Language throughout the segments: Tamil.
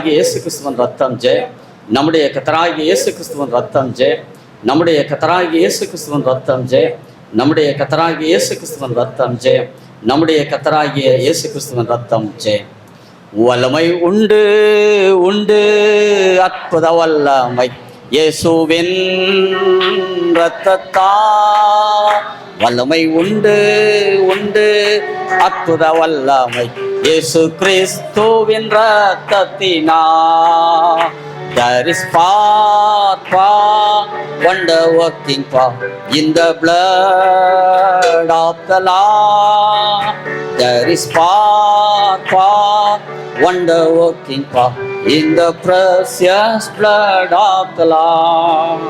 கர்த்தராகிய இயேசு கிறிஸ்துவின் ரத்தம் ஜெயம். நம்முடைய கர்த்தராகிய இயேசு கிறிஸ்துவின் ரத்தம் ஜெயம். நம்முடைய கர்த்தராகிய இயேசு கிறிஸ்துவின் ரத்தம் ஜெயம். நம்முடைய கர்த்தராகிய இயேசு கிறிஸ்துவின் ரத்தம் ஜெயம். நம்முடைய கர்த்தராகிய இயேசு கிறிஸ்துவின் ரத்தம் ஜெயம். வல்லமை உண்டு உண்டு அற்புத வல்லமை இயேசுவின் இரத்தத்தா. வல்லமை உண்டு உண்டு அற்புத வல்லமை இயேசு கிறிஸ்துவின் இரத்தத்தினா. There is power, wonder working power in the blood of the Lamb. There is power, wonder working power in the precious blood of the Lamb.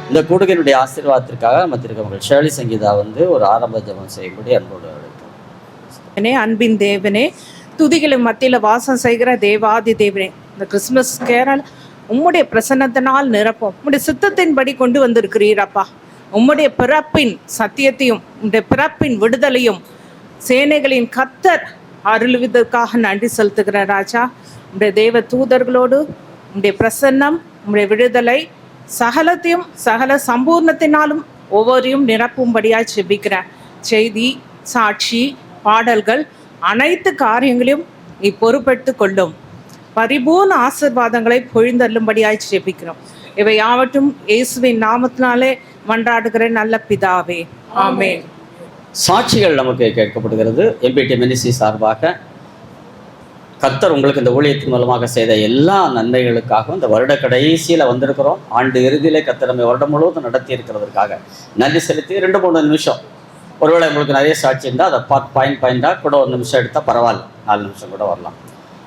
இந்த கூடுகையினுடைய ஆசீர்வாதத்திற்காக நம்ம திருக்கமகள் ஷேர்லி சங்கீதா ஒரு ஆரம்ப ஜெபம் செய்யும்படி அன்போடு அழைத்தோம். அன்பின் தேவனே, துதிகளின் மத்தியில் வாசம் செய்கிற தேவாதி தேவனே, இந்த கிறிஸ்துமஸ் கேரள் உம்முடைய பிரசன்னத்தினால் நிரப்போம். உம்முடைய சித்தத்தின்படி கொண்டு வந்திருக்கிறீரப்பா. உம்முடைய பிறப்பின் சத்தியத்தையும் உம்முடைய பிறப்பின் விடுதலையும் சேனைகளின் கர்த்தர் அருள்வதற்காக நன்றி செலுத்துகிற ராஜா. உம்முடைய தேவ தூதர்களோடு உம்முடைய பிரசன்னம், உம்முடைய விடுதலை சகலத்தையும் சகல சம்பூர்ணத்தினாலும் ஒவ்வொரையும் நிரப்பும்படியாய் செபிக்கிற செய்தி, சாட்சி, பாடல்கள் அனைத்து காரியங்களையும் நீ பொறுப்பெடுத்து கொள்ளும். பரிபூர்ண ஆசீர்வாதங்களை பொழிந்தள்ளும்படியாய் ஜெபிக்கிறோம். இவை யாவற்றும் இயேசுவின் நாமத்தினாலே மன்றாடுகிற நல்ல பிதாவே, ஆமென். சாட்சிகள் நமக்கு கேட்கப்படுகிறது. எம்பிடி மினிஸ்ட்ரி சார்பாக கர்த்தர் உங்களுக்கு இந்த ஊழியத்தின் மூலமாக செய்த எல்லா நன்மைகளுக்காகவும் இந்த வருட கடைசியில் வந்திருக்கிறோம். ஆண்டு இறுதியிலே கர்த்தர் நம்ம வருடம் முழுவதும் நடத்தி இருக்கிறதுக்காக நன்றி செலுத்தி 2-3 நிமிஷம், ஒருவேளை உங்களுக்கு நிறைய சாட்சி இருந்தால் அதை பாயிண்டாக கூட 1 நிமிஷம் எடுத்தால் பரவாயில்ல, 4 நிமிஷம் கூட வரலாம்.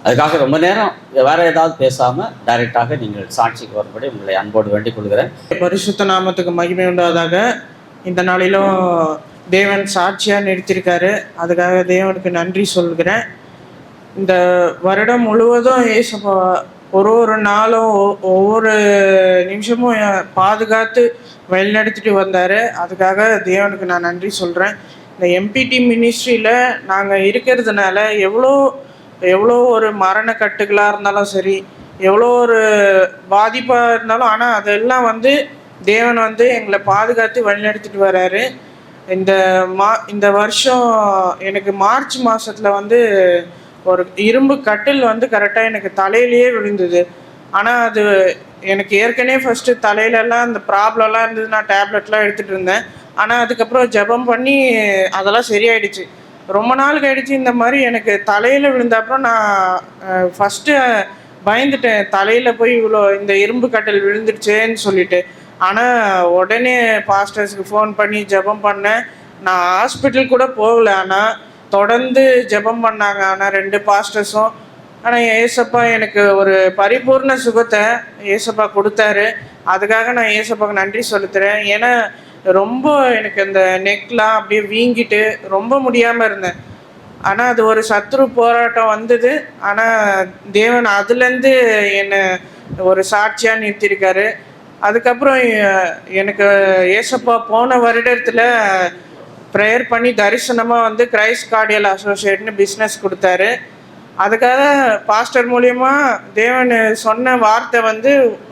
அதுக்காக ரொம்ப நேரம் வேறு ஏதாவது பேசாமல் டைரெக்டாக நீங்கள் சாட்சிக்கு வரும்படி உங்களை அன்போடு வேண்டிக் கொள்கிறேன். பரிசுத்த நாமத்துக்கு மகிமை உண்டாவதாக. இந்த நாளிலும் தேவன் சாட்சியாக நிறுத்தியிருக்காரு. அதுக்காக தேவனுக்கு நன்றி சொல்கிறேன். இந்த வருடம் முழுவதும் ஏசப்பா ஒரு நாளும் ஒவ்வொரு நிமிஷமும் பாதுகாத்து வழிநடத்திட்டு வந்தார். அதுக்காக தேவனுக்கு நான் நன்றி சொல்கிறேன். இந்த எம்பிடி மினிஸ்ட்ரியில் நாங்கள் இருக்கிறதுனால எவ்வளோ ஒரு மரண கட்டுகளாக இருந்தாலும் சரி, எவ்வளோ ஒரு பாதிப்பாக இருந்தாலும், ஆனால் அதெல்லாம் தேவன் எங்களை பாதுகாத்து வழிநடத்திட்டு வர்றாரு. இந்த வருஷம் எனக்கு மார்ச் மாதத்தில் ஒரு இரும்பு கட்டில் கரெக்டாக எனக்கு தலையிலேயே விழுந்தது. ஆனால் அது எனக்கு ஏற்கனவே ஃபஸ்ட்டு தலையிலலாம் இந்த ப்ராப்ளம்லாம் இருந்தது. நான் டேப்லெட்லாம் எடுத்துகிட்டு இருந்தேன். ஆனால் அதுக்கப்புறம் ஜெபம் பண்ணி அதெல்லாம் சரியாயிடுச்சு. ரொம்ப நாள் கழிச்சு இந்த மாதிரி எனக்கு தலையில் விழுந்த அப்புறம் நான் ஃபஸ்ட்டு பயந்துட்டேன், தலையில் போய் இவ்வளோ இந்த இரும்பு கட்டில் விழுந்துடுச்சேன்னு சொல்லிட்டு. ஆனால் உடனே பாஸ்டர்ஸுக்கு ஃபோன் பண்ணி ஜெபம் பண்ணேன். நான் ஹாஸ்பிட்டல் கூட போகலை, ஆனால் தொடர்ந்து ஜெபம் பண்ணாங்க. ஆனால் 2 பாஸ்டர்ஸும். ஆனால் ஏசப்பா எனக்கு ஒரு பரிபூர்ண சுகத்தை ஏசப்பா கொடுத்தாரு. அதுக்காக நான் ஏசப்பாவுக்கு நன்றி செலுத்துகிறேன். ஏன்னா ரொம்ப எனக்கு இந்த நெக்லாம் அப்படியே வீங்கிட்டு ரொம்ப முடியாமல் இருந்தேன். ஆனால் அது ஒரு சத்ரு போராட்டம் வந்தது. ஆனால் தேவன் அதுலேருந்து என்னை ஒரு சாட்சியாக நிறுத்தியிருக்காரு. அதுக்கப்புறம் எனக்கு ஏசப்பா போன வருடத்தில் ப்ரேயர் பண்ணி தரிசனமாக கிரைஸ்ட் கார்டியல் அசோசியேட்னு பிஸ்னஸ் கொடுத்தாரு. அதுக்காக பாஸ்டர் மூலியமாக தேவன் சொன்ன வார்த்தை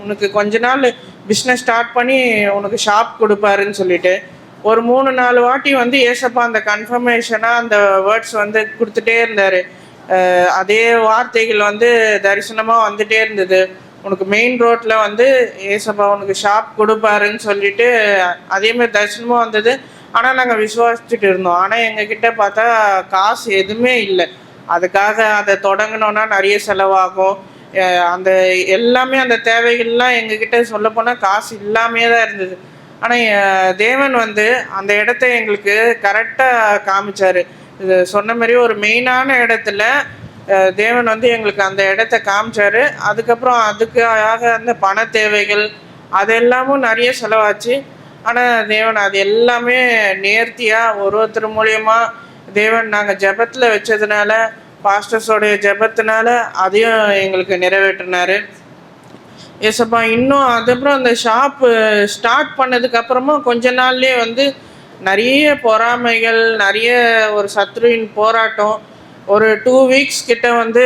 உனக்கு கொஞ்ச நாள் பிஸ்னஸ் ஸ்டார்ட் பண்ணி உனக்கு ஷாப் கொடுப்பாருன்னு சொல்லிட்டு ஒரு 3-4 வாட்டி ஏசப்பா அந்த கன்ஃபர்மேஷனாக அந்த வேர்ட்ஸ் கொடுத்துட்டே இருந்தார். அதே வார்த்தைகள் தரிசனமாக வந்துட்டே இருந்தது. உனக்கு மெயின் ரோட்டில் ஏசப்பா உனக்கு ஷாப் கொடுப்பாருன்னு சொல்லிட்டு அதேமாதிரி தரிசனமாக வந்தது. ஆனால் நாங்கள் விசுவாசிச்சுட்டு இருந்தோம். ஆனால் எங்ககிட்ட பார்த்தா காசு எதுவுமே இல்லை. அதுக்காக அதை தொடங்கினோன்னா நிறைய செலவாகும். அந்த எல்லாமே அந்த தேவைகள்லாம் எங்ககிட்ட சொல்லப்போனால் காசு இல்லாமே தான் இருந்தது. ஆனால் தேவன் அந்த இடத்த எங்களுக்கு கரெக்டாக காமிச்சார். இது சொன்ன மாதிரி ஒரு மெயினான இடத்துல தேவன் எங்களுக்கு அந்த இடத்த காமிச்சார். அதுக்கப்புறம் அதுக்காக அந்த பண தேவைகள் அதெல்லாமும் நிறைய செலவாச்சு. ஆனால் தேவன் அது எல்லாமே நேர்த்தியாக ஒருத்தர் மூலியமாக தேவன் நாங்கள் ஜெபத்தில் வச்சதுனால, பாஸ்டர்ஸோடைய ஜெபத்தினால அதையும் எங்களுக்கு நிறைவேற்றினார் ஏசப்பா. இன்னும் அதுக்கப்புறம் அந்த ஷாப்பு ஸ்டார்ட் பண்ணதுக்கப்புறமும் கொஞ்ச நாள்லேயே நிறைய பொறாமைகள், நிறைய ஒரு சத்ருவின் போராட்டம், ஒரு 2 வீக்ஸ் கிட்ட வந்து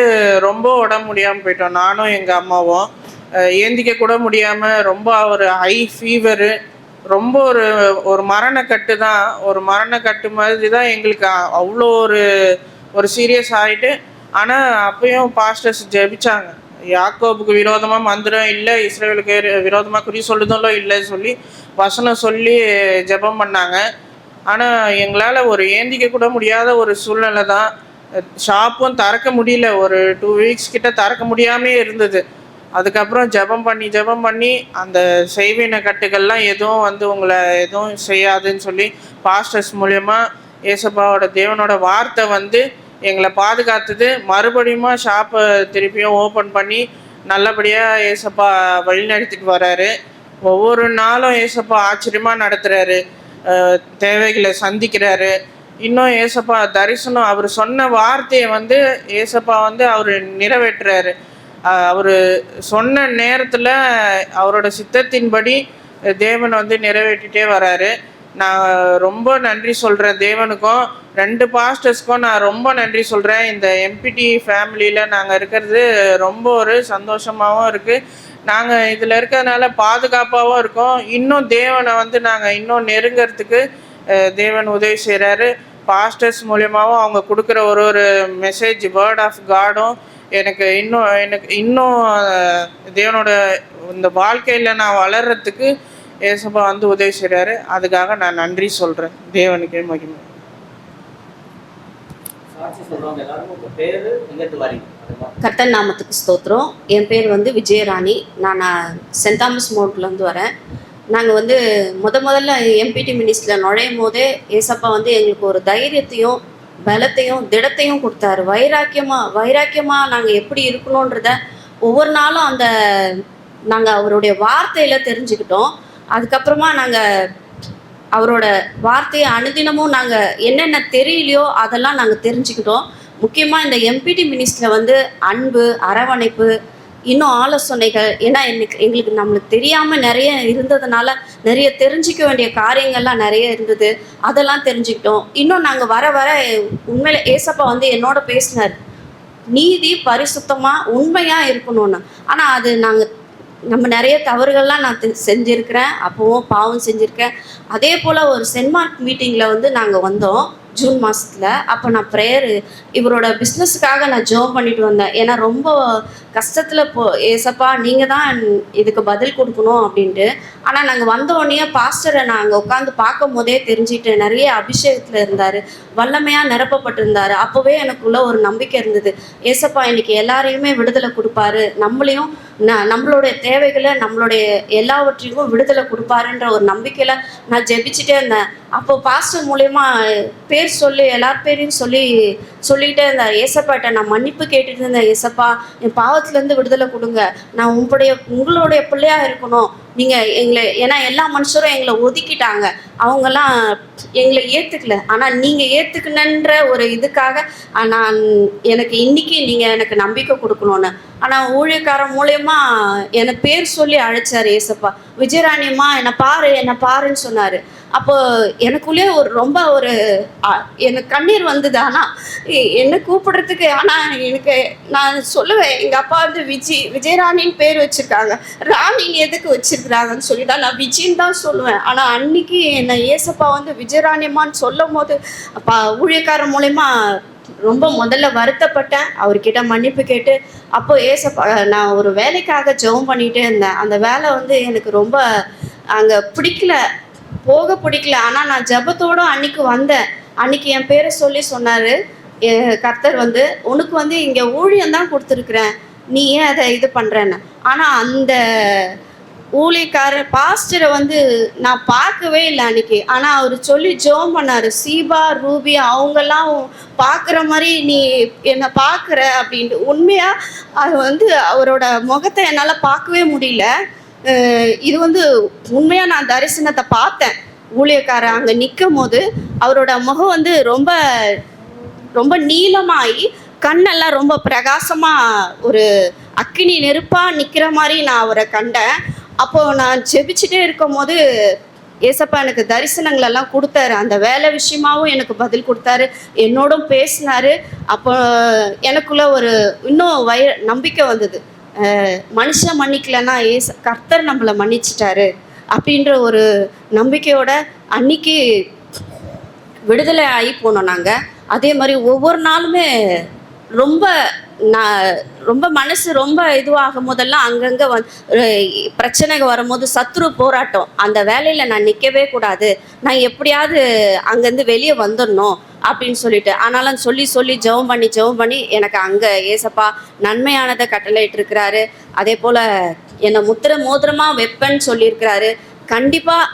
ரொம்ப உடம்பு முடியாமல் போயிட்டோம். நானும் எங்கள் அம்மாவும் ஏந்திக்க கூட முடியாமல் ரொம்ப ஒரு ஹை ஃபீவரு, ரொம்ப ஒரு ஒரு மரணக்கட்டு தான். ஒரு மரணக்கட்டு மாதிரி தான் எங்களுக்கு. அவ்வளோ ஒரு சீரியஸ் ஆகிட்டு. ஆனால் அப்பயும் பாஸ்டர்ஸ் ஜெபிச்சாங்க. யாக்கோபுக்கு விரோதமாக மந்திரம் இல்லை, இஸ்ரேலுக்கு விரோதமாக குறி சொல்லுதோ இல்லைன்னு சொல்லி வசனம் சொல்லி ஜெபம் பண்ணாங்க. ஆனால் எங்களால் ஒரு ஏந்திக்க கூட முடியாத ஒரு சூழ்நிலை தான். ஷாப்பும் திறக்க முடியல. ஒரு 2 வீக்ஸ் கிட்ட திறக்க முடியாமே இருந்தது. அதுக்கப்புறம் ஜெபம் பண்ணி அந்த செய்வின கட்டுகள்லாம் எதுவும் வந்து உங்களை எதுவும் செய்யாதுன்னு சொல்லி பாஸ்டர்ஸ் மூலயமா ஏசப்பாவோட தேவனோட வார்த்தை வந்து எங்களை பாதுகாத்தது. மறுபடியும் ஷாப்பை திருப்பியும் ஓப்பன் பண்ணி நல்லபடியாக ஏசப்பா வழிநடத்திட்டு வர்றாரு. ஒவ்வொரு நாளும் ஏசப்பா ஆச்சரியமாக நடத்துகிறாரு, தேவைகளை சந்திக்கிறாரு. இன்னும் ஏசப்பா தரிசனம், அவர் சொன்ன வார்த்தையை வந்து ஏசப்பா வந்து அவர் நிறைவேற்றுறாரு. அவர் சொன்ன நேரத்தில் அவரோட சித்தத்தின்படி தேவன் வந்து நிறைவேற்றிட்டே வராரு. நான் ரொம்ப நன்றி சொல்கிறேன் தேவனுக்கும், 2 பாஸ்டர்ஸ்க்கும் நான் ரொம்ப நன்றி சொல்கிறேன். இந்த எம்பிடி ஃபேமிலியில் நாங்கள் இருக்கிறது ரொம்ப ஒரு சந்தோஷமாகவும் இருக்குது. நாங்கள் இதில் இருக்கிறதுனால பாதுகாப்பாகவும் இருக்கோம். இன்னும் தேவனை வந்து நாங்கள் இன்னும் நெருங்கிறதுக்கு தேவன் உதவி செய்கிறாரு. பாஸ்டர்ஸ் மூலியமாகவும் அவங்க கொடுக்குற ஒரு மெசேஜ், வேர்ட் ஆஃப் காடும் எனக்கு இன்னும் தேவனோட இந்த வாழ்க்கையில் நான் வளர்கிறதுக்கு ஏசப்பா வந்து உதவி செய்கிறாரு. அதுக்காக நான் நன்றி சொல்கிறேன். தேவனுக்கே மகிமை. கர்த்தர் நாமத்துக்கு ஸ்தோத்திரம். என் பேர் வந்து விஜயராணி. நான் சென்ட் தாமஸ் மவுண்ட்லேருந்து வரேன். நாங்கள் வந்து முதல்ல எம்பிடி மினிஸ்ட்ரியில் நுழையும் போதே ஏசப்பா வந்து எங்களுக்கு ஒரு தைரியத்தையும் பலத்தையும் திடத்தையும் கொடுத்தாரு. வைராக்கியமாக நாங்கள் எப்படி இருக்கணுன்றத ஒவ்வொரு நாளும் நாங்கள் அவருடைய வார்த்தையில் தெரிஞ்சுக்கிட்டோம். அதுக்கப்புறமா நாங்கள் அவரோட வார்த்தையை அனுதினமும் நாங்கள் என்னென்ன தெரியலையோ அதெல்லாம் நாங்கள் தெரிஞ்சுக்கிட்டோம். முக்கியமாக இந்த எம்பிடி மினிஸ்ட்ரியில் வந்து அன்பு, அரவணைப்பு, இன்னும் ஆலோசனைகள், ஏன்னா எங்களுக்கு நம்மளுக்கு தெரியாமல் நிறைய இருந்ததுனால நிறைய தெரிஞ்சிக்க வேண்டிய காரியங்கள்லாம் நிறைய இருந்தது. அதெல்லாம் தெரிஞ்சுக்கிட்டோம். இன்னும் நாங்கள் வர உண்மையில ஏசப்பா வந்து என்னோட பேசினார், நீதி பரிசுத்தமாக உண்மையாக இருக்கணும்னு. ஆனால் அது நம்ம நிறைய தவறுகள்லாம் நான் செஞ்சுருக்கிறேன், அப்போவும் பாவம் செஞ்சுருக்கேன். அதே போல் ஒரு சென்மார்க் மீட்டிங்கில் வந்து நாங்கள் வந்தோம் ஜூன் மாதத்தில். அப்போ நான் இவரோட பிஸ்னஸுக்காக நான் ஜெபம் பண்ணிட்டு வந்தேன். ஏன்னா ரொம்ப கஷ்டத்தில் ஏசப்பா நீங்கள் தான் இதுக்கு பதில் கொடுக்கணும் அப்படின்ட்டு. ஆனால் நாங்கள் வந்தோடனே பாஸ்டரை நான் அங்கே உட்காந்து பார்க்கும் போதே தெரிஞ்சுட்டு நிறைய அபிஷேகத்தில் இருந்தார், வல்லமையாக நிரப்பப்பட்டிருந்தார். அப்போவே எனக்குள்ள ஒரு நம்பிக்கை இருந்தது, ஏசப்பா இன்னைக்கு எல்லாரையுமே விடுதலை கொடுப்பாரு, நம்மளையும் நம்மளுடைய தேவைகளை நம்மளுடைய எல்லாவற்றையும் விடுதலை கொடுப்பாருன்ற ஒரு நம்பிக்கையில் நான் ஜெபிச்சுட்டே இருந்தேன். அப்போ பாஸ்டர் மூலயமா பேர் சொல்லி எல்லார் பேரையும் சொல்லிக்கிட்டே இருந்தார். ஏசப்பாட்ட நான் மன்னிப்பு கேட்டுட்டு இருந்தேன், ஏசப்பா என் பாவத்துலேருந்து விடுதலை கொடுங்க, நான் உங்களுடைய பிள்ளையாக இருக்கணும், நீங்கள் ஏன்னா எல்லா மனுஷரும் எங்களை ஒதுக்கிட்டாங்க, அவங்கெல்லாம் எங்களை ஏற்றுக்கல, ஆனால் நீங்கள் ஏற்றுக்கணுன்ற ஒரு இதுக்காக எனக்கு இன்னைக்கு நீங்கள் எனக்கு நம்பிக்கை கொடுக்கணுன்னு. ஆனால் ஊழியக்காரன் மூலயமா என்னை பேர் சொல்லி அழைச்சார் ஏசப்பா. விஜயராணியம்மா என்னை பாருன்னு சொன்னார். அப்போ எனக்குள்ளே ரொம்ப எனக்கு கண்ணீர் வந்தது. ஆனால் என்னை கூப்பிடுறதுக்கு, ஆனால் நான் சொல்லுவேன், எங்கள் அப்பா வந்து விஜயராணின்னு பேர் வச்சுருக்காங்க, ராணின்னு எதுக்கு வச்சிருக்கிறாங்கன்னு சொல்லி தான் நான் விஜயின்னு தான் சொல்லுவேன். ஆனால் அன்னைக்கு என்னை ஏசப்பா வந்து விஜயராணியம்மான்னு சொல்லும் போது ஊழியக்காரன் மூலயமா ரொம்ப முதல்ல வருத்தப்பட்டேன். அவர்கிட்ட மன்னிப்பு கேட்டு, அப்போ ஏசப்பா நான் ஒரு வேலைக்காக ஜெபம் பண்ணிகிட்டே இருந்தேன். அந்த வேலை வந்து எனக்கு ரொம்ப அங்கே பிடிக்கல. ஆனால் நான் ஜெபத்தோடு அன்னைக்கு வந்தேன். அன்னைக்கு என் பேரை சொல்லி சொன்னார் கர்த்தர் வந்து, உனக்கு வந்து இங்கே ஊழியம்தான் கொடுத்துருக்குறேன், நீ ஏன் அதை இது பண்ணுறேன்னு. ஆனால் அந்த ஊழியக்காரர் பாஸ்டரை வந்து நான் பார்க்கவே இல்லை அன்னைக்கு. ஆனால் அவர் சொல்லி ஜெபம் பண்ணார், சீபா ரூபி அவங்கெல்லாம் பார்க்குற மாதிரி நீ என்னை பார்க்குற அப்படின்ட்டு. உண்மையாக அது வந்து அவரோட முகத்தை என்னால் பார்க்கவே முடியல. இது வந்து உண்மையாக நான் தரிசனத்தை பார்த்தேன். ஊழியக்காரர் அங்கே நிற்கும் போது அவரோட முகம் வந்து ரொம்ப ரொம்ப நீளமாகி கண்ணெல்லாம் ரொம்ப பிரகாசமாக ஒரு அக்கினி நெருப்பாக நிற்கிற மாதிரி நான் அவரை கண்டேன். அப்போது நான் ஜெபிச்சுட்டே இருக்கும் போது ஏசப்பா எனக்கு தரிசனங்கள் எல்லாம் கொடுத்தாரு. அந்த வேலை விஷயமாவும் எனக்கு பதில் கொடுத்தாரு, என்னோட பேசினாரு. அப்போ எனக்குள்ள ஒரு இன்னும் நம்பிக்கை வந்தது. மனுஷன் மன்னிக்கலன்னா கர்த்தர் நம்மளை மன்னிச்சிட்டாரு அப்படின்ற ஒரு நம்பிக்கையோட அன்னைக்கு விடுதலை ஆகி போனோம் நாங்கள். அதே மாதிரி ஒவ்வொரு நாளுமே ரொம்ப மனசு ரொம்ப இதுவாகும் போதெல்லாம் அங்கங்கே பிரச்சனைகள் வரும்போது சத்ரு போராட்டம், அந்த வேலையில் நான் நிற்கவே கூடாது, நான் எப்படியாவது அங்கேருந்து வெளியே வந்துடணும் அப்படின்னு சொல்லிட்டு, ஆனாலும் சொல்லி ஜெபம் பண்ணி எனக்கு அங்கே ஏசப்பா நன்மையானதை கட்டளையிட்டு இருக்கிறாரு. அதே போல் என்னை மோதிரமாக வைப்பேன்னு சொல்லியிருக்கிறாரு. கண்டிப்பாக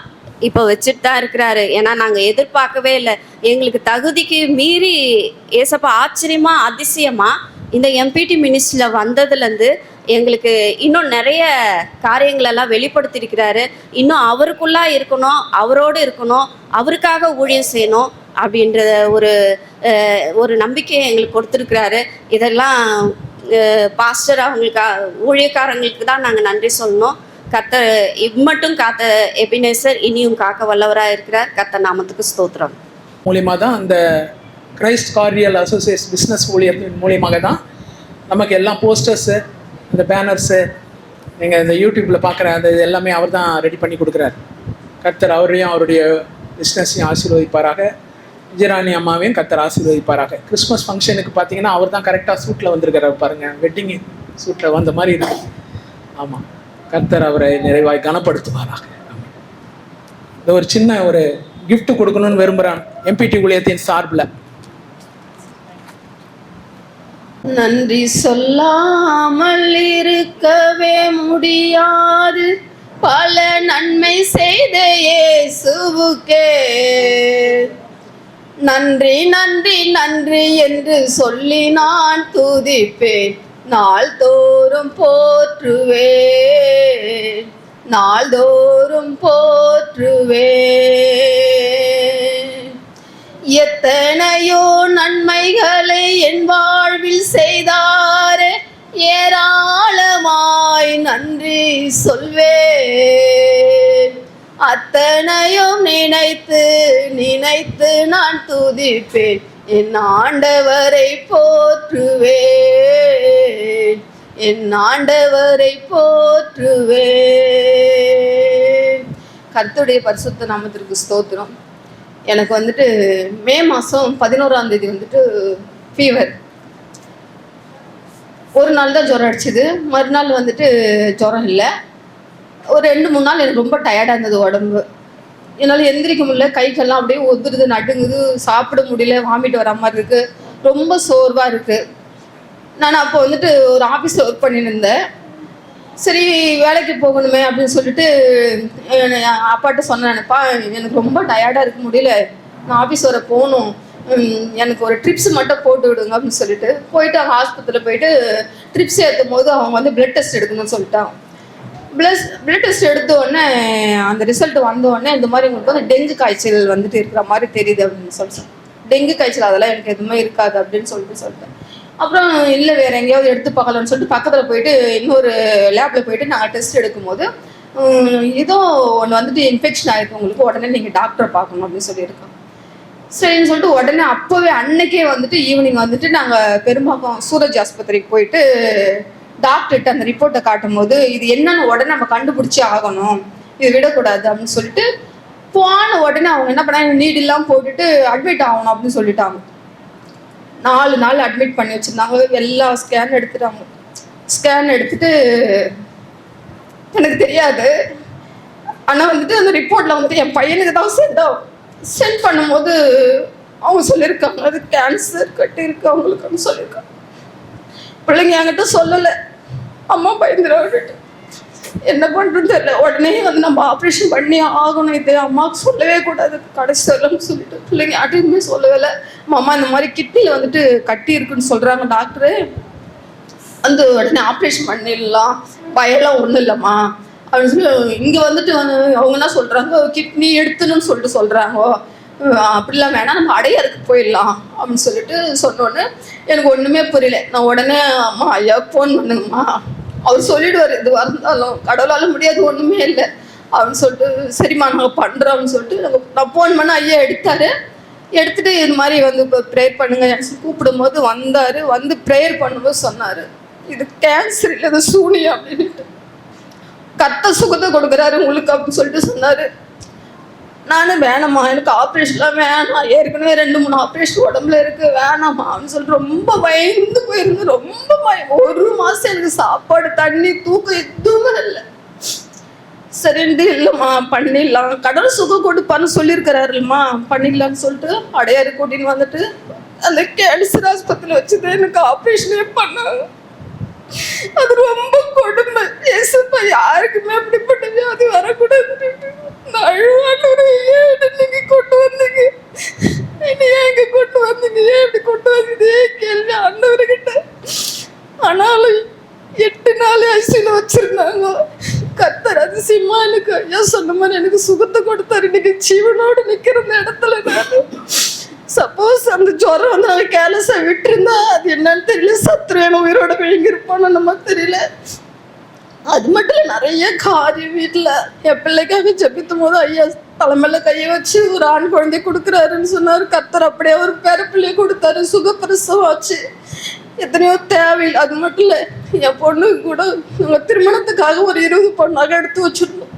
இப்போ வச்சுட்டு தான் இருக்கிறாரு. ஏன்னா நாங்கள் எதிர்பார்க்கவே இல்லை. எங்களுக்கு தகுதிக்கு மீறி ஏசப்பா ஆச்சரியமாக அதிசயமாக இந்த எம்பிடி மினிஸ்ட்ரியில் வந்ததுலேருந்து எங்களுக்கு இன்னும் நிறைய காரியங்களெல்லாம் வெளிப்படுத்தியிருக்கிறாரு. இன்னும் அவருக்குள்ளா இருக்கணும், அவரோடு இருக்கணும், அவருக்காக ஊழியம் செய்யணும் அப்படின்ற ஒரு நம்பிக்கையை எங்களுக்கு கொடுத்துருக்கிறாரு. இதெல்லாம் பாஸ்டர் அவங்களுக்கு ஊழியக்காரங்களுக்கு தான் நாங்கள் நன்றி சொல்லணும். கர்த்தர் இம்மட்டும் காத்த எபினேசர் இனியும் காக்க வல்லவராக இருக்கிறார். கர்த்தர் நாமத்துக்கு ஸ்தோத்திரம். மூலியமாக தான் அந்த கிரைஸ்ட் கார்டியல் அசோசியேஷன் பிஸ்னஸ் ஊழியத்தின் மூலியமாக தான் நமக்கு எல்லாம் போஸ்டர்ஸு, இந்த பேனர்ஸு, நீங்கள் இந்த யூடியூப்பில் பார்க்குற அந்த இது எல்லாமே அவர் தான் ரெடி பண்ணி கொடுக்குறாரு. கர்த்தர் அவரையும் அவருடைய பிஸ்னஸையும் ஆசீர்வதிப்பாராக. விஜயராணி அம்மாவையும் கர்த்தர் ஆசீர்வதிப்பாராக. கிறிஸ்மஸ் ஃபங்க்ஷனுக்கு பார்த்தீங்கன்னா அவர் தான் கரெக்டாக சூட்டில் வந்திருக்கிறார் பாருங்கள், வெட்டிங் சூட்டில் வந்த மாதிரி இருக்கு. ஆமாம், கர்த்தர் அவரை நிறைவாய் கனப்படுத்துவாராக. இந்த ஒரு சின்ன ஒரு கிஃப்ட் கொடுக்கணும்னு விரும்புகிறான் எம்பிடி ஊழியத்தின் சார்பில். நன்றி சொல்லாமல் இருக்கவே முடியாது, பல நன்மை செய்த இயேசுவுக்கே நன்றி நன்றி நன்றி என்று சொல்லி நான் துதிப்பேன், நாள்தோறும் போற்றுவேன், நாள்தோறும் போற்றுவேன். எத்தனையோ நன்மைகளை என் வாழ்வில் செய்தாரே, ஏராளமாய் நன்றி சொல்வேன். அத்தனையும் நினைத்து நினைத்து நான் துதிப்பேன், என் ஆண்டவரை போற்றுவேன், என் ஆண்டவரை போற்றுவேன். கர்த்தருடைய பரிசுத்த நாமத்திற்கு ஸ்தோத்திரம். எனக்கு வந்துட்டு மே மாதம் 11ஆம் தேதி வந்துட்டு ஃபீவர். ஒரு நாள் தான் ஜுரம் அடிச்சுது, மறுநாள் வந்துட்டு ஜுரம் இல்லை. ஒரு 2-3 நாள் எனக்கு ரொம்ப டயர்டாக இருந்தது உடம்பு. என்னால் எந்திரிக்க முடியல, கைக்கெல்லாம் அப்படியே ஒதுருது, நடுங்குது, சாப்பிட முடியல, வாமிட் வர மாதிரி இருக்குது, ரொம்ப சோர்வாக இருக்குது. நான் அப்போ வந்துட்டு ஒரு ஆஃபீஸில் ஒர்க் பண்ணிட்டு இருந்தேன். சரி வேலைக்கு போகணுமே அப்படின்னு சொல்லிட்டு அப்பாட்ட சொன்னேன்ப்பா, எனக்கு ரொம்ப டயர்டாக இருக்க முடியல, நான் ஆஃபீஸ் வர போகணும், எனக்கு ஒரு ட்ரிப்ஸ் மட்டும் போட்டு விடுங்க அப்படின்னு சொல்லிட்டு போயிட்டு அவங்க ஆஸ்பத்திரியில் போயிட்டு ட்ரிப்ஸ் ஏற்றும் போது அவங்க வந்து பிளட் டெஸ்ட் எடுக்கணும்னு சொல்லிட்டாங்க. பிளட் டெஸ்ட் எடுத்த உடனே அந்த ரிசல்ட் வந்த உடனே இந்த மாதிரி உங்களுக்கு வந்து டெங்கு காய்ச்சல் வந்துட்டு இருக்கிற மாதிரி தெரியுது அப்படின்னு சொல்லிட்டு, டெங்கு காய்ச்சல் அதெல்லாம் எனக்கு எதுவுமே இருக்காது அப்படின்னு சொல்லிட்டேன். அப்புறம் இல்லை வேறு எங்கேயாவது எடுத்து பார்க்கலான்னு சொல்லிட்டு பக்கத்தில் போயிட்டு இன்னொரு லேபில் போயிட்டு நாங்கள் டெஸ்ட் எடுக்கும்போது ஏதோ ஒன்று வந்துட்டு இன்ஃபெக்ஷன் ஆகிருக்கு உங்களுக்கு, உடனே நீங்கள் டாக்டரை பார்க்கணும் அப்படின்னு சொல்லியிருக்கோம். சரின்னு சொல்லிட்டு உடனே அப்போவே அன்னைக்கே வந்துட்டு ஈவினிங் வந்துட்டு நாங்கள் பெரும்பாக்கம் சூரஜ் ஆஸ்பத்திரிக்கு போயிட்டு டாக்டர்கிட்ட அந்த ரிப்போர்ட்டை காட்டும் போது இது என்னன்னு உடனே நம்ம கண்டுபிடிச்சி ஆகணும், இது விடக்கூடாது அப்படின்னு சொல்லிட்டு போன உடனே அவங்க என்ன பண்ணாங்க, நீடெல்லாம் போட்டுட்டு அட்மிட் ஆகணும் அப்படின்னு சொல்லிட்டாங்க. 4 நாள் அட்மிட் பண்ணி வச்சுருந்தாங்க. எல்லா ஸ்கேன் எடுத்துட்டாங்க. ஸ்கேன் எடுத்துட்டு எனக்கு தெரியாது, ஆனால் வந்துட்டு அந்த ரிப்போர்ட்டில் வந்துட்டு என் பையனுக்கு தான் சென்ட் பண்ணும்போது அவங்க சொல்லியிருக்காங்க அது கேன்சர் கட்டி இருக்கு அவங்களுக்குன்னு சொல்லியிருக்காங்க. பிள்ளைங்க என்கிட்ட சொல்லலை, அம்மா பயந்துட்டு என்ன பண்ணுறதுன்னு தெரியல. உடனே வந்து நம்ம ஆப்ரேஷன் பண்ணி ஆகணும், இது அம்மாவுக்கு சொல்லவே கூடாது கடைசி சொல்லணும்னு சொல்லிட்டு பிள்ளைங்க யார்ட்டையுமே சொல்லவே இல்லை. அம்மா இந்த மாதிரி கிட்னியில் வந்துட்டு கட்டி இருக்குன்னு சொல்கிறாங்க டாக்டரு, வந்து உடனே ஆப்ரேஷன் பண்ணிடலாம், பயம்லாம் ஒன்றும் இல்லைம்மா அப்படின்னு சொல்லி இங்கே வந்துட்டு அவங்க என்ன சொல்கிறாங்க, கிட்னி எடுத்துணுன்னு சொல்லிட்டு சொல்கிறாங்க, அப்படிலாம் வேணாம் நம்ம அடையாருக்கு போயிடலாம் அப்படின்னு சொல்லிட்டு சொன்னோன்னே எனக்கு ஒன்றுமே புரியல. நான் உடனே அம்மா ஐயாவுக்கு ஃபோன் பண்ணுங்கம்மா, அவர் சொல்லிடுவார் எதுவாக இருந்தாலும், கடவுளால் முடியாது ஒன்றுமே இல்லை, அப்படின்னு சொல்லிட்டு சரிம்மா நாங்கள் பண்ணுறோம்னு சொல்லிட்டு நான் ஃபோன் பண்ண ஐயா எடுத்துட்டு இது மாதிரி வந்து இப்போ ப்ரேயர் பண்ணுங்க கூப்பிடும் போது வந்தார். வந்து ப்ரேயர் பண்ணும்போது சொன்னார், இது கேன்சர் இல்லை, இது சூனியம் அப்படின்ட்டு. கர்த்தர் சுகத்தை கொடுக்குறாரு உங்களுக்கு அப்படின்னு சொல்லிட்டு சொன்னார். நானும் வேணாம்மா, எனக்கு ஆப்ரேஷன்லாம் வேணாம், ஏற்கனவே 2-3 ஆப்ரேஷன் உடம்புல இருக்கு, வேணாம்மா அப்படின்னு சொல்லிட்டு ரொம்ப பயந்து போயிருந்து. ரொம்ப பயம். 1 மாதம் எனக்கு சாப்பாடு தண்ணி தூக்கம் எதுவுமே இல்லை. சரின்ட்டு இல்லைம்மா பண்ணிடலாம், கடவுள் சுகம் கொடுப்பான்னு சொல்லியிருக்கிறாருல்லம்மா, பண்ணிடலான்னு சொல்லிட்டு அடையாறு கூட்டின்னு வந்துட்டு அந்த கேன்சர் ஆஸ்பத்திரியில் வச்சுதான் எனக்கு ஆப்ரேஷனே பண்ணாங்க. அது ரொம்ப கொடுமை. ஏசப்பா யாருக்குமே அப்படிப்பட்ட வியாதி வரக்கூடாது. நீங்க கொண்டு வந்தீங்க, எங்க கொண்டு வந்தீங்க, ஏன் இப்படி கொண்டு வந்தீங்க கேள்வி ஆண்டவர்கிட்ட. ஆனாலும் 8 நாள் ஐசியூல வச்சிருந்தாங்க. கர்த்தர் அதிசயமா எனக்கு ஐயா சொன்ன மாதிரி எனக்கு சுகத்தை கொடுத்தாரு. இன்னைக்கு ஜீவனோடு நிக்கிற இடத்துல நான் சப்போஸ் அந்த ஜுரம் வந்து நாங்கள் கேர்லெஸ்ஸாக விட்டுருந்தா அது என்னன்னு தெரியல, சத்துருவேன் உயிரோட விழுங்கிருப்போன்னு நமக்கு தெரியல. அது மட்டும் இல்லை, நிறைய காரியம் வீட்டில் என் பிள்ளைக்காக ஜெபித்தும் போது ஐயா தலைமையில கையை வச்சு ஒரு ஆண் குழந்தை கொடுக்குறாருன்னு சொன்னார். கர்த்தர் அப்படியே ஒரு பிள்ளைய கொடுத்தாரு, சுகப்பிரசவம் ஆச்சு. எத்தனையோ தேவையில்லை. அது மட்டும் இல்லை, என் பொண்ணுக்கு கூட நாங்கள் திருமணத்துக்காக ஒரு 20 பவுன் நகை எடுத்து வச்சுருந்தோம்.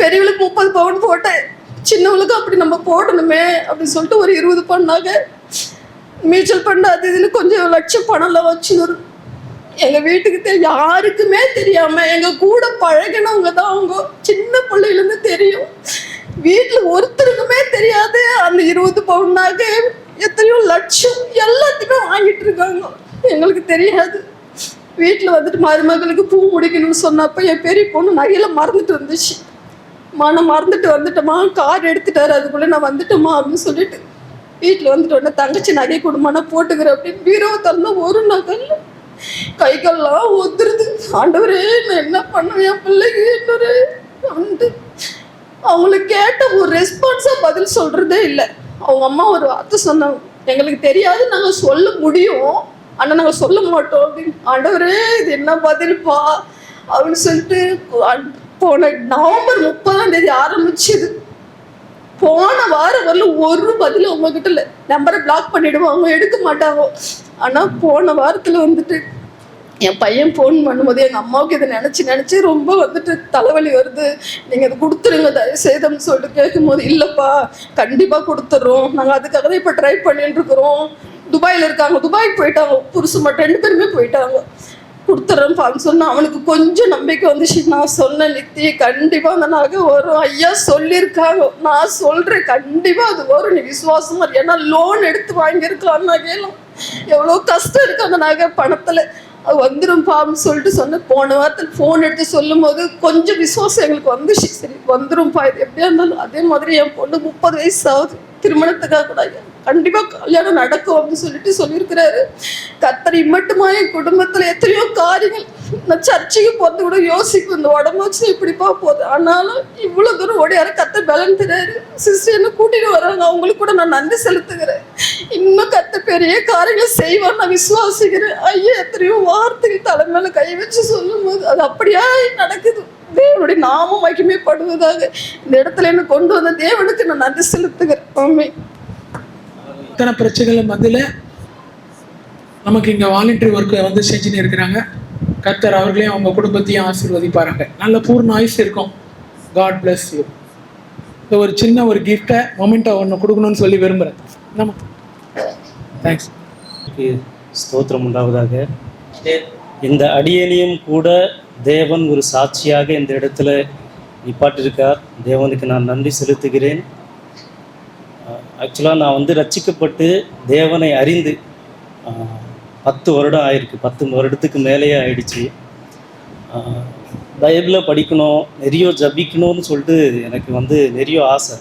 பெரியவளுக்கு 30 பவுன் போட்டேன், சின்னவளுக்கு அப்படி நம்ம போடணுமே அப்படின்னு சொல்லிட்டு ஒரு 20 பவுன் நகை, மியூச்சுவல் ஃபண்ட் அது இதுன்னு கொஞ்சம் லட்சம் பணம்லாம் வச்சுன்னு எங்கள் வீட்டுக்கு யாருக்குமே தெரியாமல் எங்கள் கூட பழகினவங்க தான். அவங்க சின்ன பிள்ளையிலேருந்து தெரியும், வீட்டில் ஒருத்தருக்குமே தெரியாது. அந்த 20 பவுன் நகை எத்தனையோ லட்சம் எல்லாத்தையுமே வாங்கிட்டு இருக்காங்க, எங்களுக்கு தெரியாது. வீட்டில் வந்துட்டு மருமகளுக்கு பூ முடிக்கணும்னு சொன்னப்போ என் பெரிய பொண்ணு நகையில மறந்துட்டு வந்துச்சு. நான் மறந்துட்டு வந்துட்டோமா, கார் எடுத்துட்டாரு, அதுக்குள்ளே நான் வந்துட்டோமா அப்படின்னு சொல்லிட்டு வீட்டில் வந்துட்டு உடனே தங்கச்சி நகை கொடுமா நான் போட்டுக்கிறேன் அப்படின்னு பீரோவை திறந்தா ஒரு நகை இல்லை. கைகள்லாம் ஒத்துருது. ஆண்டவரே நான் என்ன பண்ணுவேன் பிள்ளைக்கு இன்னொரு வந்து அவங்களுக்கு கேட்ட ஒரு ரெஸ்பான்ஸாக பதில் சொல்கிறதே இல்லை. அவங்க அம்மா ஒரு வார்த்தை சொன்னாங்க, எங்களுக்கு தெரியாது, நாங்கள் சொல்ல முடியும் ஆனால் நாங்கள் சொல்ல மாட்டோம் அப்படின்னு. ஆண்டவரே இது என்ன பதில்ப்பா அப்படின்னு சொல்லிட்டு போன நவம்பர் 30ஆம் தேதி ஆரம்பிச்சுது. போன வாரம் வரல ஒரு பதில் அவங்ககிட்ட இல்லை. நம்பரை பிளாக் பண்ணிடுவாங்க, எடுக்க மாட்டாங்க. ஆனால் போன வாரத்தில் வந்துட்டு என் பையன் ஃபோன் பண்ணும்போது எங்கள் அம்மாவுக்கு இதை நினச்சி ரொம்ப வந்துட்டு தலைவலி வருது, நீங்கள் அதை கொடுத்துருங்க தயவுசெய்துன்னு சொல்லிட்டு கேட்கும்போது, இல்லைப்பா கண்டிப்பாக கொடுத்துட்றோம், நாங்கள் அதுக்காக தான் இப்போ ட்ரை பண்ணிட்டு இருக்கிறோம். துபாயில் இருக்காங்க, துபாய்க்கு போயிட்டாங்க, புருஷன் மட்டும் 2 பேருமே போயிட்டாங்க. கொடுத்துட்றேன்ப்பான்னு சொன்னால் அவனுக்கு கொஞ்சம் நம்பிக்கை வந்துச்சு. நான் சொன்னேன் நித்தி கண்டிப்பாக அந்த நகை வரும், ஐயா சொல்லியிருக்காங்க, நான் சொல்கிறேன் கண்டிப்பாக அது வரும், நீ விசுவாசமா. ஏன்னா லோன் எடுத்து வாங்கியிருக்கலாம் நகையெல்லாம், எவ்வளோ கஷ்டம் இருக்குது அந்த நகை பணத்தில், அது வந்துரும்ப்பான்னு சொல்லிட்டு சொன்னேன். போன வாரத்தில் ஃபோன் எடுத்து சொல்லும் போது கொஞ்சம் விசுவாசம் எங்களுக்கு வந்துச்சு. சரி வந்துரும்ப்பா, இது எப்படியா இருந்தாலும். அதே மாதிரி என் பொண்ணு 30 வயசு ஆகுது, திருமணத்துக்காக கூட கண்டிப்பாக கல்யாணம் நடக்கும் அப்படின்னு சொல்லிட்டு சொல்லியிருக்கிறாரு. கர்த்தர் மட்டுமா என் குடும்பத்தில் எத்தனையோ காரியங்கள், நான் சர்ச்சைக்கு போகிறது கூட யோசிக்கும், இந்த உடம்பு வச்சு இப்படிப்பா போகுது, ஆனாலும் இவ்வளோ தூரம் ஓடியார கர்த்தர் பலன் தராரு. சிஸ்டர் என்ன கூட்டிட்டு வராங்க, அவங்களுக்கு கூட நான் நன்றி செலுத்துகிறேன். இன்னும் கர்த்தர் பெரிய காரியங்களை செய்வார் நான் விசுவாசிக்கிறேன். ஐயா எத்தனையோ வார்த்தைகள் தலைமையில கை வச்சு சொல்லும் போது அது அப்படியா நடக்குது. தேவனுடைய நாமம் மகிமைப்படுவதாக. இந்த இடத்துல என்ன கொண்டு வந்த தேவனுக்கு நான் நன்றி செலுத்துகிறேன். ஆமே. இத்தனை பிரச்சனைகள் மத்தியில் நமக்கு இங்கே வாலண்டரி ஒர்க்கை வந்து செஞ்சுன்னு இருக்கிறாங்க. கர்த்தர் அவர்களையும் அவங்க குடும்பத்தையும் ஆசீர்வதிப்பாருங்க. நல்ல பூர்ண ஆயுசு இருக்கும். God bless you. இந்த ஒரு சின்ன ஒரு கிஃப்டை மொமெண்ட்டை ஒன்று கொடுக்கணும்னு சொல்லி விரும்புகிறேன். நம்ம தேங்க்ஸ். ஸ்தோத்திரம் உண்டாவதாக. இந்த அடியேனையும் கூட தேவன் ஒரு சாட்சியாக இந்த இடத்துல நிப்பாட்டிருக்கார். தேவனுக்கு நான் நன்றி செலுத்துகிறேன். ஆக்சுவலாக நான் வந்து ரட்சிக்கப்பட்டு தேவனை அறிந்து 10 வருடம் ஆயிருக்கு. 10 வருடத்துக்கு மேலேயே ஆயிடுச்சு. பைபிளை படிக்கணும், நிறைய ஜபிக்கணும்னு சொல்லிட்டு எனக்கு வந்து நிறைய ஆசை.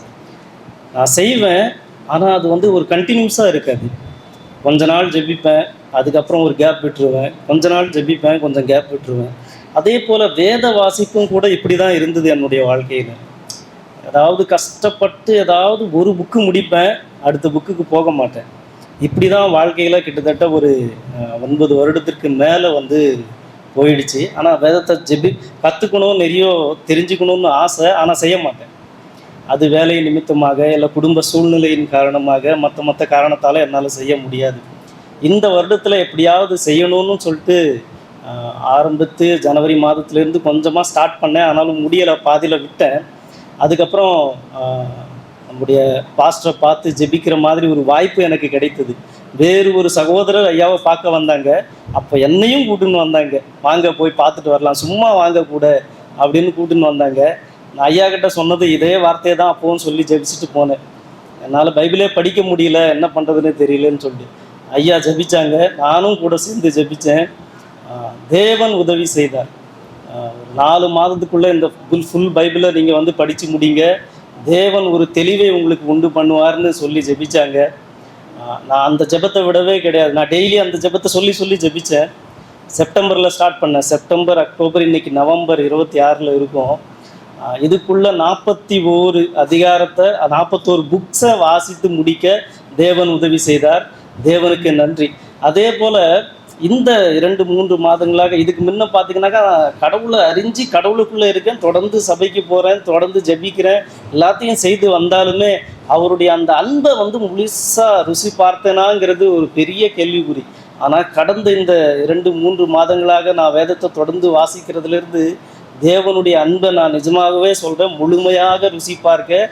நான் செய்வேன், ஆனால் அது வந்து ஒரு கண்டினியூஸாக இருக்காது. கொஞ்ச நாள் ஜபிப்பேன், அதுக்கப்புறம் ஒரு கேப் விட்டுருவேன், கொஞ்ச நாள் ஜபிப்பேன், கொஞ்சம் கேப் விட்டுருவேன். அதே போல் வேத வாசிப்பும் கூட இப்படி தான் இருந்தது என்னுடைய வாழ்க்கையில். ஏதாவது கஷ்டப்பட்டு ஏதாவது ஒரு புக்கு முடிப்பேன், அடுத்த புக்குக்கு போக மாட்டேன். இப்படி தான் வாழ்க்கையில் கிட்டத்தட்ட ஒரு 9 வருடத்திற்கு மேலே வந்து போயிடுச்சு. ஆனால் வேதத்தை கற்றுக்கணும், நிறைய தெரிஞ்சுக்கணும்னு ஆசை, ஆனால் செய்ய மாட்டேன். அது வேலை நிமித்தமாக இல்லை குடும்ப சூழ்நிலையின் காரணமாக மற்ற காரணத்தால் என்னால் செய்ய முடியாது. இந்த வருடத்தில் எப்படியாவது செய்யணும்னு சொல்லிட்டு ஆரம்பித்து ஜனவரி மாதத்துலேருந்து கொஞ்சமாக ஸ்டார்ட் பண்ணேன். ஆனாலும் முடியலை, பாதியில் விட்டேன். அதுக்கப்புறம் நம்முடைய பாஸ்டரை பார்த்து ஜெபிக்கிற மாதிரி ஒரு வாய்ப்பு எனக்கு கிடைத்தது. வேறு ஒரு சகோதரர் ஐயாவை பார்க்க வந்தாங்க. அப்போ என்னையும் கூட்டுன்னு வந்தாங்க, வாங்க போய் பார்த்துட்டு வரலாம், சும்மா வாங்க கூட அப்படின்னு கூட்டுன்னு வந்தாங்க. நான் ஐயா கிட்ட சொன்னது இதே வார்த்தையை தான் அப்போவும் சொல்லி ஜெபிச்சுட்டு போனேன். என்னால் பைபிளே படிக்க முடியல, என்ன பண்ணுறதுன்னு தெரியலன்னு சொல்லி ஐயா ஜெபிச்சாங்க. நானும் கூட சேர்ந்து ஜெபித்தேன். தேவன் உதவி செய்தார். ஒரு 4 மாதத்துக்குள்ளே இந்த ஃபுல் பைபிளை நீங்கள் வந்து படித்து முடிங்க, தேவன் ஒரு தெளிவை உங்களுக்கு உண்டு பண்ணுவார்னு சொல்லி ஜெபிச்சாங்க. நான் அந்த ஜெபத்தை விடவே கிடையாது. நான் டெய்லி அந்த ஜெபத்தை சொல்லி ஜெபித்தேன். செப்டம்பரில் ஸ்டார்ட் பண்ணேன். செப்டம்பர், அக்டோபர், இன்னைக்கு நவம்பர் 26 இருக்கும். இதுக்குள்ள 41 அதிகாரத்தை 41 புக்ஸை வாசித்து முடிக்க தேவன் உதவி செய்தார். தேவனுக்கு நன்றி. அதே போல் இந்த 2-3 மாதங்களாக இதுக்கு முன்ன பார்த்தீங்கன்னாக்கா கடவுளை அறிஞ்சு கடவுளுக்குள்ளே இருக்கேன், தொடர்ந்து சபைக்கு போகிறேன், தொடர்ந்து ஜெபிக்கிறேன், எல்லாத்தையும் செய்து வந்தாலுமே அவருடைய அந்த அன்பை வந்து முழுசாக ருசி பார்த்தேனாங்கிறது ஒரு பெரிய கேள்விக்குறி. ஆனால் கடந்த இந்த 2-3 மாதங்களாக நான் வேதத்தை தொடர்ந்து வாசிக்கிறதுலேருந்து தேவனுடைய அன்பை நான் நிஜமாகவே சொல்கிறேன், முழுமையாக ருசி பார்க்க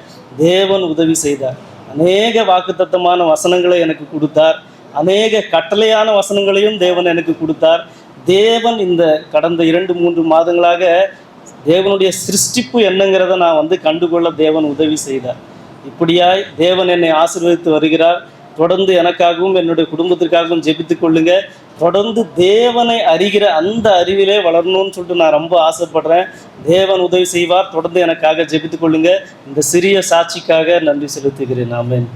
தேவன் உதவி செய்தார். அநேக வாக்குத்தத்தமான வசனங்களை எனக்கு கொடுத்தார். அநேக கட்டளையான வசனங்களையும் தேவன் எனக்கு கொடுத்தார். தேவன் இந்த கடந்த 2-3 மாதங்களாக தேவனுடைய சிருஷ்டிப்பு என்னங்கிறத நான் வந்து கண்டுகொள்ள தேவன் உதவி செய்தார். இப்படியாய் தேவன் என்னை ஆசீர்வதித்து வருகிறார். தொடர்ந்து எனக்காகவும் என்னுடைய குடும்பத்திற்காகவும் ஜெபித்து கொள்ளுங்க. தொடர்ந்து தேவனை அறிகிற அந்த அறிவிலே வளரணும்னு சொல்லிட்டு நான் ரொம்ப ஆசைப்படுறேன். தேவன் உதவி செய்வார். தொடர்ந்து எனக்காக ஜெபித்து கொள்ளுங்க. இந்த சிறிய சாட்சிக்காக நன்றி செலுத்துகிறேன். ஆமென்.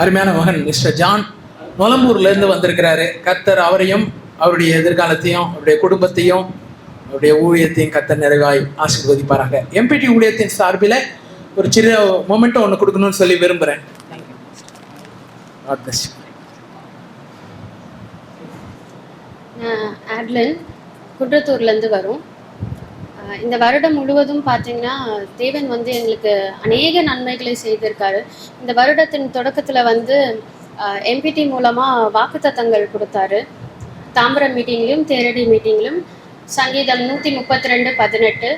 அருமையான மகன் மிஸ்டர் ஜான் நொலம்பூர்லேருந்து வந்திருக்கிறாரு. கர்த்தர் அவரையும் அவருடைய எதிர்காலத்தையும் அவருடைய குடும்பத்தையும் அவருடைய ஊழியத்தையும் கர்த்தர் நிறைவாய் ஆசீர்வதிப்பாராக. எம்பிடி ஊழியத்தின் சார்பில் ஒரு சின்ன மொமெண்ட்டோ ஒன்று கொடுக்கணும்னு சொல்லி விரும்புகிறேன். ஆட்லன் குன்றத்தூர்லேருந்து வரும். இந்த வருடம் முழுவதும் பார்த்தீங்கன்னா தேவன் வந்து எங்களுக்கு அநேக நன்மைகளை செய்திருக்காரு. இந்த வருடத்தின் தொடக்கத்தில் வந்து எம்பிடி மூலமாக வாக்குத்தத்தங்கள் கொடுத்தாரு. தாம்பரம் மீட்டிங்லையும் தேரடி மீட்டிங்லையும் சங்கீதம் 132:18,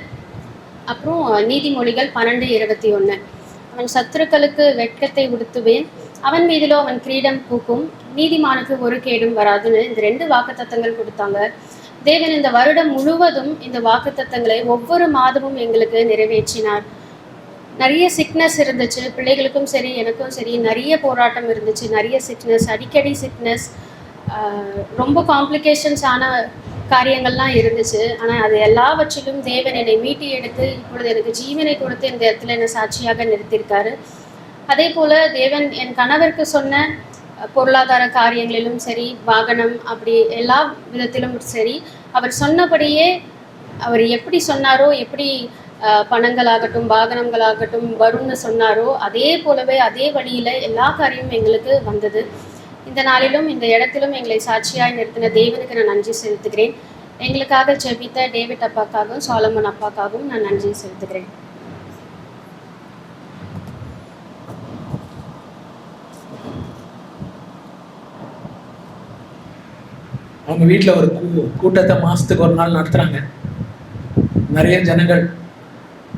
அப்புறம் நீதிமொழிகள் 12:21. அவன் சத்துருக்களுக்கு வெட்கத்தை உடுத்துவேன், அவன் மீதிலோ அவன் கிரீடம் பூக்கும், நீதிமானுக்கு ஒரு கேடும் வராதுன்னு இந்த 2 வாக்குத்தத்தங்கள் கொடுத்தாங்க. தேவன் இந்த வருடம் முழுவதும் இந்த வாக்குத்தத்தங்களை ஒவ்வொரு மாதமும் எங்களுக்கு நிறைவேற்றினார். நிறைய சிக்னஸ் இருந்துச்சு, பிள்ளைகளுக்கும் சரி எனக்கும் சரி நிறைய போராட்டம் இருந்துச்சு. நிறைய சிக்னஸ், அடிக்கடி சிக்னஸ், ரொம்ப காம்ப்ளிகேஷன்ஸான காரியங்கள்லாம் இருந்துச்சு. ஆனால் அது எல்லாவற்றிலும் தேவன் என்னை மீட்டி எடுத்து இப்பொழுது எனக்கு ஜீவனை கொடுத்து இந்த இடத்துல என்னை சாட்சியாக நிறுத்தியிருக்காரு. அதே போல் தேவன் என் கணவருக்கு சொன்ன பொருளாதார காரியங்களிலும் சரி, வாகனம், அப்படி எல்லா விதத்திலும் சரி, அவர் சொன்னபடியே அவர் எப்படி சொன்னாரோ, எப்படி பணங்களாகட்டும் வாகனங்களாகட்டும் வரும்னு சொன்னாரோ அதே போலவே அதே வழியில் எல்லா காரியமும் எங்களுக்கு வந்தது. இந்த நாளிலும் இந்த இடத்திலும் எங்களை சாட்சியாய் நிறுத்தின தேவனுக்கு நான் நன்றி செலுத்துகிறேன். எங்களுக்காக ஜெபித்த டேவிட் அப்பாக்காகவும் சாலமன் அப்பாக்காகவும் நான் நன்றி செலுத்துகிறேன். அவங்க வீட்டில் ஒரு கூட்டத்தை மாதத்துக்கு ஒரு நாள் நடத்துகிறாங்க. நிறைய ஜனங்கள்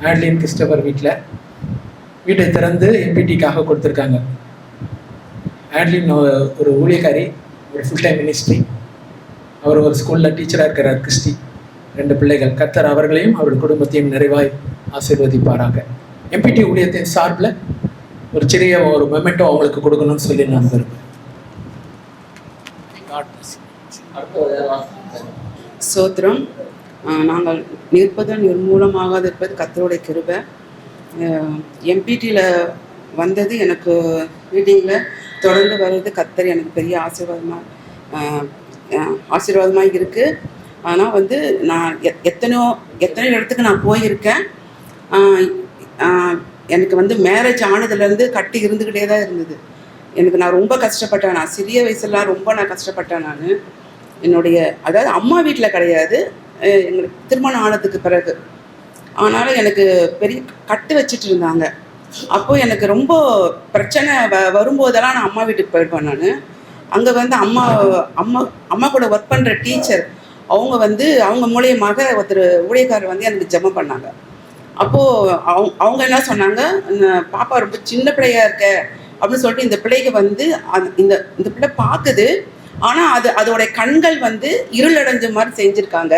ஆட்லின் கிறிஸ்டபர் வீட்டை திறந்து எம்பிடிக்காக கொடுத்துருக்காங்க. ஆட்லின் ஒரு ஊழியக்காரி, ஒரு ஃபுல் டைம் மினிஸ்ட்ரி. அவர் ஒரு ஸ்கூலில் டீச்சராக இருக்கிறார். கிறிஸ்டி 2 பிள்ளைகள். கர்த்தர் அவர்களையும் அவருடைய குடும்பத்தையும் நிறைவாய் ஆசீர்வதிப்பாராக. எம்பிடி ஊழியத்தின் சார்பில் ஒரு சிறிய ஒரு மொமெண்ட்டோ அவங்களுக்கு கொடுக்கணும்னு சொல்லி நான் விரும்புகிறேன். ஸ்தோத்திரம். நாங்கள் நிற்பதும் நிர்மூலமாக இருப்பது கர்த்தருடைய கிருபை. எம்பிடியில் வந்தது எனக்கு மீட்டிங்கில் தொடர்ந்து வர்றது கர்த்தர் எனக்கு பெரிய ஆசீர்வாதமாக இருக்குது. ஆனால் வந்து நான் எத்தனையோ இடத்துக்கு நான் போயிருக்கேன். எனக்கு வந்து மேரேஜ் ஆனதுலேருந்து கட்டி இருந்துக்கிட்டே தான் இருந்தது. நான் ரொம்ப கஷ்டப்பட்டேன். நான் சிறிய வயசுலாம் ரொம்ப நான் கஷ்டப்பட்டேன். நான் என்னுடைய அதாவது அம்மா வீட்டில் கிடையாது, எங்களுக்கு திருமணம் ஆனதுக்கு பிறகு. ஆனாலும் எனக்கு பெரிய கட்டு வச்சுட்டு இருந்தாங்க. அப்போது எனக்கு ரொம்ப பிரச்சனை வரும்போதெல்லாம் நான் அம்மா வீட்டுக்கு போயிடுவேன். நான் அங்கே வந்து அம்மா அம்மா அம்மா கூட ஒர்க் பண்ணுற டீச்சர் அவங்க மூலியமாக ஒருத்தர் ஊழியக்காரர் வந்து எனக்கு ஜெபம் பண்ணாங்க. அப்போது அவங்க என்ன சொன்னாங்க, பாப்பா ரொம்ப சின்ன பிள்ளையா இருக்க அப்படின்னு சொல்லிட்டு இந்த பிள்ளைக்கு வந்து இந்த பிள்ளை பார்க்குது, ஆனால் அதோடைய கண்கள் வந்து இருளடைஞ்ச மாதிரி செஞ்சுருக்காங்க,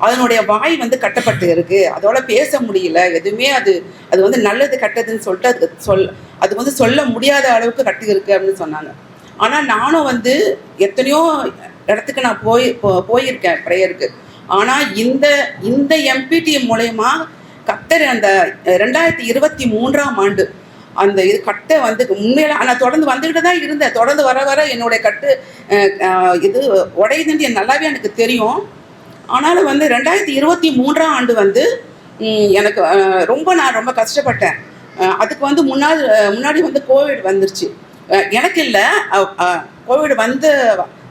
அதனுடைய வாய் வந்து கட்டப்பட்டு இருக்கு, அதோட பேச முடியல, எதுவுமே அது வந்து நல்லது கட்டதுன்னு சொல்லிட்டு அது வந்து சொல்ல முடியாத அளவுக்கு கட்டு இருக்கு அப்படின்னு சொன்னாங்க. ஆனால் நானும் வந்து எத்தனையோ இடத்துக்கு நான் போயிருக்கேன் ப்ரேயருக்கு. ஆனால் இந்த எம்பிடி மூலயமா கர்த்தர் அந்த 2023ஆம் ஆண்டு அந்த இது கட்டை வந்து உண்மையில நான் தொடர்ந்து வந்துக்கிட்டு தான் இருந்தேன். தொடர்ந்து வர என்னுடைய கட்டு இது உடையுதுன்னு நல்லாவே எனக்கு தெரியும். ஆனாலும் வந்து 2023ஆம் ஆண்டு வந்து எனக்கு நான் ரொம்ப கஷ்டப்பட்டேன். அதுக்கு வந்து முன்னாடி வந்து கோவிட் வந்துருச்சு. எனக்கு இல்லை, கோவிட்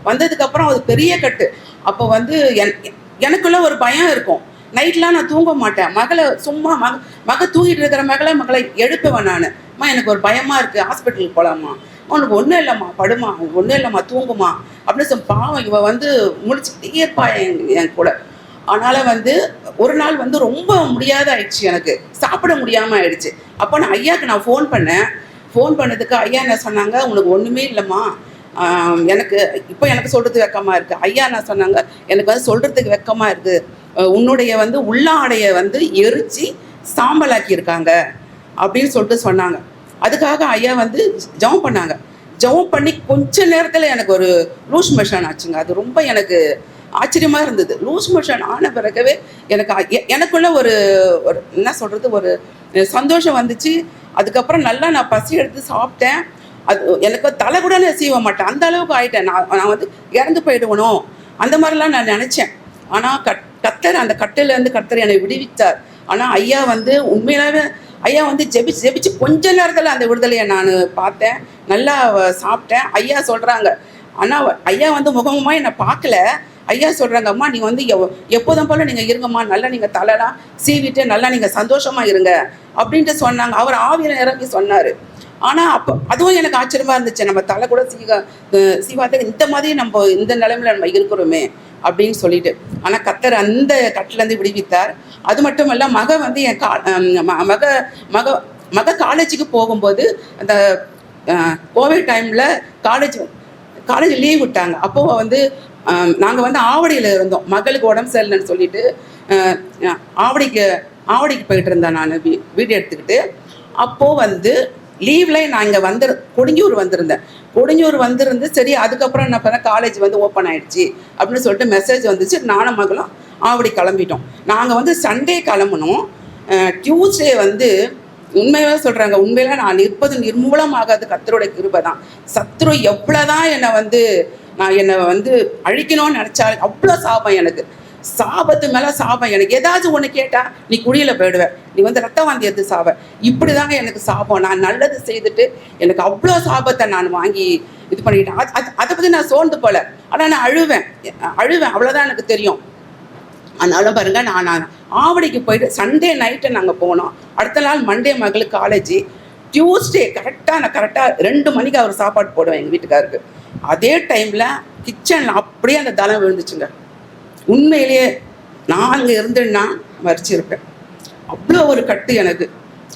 வந்ததுக்கப்புறம் அது பெரிய கட்டு. அப்போ வந்து எனக்குள்ள ஒரு பயம் இருக்கும். நைட்லாம் நான் தூங்க மாட்டேன். சும்மா தூங்கிட்டு இருக்கிற மகளை எழுப்புவேன் நான். அம்மா எனக்கு ஒரு பயமாக இருக்குது, ஹாஸ்பிட்டலுக்கு போகலாமா, உனக்கு ஒன்றும் இல்லைம்மா, படுமா, ஒன்றும் இல்லைம்மா, தூங்குமா அப்படின்னு சொல்லி பாவம் இவ வந்து முடிச்சுக்கிட்டே இருப்பா என் கூட. அதனால் வந்து ஒரு நாள் வந்து ரொம்ப முடியாத ஆயிடுச்சு, எனக்கு சாப்பிட முடியாமல் ஆயிடுச்சு. அப்போ நான் ஐயாவுக்கு ஃபோன் பண்ணதுக்கு ஐயா என்ன சொன்னாங்க, உனக்கு ஒன்றுமே இல்லைம்மா, எனக்கு சொல்கிறதுக்கு வெக்கமாக இருக்குது. ஐயா என்ன சொன்னாங்க, எனக்கு வந்து சொல்கிறதுக்கு வெக்கமாக இருக்குது, உன்னுடைய வந்து உள்ளாடையை வந்து எரித்து சாம்பலாக்கியிருக்காங்க அப்படின்னு சொல்லிட்டு சொன்னாங்க. அதுக்காக ஐயா வந்து ஜெபம் பண்ணாங்க. ஜெபம் பண்ணி கொஞ்ச நேரத்தில் எனக்கு ஒரு லூஸ் மோஷன் ஆச்சுங்க. அது ரொம்ப எனக்கு ஆச்சரியமாக இருந்தது. லூஸ் மோஷன் ஆன பிறகுவே எனக்குள்ள ஒரு என்ன சொல்கிறது, ஒரு சந்தோஷம் வந்துச்சு. அதுக்கப்புறம் நல்லா நான் பசி எடுத்து சாப்பிட்டேன். அது எனக்கு தலை கூட நான் சீவ மாட்டேன், அந்த அளவுக்கு ஆகிட்டேன். நான் வந்து இறந்து போயிடுவணும் அந்த மாதிரிலாம் நான் நினச்சேன். ஆனால் கர்த்தர் அந்த கட்டிலேருந்து கர்த்தர் என்னை விடுவித்தார். ஆனால் ஐயா வந்து உண்மையிலாவே ஐயா வந்து ஜெபிச்சு கொஞ்ச நேரத்தில் அந்த விடுதலையை நான் பார்த்தேன், நல்லா சாப்பிட்டேன். ஐயா சொல்கிறாங்க, ஆனால் ஐயா வந்து முகமுமாக என்னை பார்க்கல. ஐயா சொல்கிறாங்க, அம்மா நீங்கள் வந்து எப்போதும் போல் நீங்கள் இருங்கம்மா, நல்லா நீங்கள் தலைலாம் சீவிட்டு நல்லா நீங்கள் சந்தோஷமாக இருங்க அப்படின்ட்டு சொன்னாங்க. அவர் ஆவியில் இறங்கி சொன்னார். ஆனால் அப்போ அதுவும் எனக்கு ஆச்சரியமாக இருந்துச்சு, நம்ம தலை கூட சீவாத்துக்கு இந்த மாதிரி நம்ம இந்த நிலைமையில் நம்ம இருக்கிறோமே அப்படின்னு சொல்லிட்டு. ஆனால் கர்த்தர் அந்த கட்டிலேருந்து விடுவித்தார். அது மட்டும் இல்லை, வந்து என் மக காலேஜுக்கு போகும்போது அந்த கோவிட் டைமில் காலேஜ் லீவ் விட்டாங்க. அப்போது வந்து நாங்கள் வந்து ஆவடியில் இருந்தோம். மகளுக்கு உடம்பு சரியில்லைன்னு சொல்லிட்டு ஆவடிக்கு போயிட்டு இருந்தேன் நான் வீடு எடுத்துக்கிட்டு. அப்போது வந்து லீவில் நான் இங்கே கொடிஞ்சூர் வந்திருந்து சரி. அதுக்கப்புறம் என்ன பண்ண, காலேஜ் வந்து ஓப்பன் ஆகிடுச்சு அப்படின்னு சொல்லிட்டு மெசேஜ் வந்துச்சு. நானும் மகளும் ஆவடி கிளம்பிட்டோம். நாங்கள் வந்து சண்டே கிளம்பணும். டியூஸ்டே வந்து உண்மையாக சொல்கிறாங்க, உண்மையில நான் நிற்பது நிர்மூலமாகாது கர்த்தருடைய கிருபை தான். சத்ரு எவ்வளோதான் என்னை வந்து அழிக்கணும்னு நினச்சா அவ்வளோ சாபம், எனக்கு சாபத்து மேலே சாபம். எனக்கு ஏதாச்சும் ஒன்று கேட்டால் நீ குழியில் போயிடுவேன், நீ வந்து ரத்த வாந்தி எடுத்து சாவ, இப்படி தாங்க எனக்கு சாபம். நான் நல்லது செய்துட்டு எனக்கு அவ்வளோ சாபத்தை நான் வாங்கி இது பண்ணிட்டேன். அதை பற்றி நான் சோர்ந்து போல, ஆனால் நான் அழுவேன், அவ்வளோதான் எனக்கு தெரியும். அதனால பாருங்க, நான் ஆவடிக்கு போயிட்டு சண்டே நைட்டு நாங்கள் போனோம். அடுத்த நாள் மண்டே மகளுக்கு காலேஜ். டியூஸ்டே கரெக்டாக 2 மணிக்கு அவர் சாப்பாடு போடுவேன் எங்கள் வீட்டுக்காருக்கு. அதே டைமில் கிச்சனில் அப்படியே அந்த தலம் விழுந்துச்சுங்க. உண்மையிலேயே நான் அங்கே இருந்தேன்னா மறிச்சிருப்பேன், அவ்வளோ ஒரு கட்டு எனக்கு.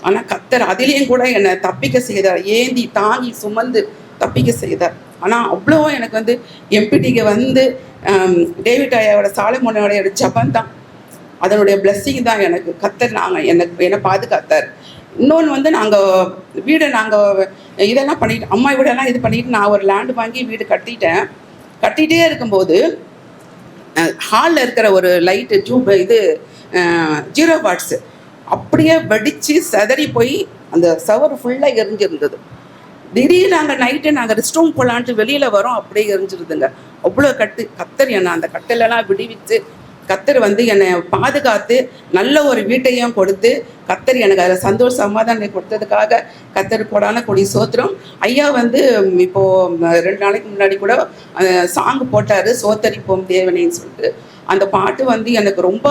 ஆனால் கர்த்தர் அதிலேயும் கூட என்னை தப்பிக்க செய்தார், ஏந்தி தாங்கி சுமந்து தப்பிக்க செய்தார். ஆனால் அவ்வளோ எனக்கு வந்து எம்பிடிக்கு வந்து டேவிட் ஐயாவோட சாலமோனோட ஜபம் தான், அதனுடைய பிளெஸ்ஸிங் தான் எனக்கு கர்த்தர் என்னை பாதுகாத்தார். இன்னொன்று வந்து நாங்கள் இதெல்லாம் பண்ணிட்டு அம்மா வீடெல்லாம் இது பண்ணிட்டு நான் ஒரு லேண்டு வாங்கி வீடு கட்டிகிட்டே இருக்கும்போது ஹாலில் இருக்கிற ஒரு லைட்டு டியூப் இது 0 வாட்ஸு அப்படியே வெடித்து செதறி போய் அந்த சவர் ஃபுல்லாக எரிஞ்சிருந்தது. திடீர்னு நைட்டு ரெஸ்ட் ரூம் போகலான்ட்டு வெளியில் வரோம், அப்படியே எரிஞ்சிருதுங்க. அவ்வளோ கர்த்தர் என்ன அந்த கட்டிலெல்லாம் விடுவித்து கத்தர் வந்து என்னை பாதுகாத்து நல்ல ஒரு வீட்டையும் கொடுத்து கத்தர் எனக்கு அதில் சந்தோஷ சமாதானம் கொடுத்ததுக்காக கத்தர் கொடான கொடி சோத்திரம். ஐயா வந்து இப்போது 2 நாளைக்கு முன்னாடி கூட சாங் போட்டார், சோத்தரிப்போம் தேவனேன்னு சொல்லிட்டு. அந்த பாட்டு வந்து எனக்கு ரொம்ப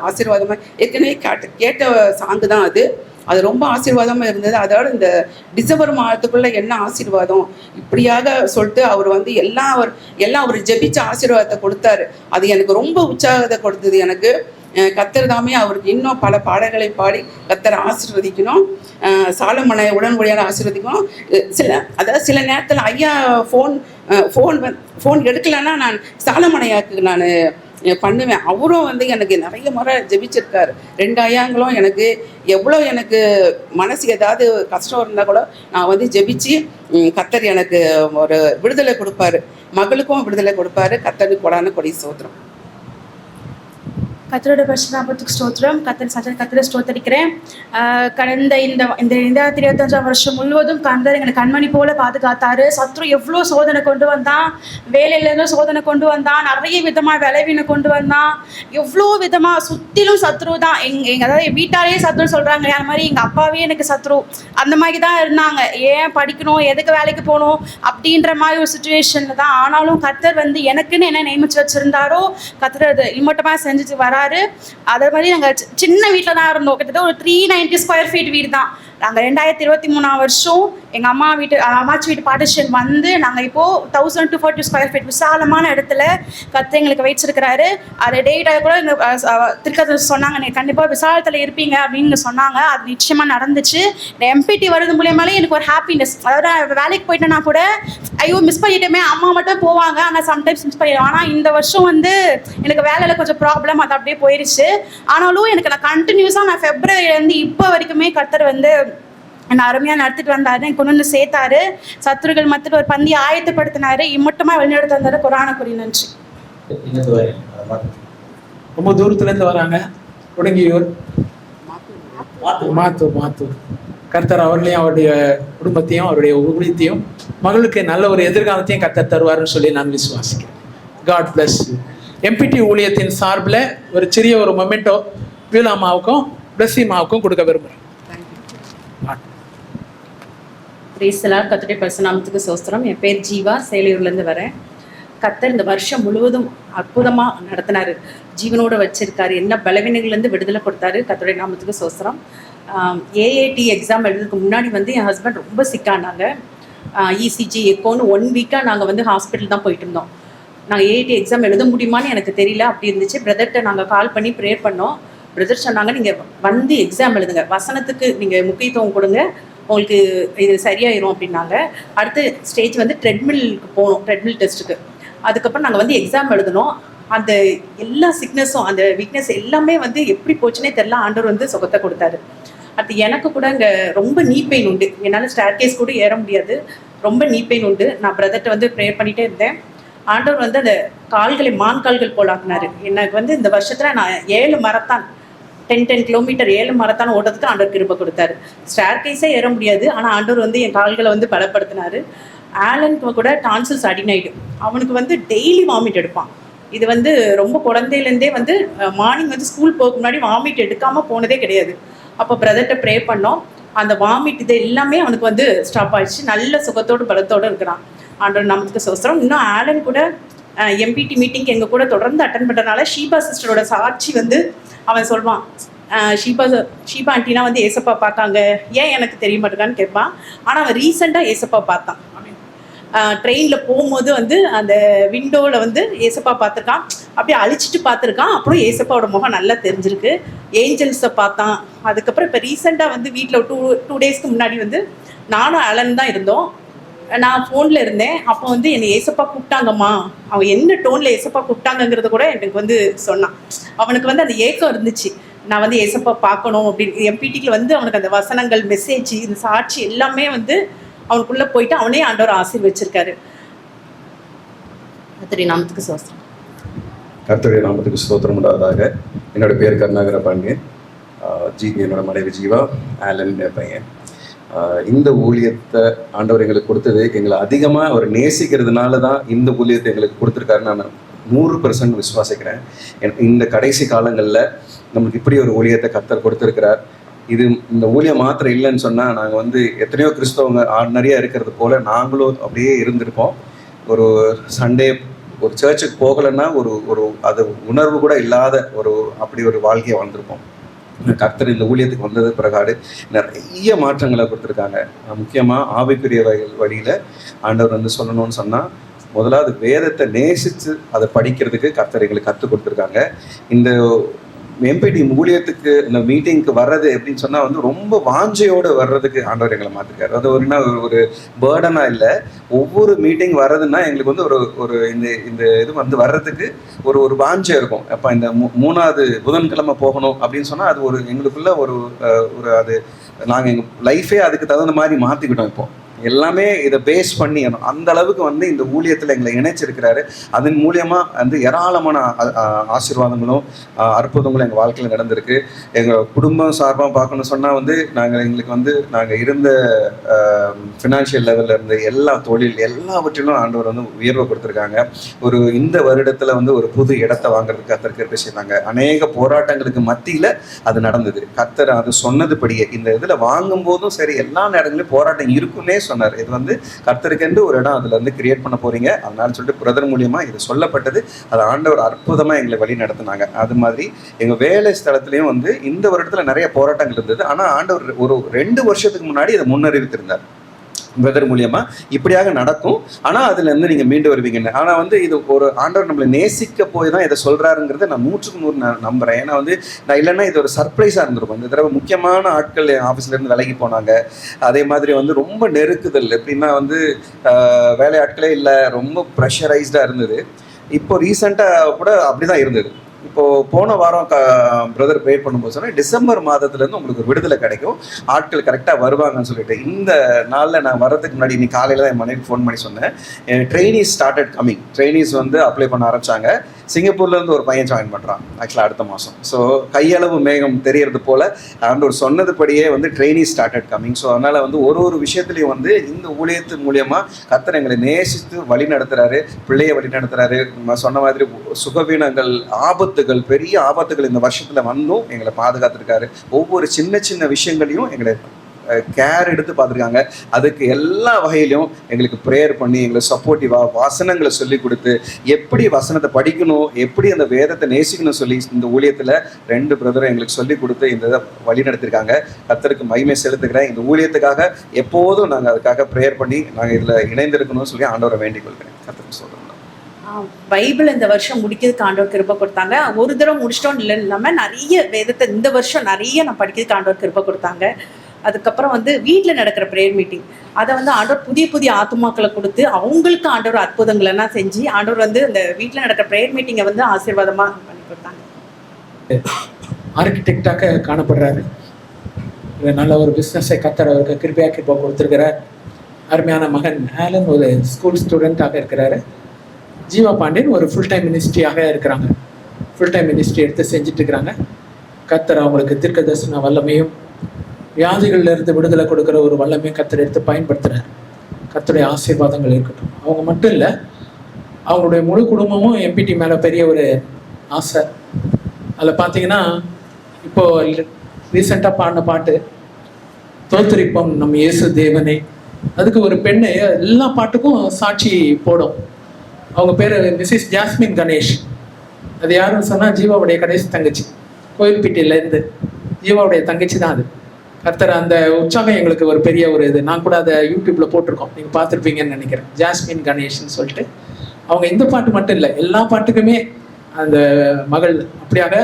ஆசீர்வாதமாக, ஏற்கனவே கேட்ட சாங்கு தான் அது ரொம்ப ஆசீர்வாதமாக இருந்தது. அதோட இந்த டிசம்பர் மாதத்துக்குள்ளே என்ன ஆசீர்வாதம் இப்படியாக சொல்லிட்டு அவர் வந்து எல்லாம் அவர் ஜெபிச்ச ஆசீர்வாதத்தை கொடுத்தாரு. அது எனக்கு ரொம்ப உற்சாகத்தை கொடுத்தது. எனக்கு கத்தர் தாமே அவருக்கு இன்னும் பல பாடல்களை பாடி கத்தரை ஆசீர்வதிக்கணும், சாலமனை உடன்படியாக ஆசீர்வதிக்கணும். சில நேரத்தில் ஐயா ஃபோன் எடுக்கலைன்னா நான் சாலமனையாக்கு நான் பண்ணுவேன். அவரும் வந்து எனக்கு நிறைய முறை ஜெபிச்சிருக்காரு. 2 ஐயாங்களும் எனக்கு எவ்வளோ எனக்கு மனசு ஏதாவது கஷ்டம் இருந்தால் கூட நான் வந்து ஜெபிச்சு கத்தர் எனக்கு ஒரு விடுதலை கொடுப்பாரு, மகளுக்கும் விடுதலை கொடுப்பாரு. கத்தருக்கு கொடான கொடி சோத்திரம். கத்தரோட பரிசுநாமத்துக்கு ஸ்தோத்திரம். கத்தரை ஸ்தோத்தரிக்கிறேன். கடந்த இந்த 2025 வருஷம் முழுவதும் கந்தர் எங்களை கண்மணி போல பாதுகாத்தாரு. சத்ரு எவ்வளோ சோதனை கொண்டு வந்தான், வேலையிலேருந்து சோதனை கொண்டு வந்தான், நிறைய விதமாக விளைவினை கொண்டு வந்தான், எவ்வளோ விதமாக சுற்றிலும் சத்ரு தான். அதாவது என் வீட்டாலே சத்ரு சொல்கிறாங்க, அந்த மாதிரி எங்கள் அப்பாவே எனக்கு சத்ரு, அந்த மாதிரி தான் இருந்தாங்க. ஏன் படிக்கணும், எதுக்கு வேலைக்கு போகணும் அப்படின்ற மாதிரி ஒரு சுச்சுவேஷனில் தான். ஆனாலும் கத்தர் வந்து எனக்குன்னு என்ன நியமிச்சு வச்சுருந்தாரோ கத்தர் அது இம்மட்டமாக செஞ்சுட்டு வராரு. அதே மாதிரி நாங்கள் சின்ன வீட்டில் தான் இருந்தோம். கிட்டத்தட்ட ஒரு 390 ஸ்கொயர் ஃபீட் வீடு தான். நாங்கள் 2023 வருஷம் எங்கள் அம்மாச்சி வீட்டு பார்ட்டிஷன் வந்து நாங்கள் இப்போது 1240 ஸ்கொயர் ஃபீட் விசாலமான இடத்துல கத்து எங்களுக்கு வச்சிருக்கிறாரு. அதை டேட்டாக கூட எங்கள் திருக்கத்தை சொன்னாங்க, நீங்கள் கண்டிப்பாக விசாலத்தில் இருப்பீங்க அப்படின்னு சொன்னாங்க. அது நிச்சயமாக நடந்துச்சு. இந்த எம்பிடி வருது மூலியமாலே எனக்கு ஒரு ஹாப்பினஸ். அதாவது வேலைக்கு போயிட்டேன்னா கூட ஐயோ மிஸ் பண்ணிட்டோமே, அம்மா மட்டும் போவாங்க, ஆனால் சம்டைம்ஸ் மிஸ் பண்ணிடுவோம். ஆனால் இந்த வருஷம் வந்து எனக்கு வேலையில் கொஞ்சம் ப்ராப்ளம், அது அப்படியே போயிடுச்சு. ஆனாலும் எனக்கு நான் கண்டினியூஸாக நான் ஃபெப்ரவரிலேருந்து இப்போ வரைக்குமே கத்தர் வந்து என்னை அருமையாக நடத்திட்டு வந்தாரு, எனக்கு கொண்டு வந்து சேர்த்தாரு. சத்துருகள் மத்தியில் ஒரு பந்தி ஆயத்தப்படுத்தினாரு, இம்மட்டமாக வெளிநடத்து வந்தாரு. கொரான குறி நன்றி. ரொம்ப தூரத்துலேருந்து வராங்க, உடங்கியூர், மாத்தூர். கர்த்தர் அவர்களையும் அவருடைய குடும்பத்தையும் அவருடைய ஊழியத்தையும் மகளுக்கு நல்ல ஒரு எதிர்காலத்தையும் கர்த்தர் தருவாருன்னு சொல்லி நான் விசுவாசிக்கிறேன். God bless you. எம்பிடி ஊழியத்தின் சார்பில் ஒரு சிறிய ஒரு மொமெண்டோ வியூலாமாவுக்கும் பிளஸ்ஸிமாவுக்கும் கொடுக்க விரும்புகிறேன். கர்த்தருடைய பரிசுநாமத்துக்கு ஸ்தோத்திரம். என் பேர் ஜீவா, சேலையூர்லேருந்து வரேன். கர்த்தர் இந்த வருஷம் முழுவதும் அற்புதமாக நடத்தினார், ஜீவனோடு வச்சிருக்காரு, என்ன பலவீனங்கள்லேருந்து விடுதலை கொடுத்தாரு. கர்த்தருடைய நாமத்துக்கு ஸ்தோத்திரம். ஏஏடி எக்ஸாம் எழுதுறதுக்கு முன்னாடி வந்து என் ஹஸ்பண்ட் ரொம்ப சிக்கானாங்க. இசிஜி எக்கோன்னு 1 வீக்காக நாங்கள் வந்து ஹாஸ்பிட்டல் தான் போயிட்டு இருந்தோம். நாங்கள் ஏஐடி எக்ஸாம் எழுத முடியுமான்னு எனக்கு தெரியல, அப்படி இருந்துச்சு. பிரதர்கிட்ட நாங்கள் கால் பண்ணி ப்ரேயர் பண்ணோம். பிரதர் சொன்னாங்க, நீங்கள் வந்து எக்ஸாம் எழுதுங்க, வசனத்துக்கு நீங்கள் முக்கியத்துவம் கொடுங்க, உங்களுக்கு இது சரியாயிரும் அப்படின்னாங்க. அடுத்த ஸ்டேஜ் வந்து ட்ரெட்மில்க்கு போகணும், ட்ரெட்மில் டெஸ்ட்டுக்கு. அதுக்கப்புறம் நாங்கள் வந்து எக்ஸாம் எழுதணும். அந்த எல்லா சிக்னஸும் அந்த வீக்னஸ் எல்லாமே வந்து எப்படி போச்சுன்னே தெரியல, ஆண்டவர் வந்து சுகத்தை கொடுத்தாரு. அடுத்து எனக்கு கூட இங்கே ரொம்ப நீ பெயின் உண்டு, என்னால் ஸ்டேர் கேஸ் கூட ஏற முடியாது, ரொம்ப நீ பெயின் உண்டு. நான் பிரதர்கிட்ட வந்து ப்ரேயர் பண்ணிகிட்டே இருந்தேன். ஆண்டவர் வந்து அந்த கால்களை மான்கால்கள் போலாக்குனாரு. எனக்கு வந்து இந்த வருஷத்தில் நான் 7 மரத்தான் 10 கிலோமீட்டர் 7 மரத்தான் ஓடுறதுக்கு ஆண்டவர் கிருபை கொடுத்தாரு. ஸ்டேர் கேஸே ஏற முடியாது, ஆனால் ஆண்டவர் வந்து என் கால்களை வந்து பலப்படுத்தினார். ஆலனுக்கு கூட டான்சில்ஸ் அடினாய்டு, அவனுக்கு வந்து டெய்லி வாமிட் எடுப்பான். இது வந்து ரொம்ப குழந்தையிலேருந்தே வந்து மார்னிங் வந்து ஸ்கூல் போக முன்னாடி வாமிட் எடுக்காமல் போனதே கிடையாது. அப்போ பிரதர்கிட்ட ப்ரே பண்ணோம், அந்த வாமிட் இது எல்லாமே அவனுக்கு வந்து ஸ்டாப் ஆயிடுச்சு. நல்ல சுகத்தோடு பலத்தோடு இருக்கிறான். ஆண்டவர் நமக்கு சோஸ்திரம். இன்னும் ஆலன் கூட எம்பிடி மீட்டிங் எங்கள் கூட தொடர்ந்து அட்டன் பண்ணுறதுனால ஷீபா சிஸ்டரோட சாட்சி வந்து அவன் சொல்வான், ஷீபா ஆண்டினா வந்து ஏசப்பா பார்த்தாங்க, ஏன் எனக்கு தெரிய மாட்டேங்கான்னு கேட்பான். ஆனால் அவன் ரீசெண்டாக ஏசப்பா பார்த்தான். ட்ரெயினில் போகும்போது வந்து அந்த விண்டோவில் வந்து ஏசப்பா பார்த்துருக்கான், அப்படியே அழிச்சிட்டு பார்த்துருக்கான். அப்புறம் ஏசப்பாவோட முகம் நல்லா தெரிஞ்சிருக்கு. ஏஞ்சல்ஸை பார்த்தான். அதுக்கப்புறம் இப்போ ரீசெண்டாக வந்து வீட்டில் டூ டேஸ்க்கு முன்னாடி வந்து நானும் அலன் தான் இருந்தோம். நான் ஃபோனில் இருந்தேன். அப்போ வந்து என்னை ஏசப்பா கூப்பிட்டாங்கம்மா, அவன் என்ன டோனில் ஏசப்பா கூப்பிட்டாங்கங்கிறத கூட எனக்கு வந்து சொன்னான். அவனுக்கு வந்து அந்த ஏக்கம் இருந்துச்சு, நான் வந்து ஏசப்பா பார்க்கணும் அப்படின்னு. எம்பிடிக்கு வந்து அவனுக்கு அந்த வசனங்கள், மெசேஜ், இந்த சாட்சி எல்லாமே வந்து அவனுக்குள்ளே போயிட்டு அவனே ஆண்டவர் ஆசீர்வச்சிருக்காரு. கர்த்தருடைய நாமத்துக்கு ஸ்தோத்திரம். கர்த்தருடைய நாமத்துக்கு ஸ்தோத்திரம் உண்டாவதாக. என்னோட பேர் கருணாகர பாண்டியன், என்னோட மனைவி ஜீவா, ஆலன் பையன். இந்த ஊழியத்தை ஆண்டவர் எங்களுக்கு கொடுத்தது, எங்களை அதிகமாக அவர் நேசிக்கிறதுனால தான் இந்த ஊழியத்தை எங்களுக்கு கொடுத்துருக்காருன்னு நான் 100% விசுவாசிக்கிறேன். இந்த கடைசி காலங்களில் நமக்கு இப்படி ஒரு ஊழியத்தை கர்த்தர் கொடுத்துருக்கிறார். இந்த ஊழியம் மாத்திரம் இல்லைன்னு சொன்னால் நாங்கள் வந்து எத்தனையோ கிறிஸ்தவங்க ஆர்டினரியாக இருக்கிறது போல் நாங்களும் அப்படியே இருந்திருப்போம். ஒரு சண்டே ஒரு சர்ச்சுக்கு போகலைன்னா ஒரு அது உணர்வு கூட இல்லாத அப்படி ஒரு வாழ்க்கையை வாழ்ந்திருப்போம். கர்த்தர் இந்த ஊழியத்துக்கு வந்தது பிறகாடு நிறைய மாற்றங்களை கொடுத்துருக்காங்க. முக்கியமாக ஆவிக்குரிய வழியில் ஆண்டவர் வந்து சொல்லணும்னு சொன்னால், முதலாவது வேதத்தை நேசித்து அதை படிக்கிறதுக்கு கர்த்தர் எங்களுக்கு கற்றுக் கொடுத்துருக்காங்க. இந்த எம்பிடி ஊழியத்துக்கு இந்த மீட்டிங்க்கு வர்றது எப்படின்னு சொன்னால் வந்து ரொம்ப வாஞ்சையோடு வர்றதுக்கு ஆண்டவர் எங்களை மாற்றிருக்காரு. அது ஒரு பேர்டனாக இல்லை. ஒவ்வொரு மீட்டிங் வர்றதுன்னா எங்களுக்கு வந்து ஒரு இந்த இது வந்து வர்றதுக்கு ஒரு வாஞ்சை இருக்கும். அப்போ இந்த 3வது புதன்கிழமை போகணும் அப்படின்னு சொன்னால் அது எங்களுக்குள்ள அது நாங்கள் எங்கள் லைஃபே அதுக்கு தகுந்த மாதிரி மாற்றிக்கிட்டோம். இப்போ எல்லாமே இதை பேஸ் பண்ணி அந்த அளவுக்கு வந்து இந்த ஊழியத்தில் எங்களை இணைச்சிருக்கிறாரு. அதன் மூலியமாக வந்து ஏராளமான ஆசீர்வாதங்களும் அற்புதங்களும் எங்கள் வாழ்க்கையில் நடந்திருக்கு. எங்கள் குடும்பம் சார்பாக பார்க்கணும்னு சொன்னால் வந்து எங்களுக்கு வந்து நாங்கள் இருந்த ஃபினான்ஷியல் லெவலில் இருந்த எல்லா தொழில் எல்லாவற்றிலும் ஆண்டவர் வந்து உயர்வை கொடுத்துருக்காங்க. இந்த வருடத்தில் வந்து ஒரு புது இடத்தை வாங்குறதுக்கு கர்த்தர் கிருபை செய்தாங்க. அநேக போராட்டங்களுக்கு மத்தியில் அது நடந்தது. கர்த்தர் அது சொன்னதுபடியே இந்த இதில் வாங்கும் போதும் சரி எல்லா நேரங்களிலும் போராட்டம் இருக்குன்னே சொன்னார். இது வந்து கர்த்தருக்கென்று ஒரு இடம் அதில் வந்து கிரியேட் பண்ண போறீங்க, அதனால சொல்லிட்டு பிரதர் மூலியமாக இது சொல்லப்பட்டது. அது ஆண்டவர் அற்புதமாக எங்களை வழி நடத்தினாங்க. அது மாதிரி எங்கள் வேலை ஸ்தலத்துலேயும் வந்து இந்த வருடத்தில் நிறைய போராட்டங்கள் இருந்தது. ஆனால் ஆண்டவர் ஒரு 2 வருஷத்துக்கு முன்னாடி அதை முன்னறிவித்திருந்தார். பிரதர் மூலியமா இப்படியாக நடக்கும், ஆனால் அதுல இருந்து நீங்க மீண்டு வருவீங்கன்னு. ஆனால் வந்து இது ஒரு ஆண்டவர் நம்மளை நேசிக்க போய் தான் இதை சொல்றாருங்கிறத நான் 100க்கு 100 நம்புறேன். ஏன்னா வந்து நான் இல்லைன்னா இது ஒரு சர்ப்ரைஸாக இருந்திருக்கும். இந்த தடவை முக்கியமான ஆட்கள் ஆஃபீஸ்ல இருந்து விலகி போனாங்க. அதே மாதிரி வந்து ரொம்ப நெருக்குதல், எப்படின்னா வந்து வேலையாட்களே இல்லை, ரொம்ப ப்ரெஷரைஸ்டாக இருந்தது. இப்போ ரீசெண்டாக கூட அப்படிதான் இருந்தது. இப்போது போன வாரம் பிரதர் ப்ரேயர் பண்ணும்போது சொன்னேன், டிசம்பர் மாதத்துலேருந்து உங்களுக்கு விடுதலை கிடைக்கும், ஆட்கள் கரெக்டாக வருவாங்கன்னு சொல்லிட்டு. இந்த நாளில் நான் வர்றதுக்கு முன்னாடி இன்னைக்கு காலையில் தான் என் மனைவி ஃபோன் பண்ணி சொன்னேன், ட்ரெயினிஸ் ஸ்டார்டட் கம்மிங். ட்ரெயினிஸ் வந்து அப்ளை பண்ண ஆரம்பித்தாங்க. சிங்கப்பூர்லேருந்து ஒரு பையன் ஜாயின் பண்ணுறான் ஆக்சுவலாக அடுத்த மாதம். ஸோ கையளவு மேகம் தெரியறது போல் ஆண்டவர் சொன்னதுபடியே வந்து ட்ரெயினிஸ் ஸ்டார்டட் கம்மிங். ஸோ அதனால் வந்து ஒரு விஷயத்துலையும் வந்து இந்த ஊழியத்து மூலியமாக கர்த்தர் எங்களை நேசித்து வழி நடத்துகிறாரு, பிள்ளையை வழி நடத்துகிறாரு. சொன்ன மாதிரி சுகவீனங்கள், ஆபத்துகள், பெரிய ஆபத்துகள் இந்த வருஷத்தில் வந்தும் எங்களை பாதுகாத்துருக்காரு. ஒவ்வொரு சின்ன சின்ன விஷயங்களையும் எங்களை கேர் எடுத்து பார்த்துருக்காங்க. அதுக்கு எல்லா வகையிலையும் எங்களுக்கு ப்ரேயர் பண்ணி எங்களை சப்போர்ட்டிவாக வசனங்களை சொல்லி கொடுத்து, எப்படி வசனத்தை படிக்கணும், எப்படி அந்த வேதத்தை நேசிக்கணும் சொல்லி இந்த ஊழியத்தில் 2 பிரதரும் எங்களுக்கு சொல்லி கொடுத்து இந்த இதை வழி நடத்திருக்காங்க. கர்த்தருக்கு மகிமை செலுத்துக்கிறேன். இந்த ஊழியத்துக்காக எப்போதும் நாங்கள் அதுக்காக ப்ரேயர் பண்ணி நாங்கள் இதில் இணைந்திருக்கணும்னு சொல்லி ஆண்டவரை வேண்டிக் கொள்கிறேன். கர்த்தருக்கு சொல்கிறோம். பைபிள் இந்த வருஷம் முடிக்கிறதுக்கு ஆண்டவர் கிருபை கொடுத்தாங்க. ஒரு தடவை முடிச்சிட்டோம் இல்லை இல்லாமல் நிறைய வேதத்தை இந்த வருஷம் நிறைய நான் படிக்கிறதுக்கு ஆண்டவர் கிருபை கொடுத்தாங்க. அதுக்கப்புறம் வந்து வீட்டில் நடக்கிற ப்ரேயர் மீட்டிங், அதை வந்து ஆண்டவர் புதிய புதிய ஆத்துமாக்களை கொடுத்து அவங்களுக்கு ஆண்டவர் அற்புதங்கள் எல்லாம் செஞ்சு ஆண்டவர் வந்து இந்த வீட்டில் நடக்கிற ப்ரேயர் மீட்டிங்கை வந்து ஆசீர்வாதமாக பண்ணி கொடுத்தாங்க. ஆர்கிடெக்டாக காணப்படுறாரு. நல்ல ஒரு பிஸ்னஸை கர்த்தர் அவருக்கு கிருபையாக கொடுத்துருக்கிறார். அருமையான மகன் ஆலன் ஒரு ஸ்கூல் ஸ்டூடெண்ட்டாக இருக்கிறாரு. ஜீவா பாண்டியன் ஒரு ஃபுல் டைம் மினிஸ்ட்ரியாக இருக்கிறாங்க. ஃபுல் டைம் மினிஸ்ட்ரி எடுத்து செஞ்சுட்டு இருக்கிறாங்க. கர்த்தர் அவங்களுக்கு தீர்க்க தரிசன வல்லமையும் வியாதிகள்ல இருந்து விடுதலை கொடுக்குற ஒரு வல்லமையும் கர்த்தர் எடுத்து பயன்படுத்துகிறார். கர்த்தருடைய ஆசீர்வாதங்கள் இருக்கட்டும். அவங்க மட்டும் இல்லை, அவங்களுடைய முழு குடும்பமும் எம்பிடி மேலே பெரிய ஒரு ஆசை. அதில் பார்த்தீங்கன்னா இப்போது ரீசெண்டாக பாடின பாட்டு தோத்தரிப்போம் நம் இயேசு தேவனை, அதுக்கு ஒரு பெண்ணு எல்லா பாட்டுக்கும் சாட்சி போடும். அவங்க பேர் மிஸ்ஸஸ் ஜாஸ்மின் கணேஷ். அது யாருன்னு சொன்னால் ஜீவாவுடைய கடைசி தங்கச்சி, கோயில்பேட்டையிலேருந்து ஜீவாவுடைய தங்கச்சி தான் அது. கர்த்தர் அந்த உற்சாகம் எங்களுக்கு ஒரு பெரிய ஒரு இது. நான் கூட அதை யூடியூப்ல போட்டிருக்கோம், நீங்கள் பார்த்துருப்பீங்கன்னு நினைக்கிறேன். ஜாஸ்மின் கணேஷ்னு சொல்லிட்டு அவங்க இந்த பாட்டு மட்டும் இல்லை, எல்லா பாட்டுக்குமே அந்த மகள் அப்படியாக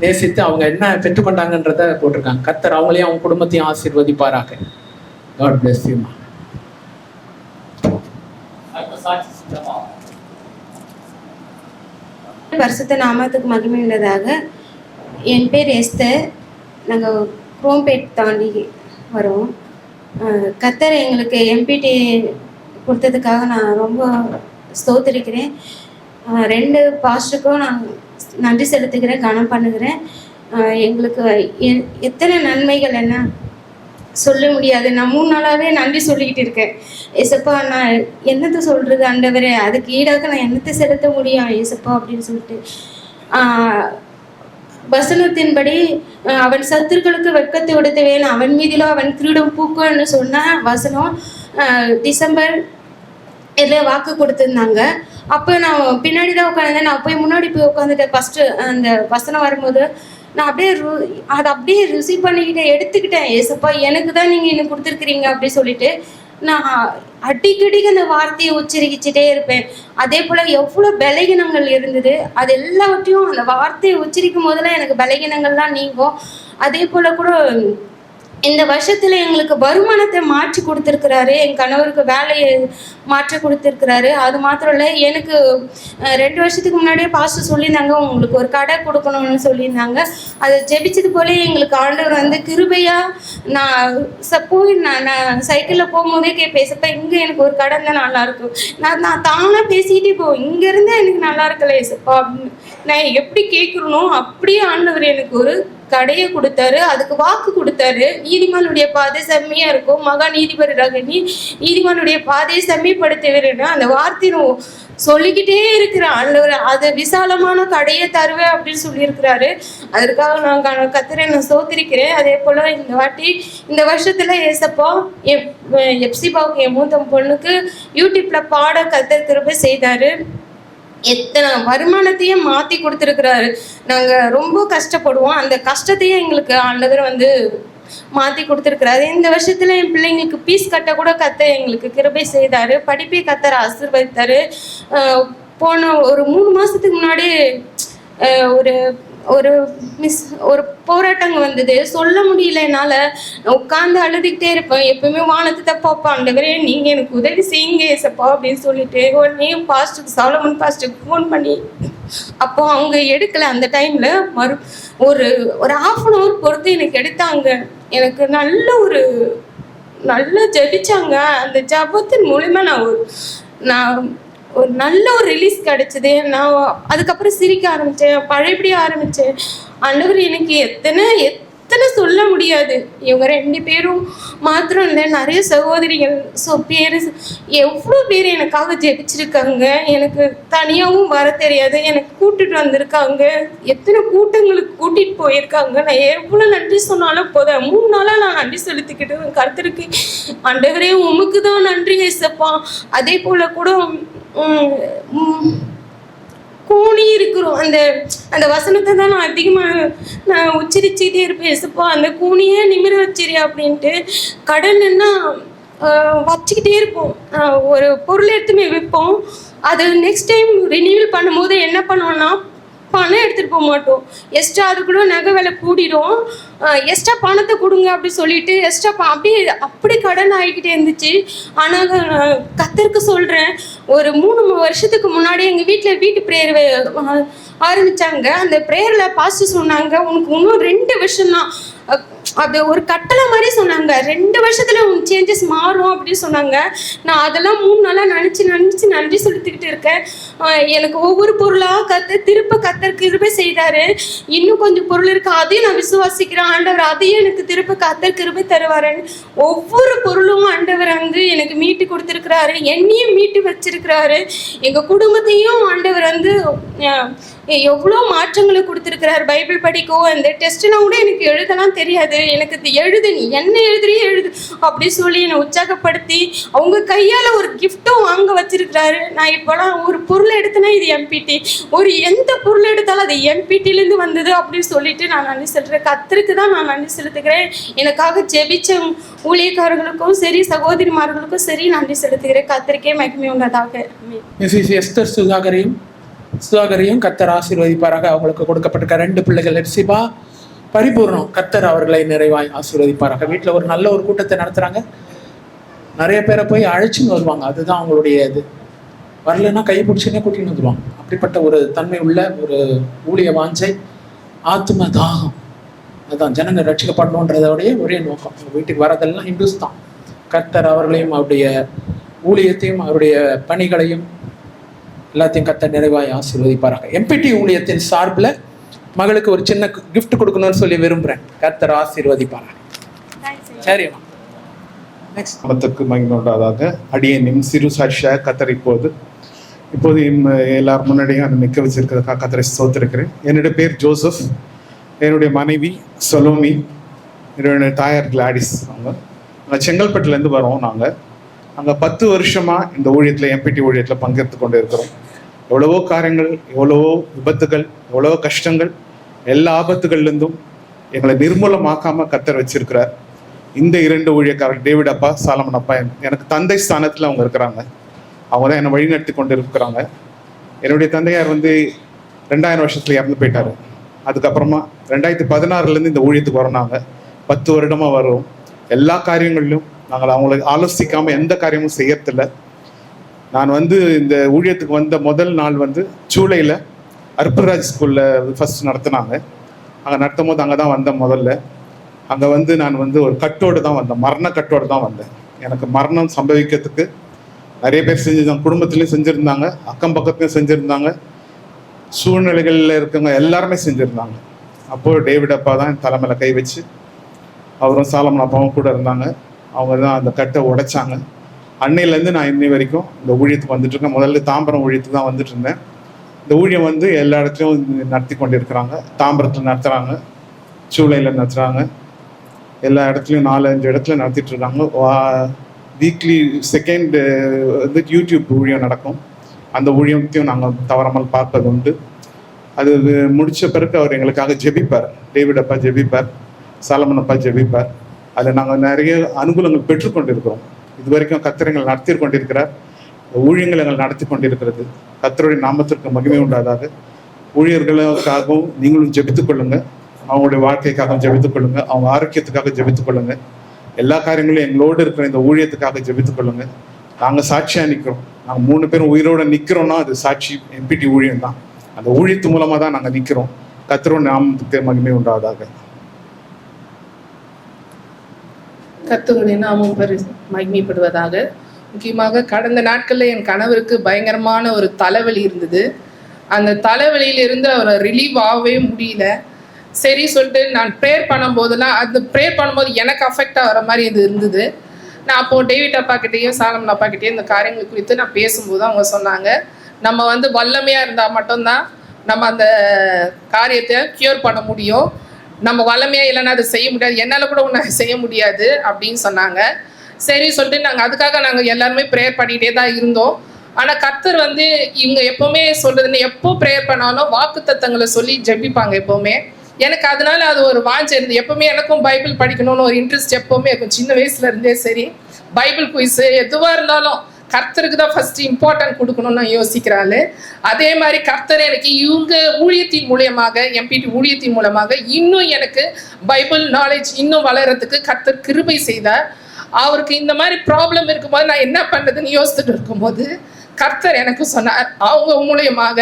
நேசித்து அவங்க என்ன பெற்றுக்கொண்டாங்கன்றத போட்டிருக்காங்க. கர்த்தர் அவங்களையும் அவங்க குடும்பத்தையும் ஆசீர்வதிப்பாராக. God bless you. பரிசுத்த நாமத்துக்கு மகிமை உள்ளதாக. என் பேர் எஸ்தர். நாங்கள் குரோம்பேட் தாண்டி வரோம். கர்த்தர் எங்களுக்கு எம்பிடி கொடுத்ததுக்காக நான் ரொம்ப ஸ்தோத்திரிக்கிறேன். 2 பாஸ்டருக்கும் நான் நன்றி செலுத்துகிறேன், கனம் பண்ணுகிறேன். எங்களுக்கு எத்தனை நன்மைகள் என்ன சொல்ல முடியாது. நான் 3 நாளாகவே நன்றி சொல்லிக்கிட்டு இருக்கேன். ஏசப்பா நான் என்னத்தை சொல்கிறது ஆண்டவரே, அதுக்கு ஈடாக நான் என்னத்தை செலுத்த முடியும் ஏசப்பா அப்படின்னு சொல்லிட்டு. வசனத்தின்படி அவன் சத்துருக்களுக்கு வெட்கத்தை உடுத்துவேன், அவன் மீதிலோ அவன் கிரீடம் பூக்கும்னு சொன்ன வசனம் டிசம்பர் இதில் வாக்கு கொடுத்துருந்தாங்க. அப்போ நான் பின்னாடி தான் உட்காந்துருந்தேன். நான் போய் முன்னாடி போய் உட்காந்துட்டேன். ஃபஸ்ட்டு அந்த வசனம் வரும்போது நான் அப்படியே அதை அப்படியே ரிசீவ் பண்ணிக்கிட்டேன், எடுத்துக்கிட்டேன். ஏசப்பா எனக்கு தான் நீங்கள் இன்னும் கொடுத்துருக்குறீங்க அப்படி சொல்லிட்டு நான் அடிக்கடிக்கு அந்த வார்த்தையை உச்சரிக்கிச்சிட்டே இருப்பேன். அதே போல் எவ்வளோ பலகீனங்கள் இருந்தது, அது எல்லாவற்றையும் அந்த வார்த்தையை உச்சரிக்கும் போதெல்லாம் எனக்கு பலகீனங்கள்லாம் நீங்கும். அதே போல் கூட இந்த வருஷத்தில் எங்களுக்கு வருமானத்தை மாற்றி கொடுத்துருக்கிறாரு, என் கணவருக்கு வேலையை மாற்றி கொடுத்துருக்கிறாரு. அது மாத்திரம் இல்லை, எனக்கு 2 வருஷத்துக்கு முன்னாடியே பாஸ்டர் சொல்லியிருந்தாங்க உங்களுக்கு ஒரு கடை கொடுக்கணும்னு சொல்லியிருந்தாங்க. அதை ஜெபிச்சது போலே எங்களுக்கு ஆண்டவர் வந்து கிருபையாக நான் சைக்கிளில் போகும்போதே பேசப்ப இங்கே எனக்கு ஒரு கடை தான் நல்லாயிருக்கும், நான் தானாக பேசிக்கிட்டே போவேன், இங்கேருந்து எனக்கு நல்லா இருக்கல ஏசப்பா அப்படின்னு நான் எப்படி கேட்குறனோ அப்படியே ஆண்டவர் எனக்கு ஒரு கடையை கொடுத்தாரு. அதுக்கு வாக்கு கொடுத்தாரு, நீதிமானுடைய பாதை செம்மையா இருக்கும், மகா நீதிபதியாக நீதிமானுடைய பாதையை செம்மைப்படுத்துவேன்னு அந்த வார்த்தையை சொல்லிக்கிட்டே இருக்கிற ஆண்டவர் அதை விசாலமான கடையை தருவேன் அப்படின்னு சொல்லியிருக்கிறாரு. அதற்காக நான் கர்த்தரை நான் ஸ்தோத்திரிக்கிறேன். அதே போல இந்த வருஷத்துல ஏசப்பா எப்சிபாவுக்கு என் மூத்த பொண்ணுக்கு யூடியூப்ல பாட கர்த்தர் கிருபை செய்தாரு. எத்தனை வருமானத்தையும் மாற்றி கொடுத்துருக்குறாரு. நாங்கள் ரொம்ப கஷ்டப்படுவோம், அந்த கஷ்டத்தையும் எங்களுக்கு ஆண்டவர் வந்து மாற்றி கொடுத்துருக்குறாரு. இந்த வருஷத்தில் என் பிள்ளைங்களுக்கு ஃபீஸ் கட்ட கூட கர்த்தர் எங்களுக்கு கிருபை செய்தார், படிப்பை கர்த்தர் ஆசீர்வதித்தார். போன ஒரு 3 மாதத்துக்கு முன்னாடி ஒரு போராட்டங்கள் வந்தது, சொல்ல முடியல என்னால், உட்காந்து அழுதுகிட்டே இருப்பேன். எப்பவுமே வானத்தை தப்பாப்பா ஆண்டவரே நீங்கள் எனக்கு உதவி செய்யுங்க ஏசப்பா அப்படின்னு சொல்லிட்டு உடனே பாஸ்டருக்கு சாலமன் பாஸ்டருக்கு ஃபோன் பண்ணி அப்போ அவங்க எடுக்கலை. அந்த டைமில் ஒரு 1/2 hour பொறுத்து எனக்கு எடுத்தாங்க. எனக்கு நல்ல ஜெபிச்சாங்க. அந்த ஜபத்தின் மூலிமா நான் ஒரு நல்ல ஒரு ரிலீஸ் கிடைச்சிது. நான் அதுக்கப்புறம் சிரிக்க ஆரம்பித்தேன், பழையபடி ஆரம்பித்தேன். ஆண்டவர் எனக்கு எத்தனை சொல்ல முடியாது. இவங்க 2 பேரும் மாத்திரம் இல்லை, நிறைய சகோதரிகள் எவ்வளோ பேர் எனக்காக ஜெபிச்சிருக்காங்க. எனக்கு தனியாகவும் வர தெரியாது, எனக்கு கூட்டிட்டு வந்திருக்காங்க, எத்தனை கூட்டங்களுக்கு கூட்டிகிட்டு போயிருக்காங்க. நான் எவ்வளோ நன்றி சொன்னாலும் போதும். 3 நாளாக நான் நன்றி செலுத்திக்கிட்டு கர்த்தருக்கு ஆண்டவரே உமக்கு தான் நன்றி ஏசப்பா. அதே போல் கூட கூணி இருக்கிறோம், அந்த வசனத்தை தான் நான் அதிகமாக உச்சரிச்சுக்கிட்டே இருப்பேன். ஏசப்பா அந்த கூணியே நிமிர வச்சிரு அப்படின்ட்டு. கடன்னா வச்சுக்கிட்டே இருப்போம். ஒரு பொருள் எடுத்துமே விற்போம், அது நெக்ஸ்ட் டைம் ரினியூவல் பண்ணும்போது என்ன பண்ணுவோம்னா பணம் எடுத்துகிட்டு போக மாட்டோம், எக்ஸ்ட்ரா அது கூட நகை விலை கூடிடும், எக்ஸ்ட்ரா பணத்தை கொடுங்க அப்படி சொல்லிட்டு எக்ஸ்ட்ரா அப்படி கடன் ஆகிக்கிட்டே இருந்துச்சு. ஆனால் கர்த்தருக்கு சொல்கிறேன், ஒரு 3 வருஷத்துக்கு முன்னாடி எங்கள் வீட்டு ப்ரேயர் ஆரம்பித்தாங்க. அந்த ப்ரேயரில் பாஸ்டர் சொன்னாங்க உனக்கு இன்னும் 2 வருஷம் தான், அது ஒரு கட்டளை மாதிரி சொன்னாங்க, 2 வருஷத்துல உன் சேஞ்சஸ் மாறும் அப்படின்னு சொன்னாங்க. நான் அதெல்லாம் 3 நாளாக நினச்சி நன்றி செலுத்திக்கிட்டு இருக்கேன். எனக்கு ஒவ்வொரு பொருளாக கர்த்தர் கிருபை செய்தாரு. இன்னும் கொஞ்சம் பொருள் இருக்கு, அதையும் நான் விசுவாசிக்கிறேன். ஆண்டவர் அதையும் எனக்கு கர்த்தர் கிருபை தருவாருன்னு ஒவ்வொரு பொருளும் ஆண்டவர் வந்து எனக்கு மீட்டு கொடுத்துருக்கிறாரு, என்னையும் மீட்டு வச்சிருக்கிறாரு. எங்கள் குடும்பத்தையும் ஆண்டவர் வந்து எவ்வளோ மாற்றங்களை கொடுத்துருக்கிறார். பைபிள் படிக்கோ அந்த டெஸ்ட்னா கூட எனக்கு எழுதலாம் தெரியாது, எனக்கு நீ என்ன எழுது அப்படி சொல்லி என்னை உற்சாகப்படுத்தி அவங்க கையால் ஒரு கிஃப்ட்டும் வாங்க வச்சிருக்கிறாரு. நான் இப்போலாம் ஒரு பொருள் எடுத்தேன்னா இது எம்பிடி, எந்த பொருள் எடுத்தாலும் அது எம்பிடிலேருந்து வந்தது அப்படின்னு சொல்லிட்டு நான் நன்றி செலுத்துகிறேன். கர்த்தருக்கு தான் நான் நன்றி செலுத்துகிறேன். எனக்காக ஜெபிச்ச ஊழியக்காரர்களுக்கும் சரி சகோதரிமார்களுக்கும் சரி நன்றி செலுத்துகிறேன். கர்த்தருக்கே மகிமை உண்டதாக. மிஸ்ஸஸ் எஸ்தர் சுதாகரையும் கர்த்தர் ஆசீர்வதிப்பாராக. அவங்களுக்கு கொடுக்கப்பட்டிருக்க 2 பிள்ளைகள் எப்சிபா பரிபூர்ணம், கர்த்தர் அவர்களை நிறைவாய் ஆசீர்வதிப்பாராக. வீட்டில் ஒரு நல்ல ஒரு கூட்டத்தை நடத்துகிறாங்க, நிறைய பேரை போய் அழைச்சின்னு வருவாங்க, அதுதான் அவங்களுடைய இது. வரலன்னா கை பிடிச்சுன்னே கூட்டின்னு வந்துடுவாங்க. அப்படிப்பட்ட ஒரு தன்மை உள்ள ஒரு ஊழிய வாஞ்சை, ஆத்ம தாகம், அதுதான் ஜனங்க ரட்சிக்கப்படணுன்றதோடைய ஒரே நோக்கம். வீட்டுக்கு வரதெல்லாம் ஹிந்துஸ் தான். கர்த்தர் அவர்களையும் அவருடைய ஊழியத்தையும் அவருடைய பணிகளையும் எல்லாத்தையும் கர்த்தர் நிறைவாய் ஆசீர்வதிப்பாராக. எம்பிடி ஊழியத்தின் சார்பில் மகளுக்கு ஒரு சின்ன கிஃப்ட் கொடுக்கணும்னு சொல்லி விரும்புகிறேன். கர்த்தர் ஆசீர்வதிப்பாராக. சரிம்மா. நாமத்துக்கு மகிமை உண்டாதாக. அடியேனின் சிறு சாட்சியாக கத்தர் இப்போது எல்லாரும் முன்னாடியும் அதை நிற்க வச்சிருக்கிறதுக்காக கத்தரை ஸ்தோத்திருக்கிறேன். என்னுடைய பேர் ஜோசப், என்னுடைய மனைவி சொலோமி, என்னுடைய தாயார் கிளாடிஸ். நாங்கள் செங்கல்பட்டுலேருந்து வரோம். நாங்கள் அங்கே 10 வருஷமாக இந்த ஊழியத்தில் எம்பிடி ஊழியத்தில் பங்கெடுத்து கொண்டு இருக்கிறோம். எவ்வளவோ காரியங்கள், எவ்வளவோ விபத்துகள், எவ்வளவோ கஷ்டங்கள், எல்லா ஆபத்துகள்லேருந்தும் எங்களை நிர்மூலமாக்காமல் கத்தர் வச்சிருக்கிறார். இந்த 2 ஊழியக்காரர் டேவிட் அப்பா, சாலமன் அப்பா, எனக்கு தந்தை ஸ்தானத்தில் அவங்க இருக்கிறாங்க. அவங்க தான் என்னை வழிநடத்தி கொண்டு இருக்கிறாங்க. என்னுடைய தந்தையார் 2000 வருஷத்துல இறந்து போயிட்டாரு. அதுக்கப்புறமா 2016 இந்த ஊழியத்துக்கு வரோம். நாங்கள் 10 வருடமாக வரோம். எல்லா காரியங்களிலும் நாங்கள் அவங்களை ஆலோசிக்காமல் எந்த காரியமும் செய்யறதில்லை. நான் இந்த ஊழியத்துக்கு வந்த முதல் நாள் ஜூலையில் அற்புதராஜ் ஸ்கூலில் ஃபஸ்ட் நடத்தினாங்க. அங்கே நடத்தும் போது அங்கே தான் வந்தேன். முதல்ல அங்கே நான் ஒரு கட்டோடு தான் வந்தேன், மரண கட்டோடு தான் வந்தேன். எனக்கு மரணம் சம்பவிக்கிறதுக்கு நிறைய பேர் செஞ்சுருந்தாங்க, குடும்பத்துலேயும் செஞ்சுருந்தாங்க, அக்கம் பக்கத்துலையும் செஞ்சுருந்தாங்க, சூழ்நிலைகளில் இருக்கவங்க எல்லாருமே செஞ்சுருந்தாங்க. அப்போது டேவிட் அப்பா தான் என் தலைமையில் கை வச்சு, அவரும் சாலமன் அப்பாவும் கூட இருந்தாங்க. அவங்க தான் அந்த கட்டை உடைச்சாங்க. அன்னையிலேருந்து நான் இன்னி வரைக்கும் இந்த ஊழியத்துக்கு வந்துட்டுருக்கேன். முதல்ல தாம்பரம் ஊழியத்துக்கு தான் வந்துட்டு இருந்தேன். இந்த ஊழியம் எல்லா இடத்துலையும் நடத்தி கொண்டு இருக்கிறாங்க. தாம்பரத்தில் நடத்துகிறாங்க, சூளையில் நடத்துகிறாங்க, எல்லா இடத்துலையும் 4-5 இடத்துல நடத்திட்டு இருக்காங்க. வீக்லி செகண்ட் யூடியூப் ஊழியம் நடக்கும். அந்த ஊழியத்தையும் நாங்கள் தவறாமல் பார்ப்பது உண்டு. அது முடித்த பிறகு அவர் எங்களுக்காக ஜெபிப்பார். டேவிட் அப்பா ஜெபிப்பார், சாலமன் அப்பா ஜெபிப்பார். அதில் நாங்கள் நிறைய அனுகூலங்கள் பெற்றுக்கொண்டு இருக்கிறோம். இது வரைக்கும் கர்த்தர் நடத்தி கொண்டிருக்கிறார். ஊழியங்கள் எங்கள் நடத்தி கொண்டிருக்கிறது. கர்த்தருடைய நாமத்திற்கு மகிமை உண்டாதாக. ஊழியர்களுக்காகவும் நீங்களும் ஜெபித்துக் கொள்ளுங்கள். அவங்களுடைய வாழ்க்கைக்காக ஜெபித்துக் கொள்ளுங்க, அவங்க ஆரோக்கியத்துக்காக ஜெபித்துக் கொள்ளுங்க. எல்லா காரியங்களும் எங்களோடு இருக்கிற இந்த ஊழியத்துக்காக ஜெபித்துக் கொள்ளுங்க. நாங்கள் சாட்சியாக நிற்கிறோம். நாங்கள் 3 பேரும் உயிரோடு நிற்கிறோம்னா அது சாட்சி எம்பிடி ஊழியம் தான். அந்த ஊழியத்து மூலமாக தான் நாங்கள் நிற்கிறோம். கர்த்தருடைய நாமத்துக்கு மகிமை உண்டாவதாக. கர்த்தருடைய நாமம் மகிமைப்படுவதாக. முக்கியமாக கடந்த நாட்களில் என் கணவருக்கு பயங்கரமான ஒரு தலைவலி இருந்தது. அந்த தலைவலியிலிருந்து அவரை ரிலீவ் ஆகவே முடியல. சரி சொல்லிட்டு நான் ப்ரேயர் பண்ணும்போதெல்லாம் அந்த ப்ரேயர் பண்ணும்போது எனக்கு அஃபெக்ட் ஆகிற மாதிரி இது இருந்தது. நான் அப்போது டேவிட் அப்பா கிட்டேயும் சாலமன் அப்பா கிட்டேயும் இந்த காரியங்கள் குறித்து நான் பேசும்போது அவங்க சொன்னாங்க, நம்ம வல்லமையாக இருந்தால் மட்டும்தான் நம்ம அந்த காரியத்தை க்யூர் பண்ண முடியும். நம்ம வல்லமையாக இல்லைன்னா அதை செய்ய முடியாது, என்னால் கூட ஒன்று செய்ய முடியாது அப்படின்னு சொன்னாங்க. சரி சொல்லிட்டு அதுக்காக நாங்கள் எல்லாருமே ப்ரேயர் பண்ணிகிட்டே தான் இருந்தோம். ஆனால் கர்த்தர் இவங்க எப்போவுமே சொல்கிறதுன்னு எப்போ ப்ரேயர் பண்ணாலும் வாக்குத்தத்தங்களை சொல்லி ஜெபிப்பாங்க எப்போவுமே. எனக்கு அதனால அது ஒரு வாஞ்சை இருந்து எப்பவுமே எனக்கும் பைபிள் படிக்கணும்னு ஒரு இன்ட்ரெஸ்ட் எப்பவுமே இருக்கும். சின்ன வயசுல இருந்தே சரி, பைபிள் குயிஸ் எதுவாக இருந்தாலும் கர்த்தருக்கு தான் ஃபர்ஸ்ட் இம்பார்ட்டன்ட் கொடுக்கணும்னு நான் யோசிக்கிறாள். அதே மாதிரி கர்த்தர் எனக்கு இவங்க ஊழியத்தின் மூலமாக, எம்பிடி ஊழியத்தின் மூலமாக இன்னும் எனக்கு பைபிள் நாலேஜ் இன்னும் வளர்கிறதுக்கு கர்த்தர் கிருபை செய்தார். அவருக்கு இந்த மாதிரி ப்ராப்ளம் இருக்கும்போது நான் என்ன பண்ணுறதுன்னு யோசிச்சுட்டு இருக்கும்போது கர்த்தர் எனக்கு சொன்னார், அவங்க மூலியமாக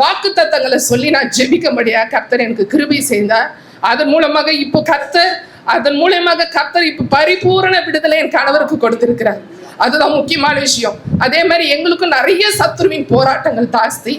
வாக்குத்தத்தங்களை சொல்லி நான் ஜெபிக்கும்படியா கர்த்தர் எனக்கு கிருபை செய்தார். அதன் மூலமாக இப்போ கர்த்தர் இப்போ பரிபூரண விடுதலை என் கணவருக்கு கொடுத்திருக்கிறார். அதுதான் முக்கியமான விஷயம். அதே மாதிரி எங்களுக்கும் நிறைய சத்துருவின் போராட்டங்கள் ஜாஸ்தி.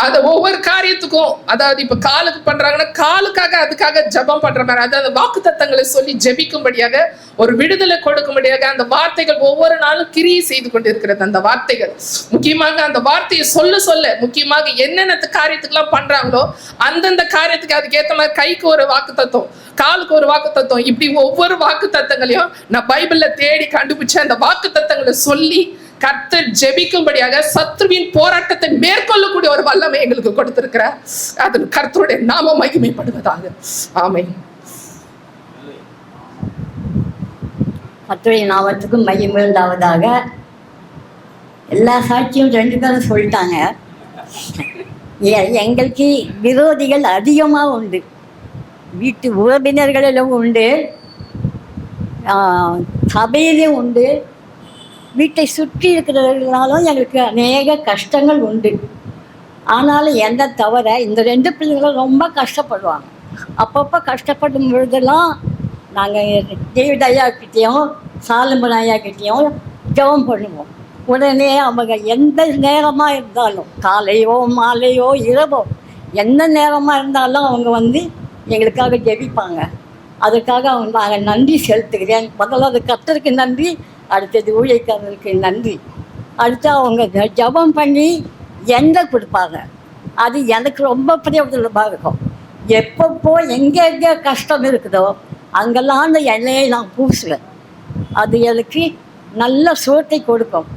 அதை ஒவ்வொரு காரியத்துக்கும், அதாவது இப்போ காலுக்கு பண்றாங்கன்னா காலுக்காக அதுக்காக ஜெபம் பண்ற மாதிரி, அதாவது வாக்குத்தத்தங்களை சொல்லி ஜெபிக்கும்படியாக ஒரு விடுதலை கொடுக்கும்படியாக அந்த வார்த்தைகள் ஒவ்வொரு நாளும் கிரியை செய்து கொண்டு இருக்கிறது. அந்த வார்த்தைகள் முக்கியமாக அந்த வார்த்தையை சொல்ல முக்கியமாக என்னென்ன காரியத்துக்கெல்லாம் பண்றாங்களோ அந்தந்த காரியத்துக்கு அதுக்கேற்ற மாதிரி கைக்கு ஒரு வாக்குத்தத்தம், காலுக்கு ஒரு வாக்குத்தத்தம், இப்படி ஒவ்வொரு வாக்குத்தத்தங்களையும் நான் பைபிள்ல தேடி கண்டுபிடிச்சு அந்த வாக்குத்தத்தங்களை சொல்லி கர்த்தர் ஜெபிக்கும்படியாக சத்ருவின் போராட்டத்தை மேற்கொள்ளக்கூடிய ஒரு வல்லமை எங்களுக்கு கொடுத்திருக்கிறார். அது கர்த்தருடைய நாம மகிமைப்படுவதாக. ஆமென். கர்த்தருடைய நாமத்துக்கு மகிமை உண்டாவதாக. எல்லா சாட்சியும் 2 பேரும் சொல்லிட்டாங்க. எங்களுக்கு விரோதிகள் அதிகமாக உண்டு, வீட்டு உறவினர்களிலும் உண்டு, சபையிலும் உண்டு, வீட்டை சுற்றி இருக்கிறவர்களாலும் எங்களுக்கு அநேக கஷ்டங்கள் உண்டு. ஆனாலும் என்ன தவிர இந்த 2 பிள்ளைகளும் ரொம்ப கஷ்டப்படுவாங்க. அப்பப்போ கஷ்டப்படும் பொழுதெல்லாம் நாங்கள் டேவிட் ஐயாக்கிட்டேயும் சாலமன் ஐயாக்கிட்டேயும் ஜெபம் பண்ணுவோம். உடனே அவங்க எந்த நேரமாக இருந்தாலும், காலையோ மாலையோ இரவோ எந்த நேரமாக இருந்தாலும் அவங்க எங்களுக்காக ஜெபிப்பாங்க. அதுக்காக நாங்கள் நன்றி செலுத்துகிறேன். முதல்ல அது கர்த்தருக்கு நன்றி, அடுத்தது ஊழியக்காரருக்கு நன்றி. அடுத்து அவங்க ஜெபம் பண்ணி எண்ணெய் கொடுப்பாங்க. அது எனக்கு ரொம்ப பிரயோஜனமாக இருக்கும். எப்பப்போ எங்கே கஷ்டம் இருக்குதோ அங்கெல்லாம் அந்த எண்ணெயை நான் பூசுவேன். அது எனக்கு நல்ல சுகத்தை கொடுக்கும்.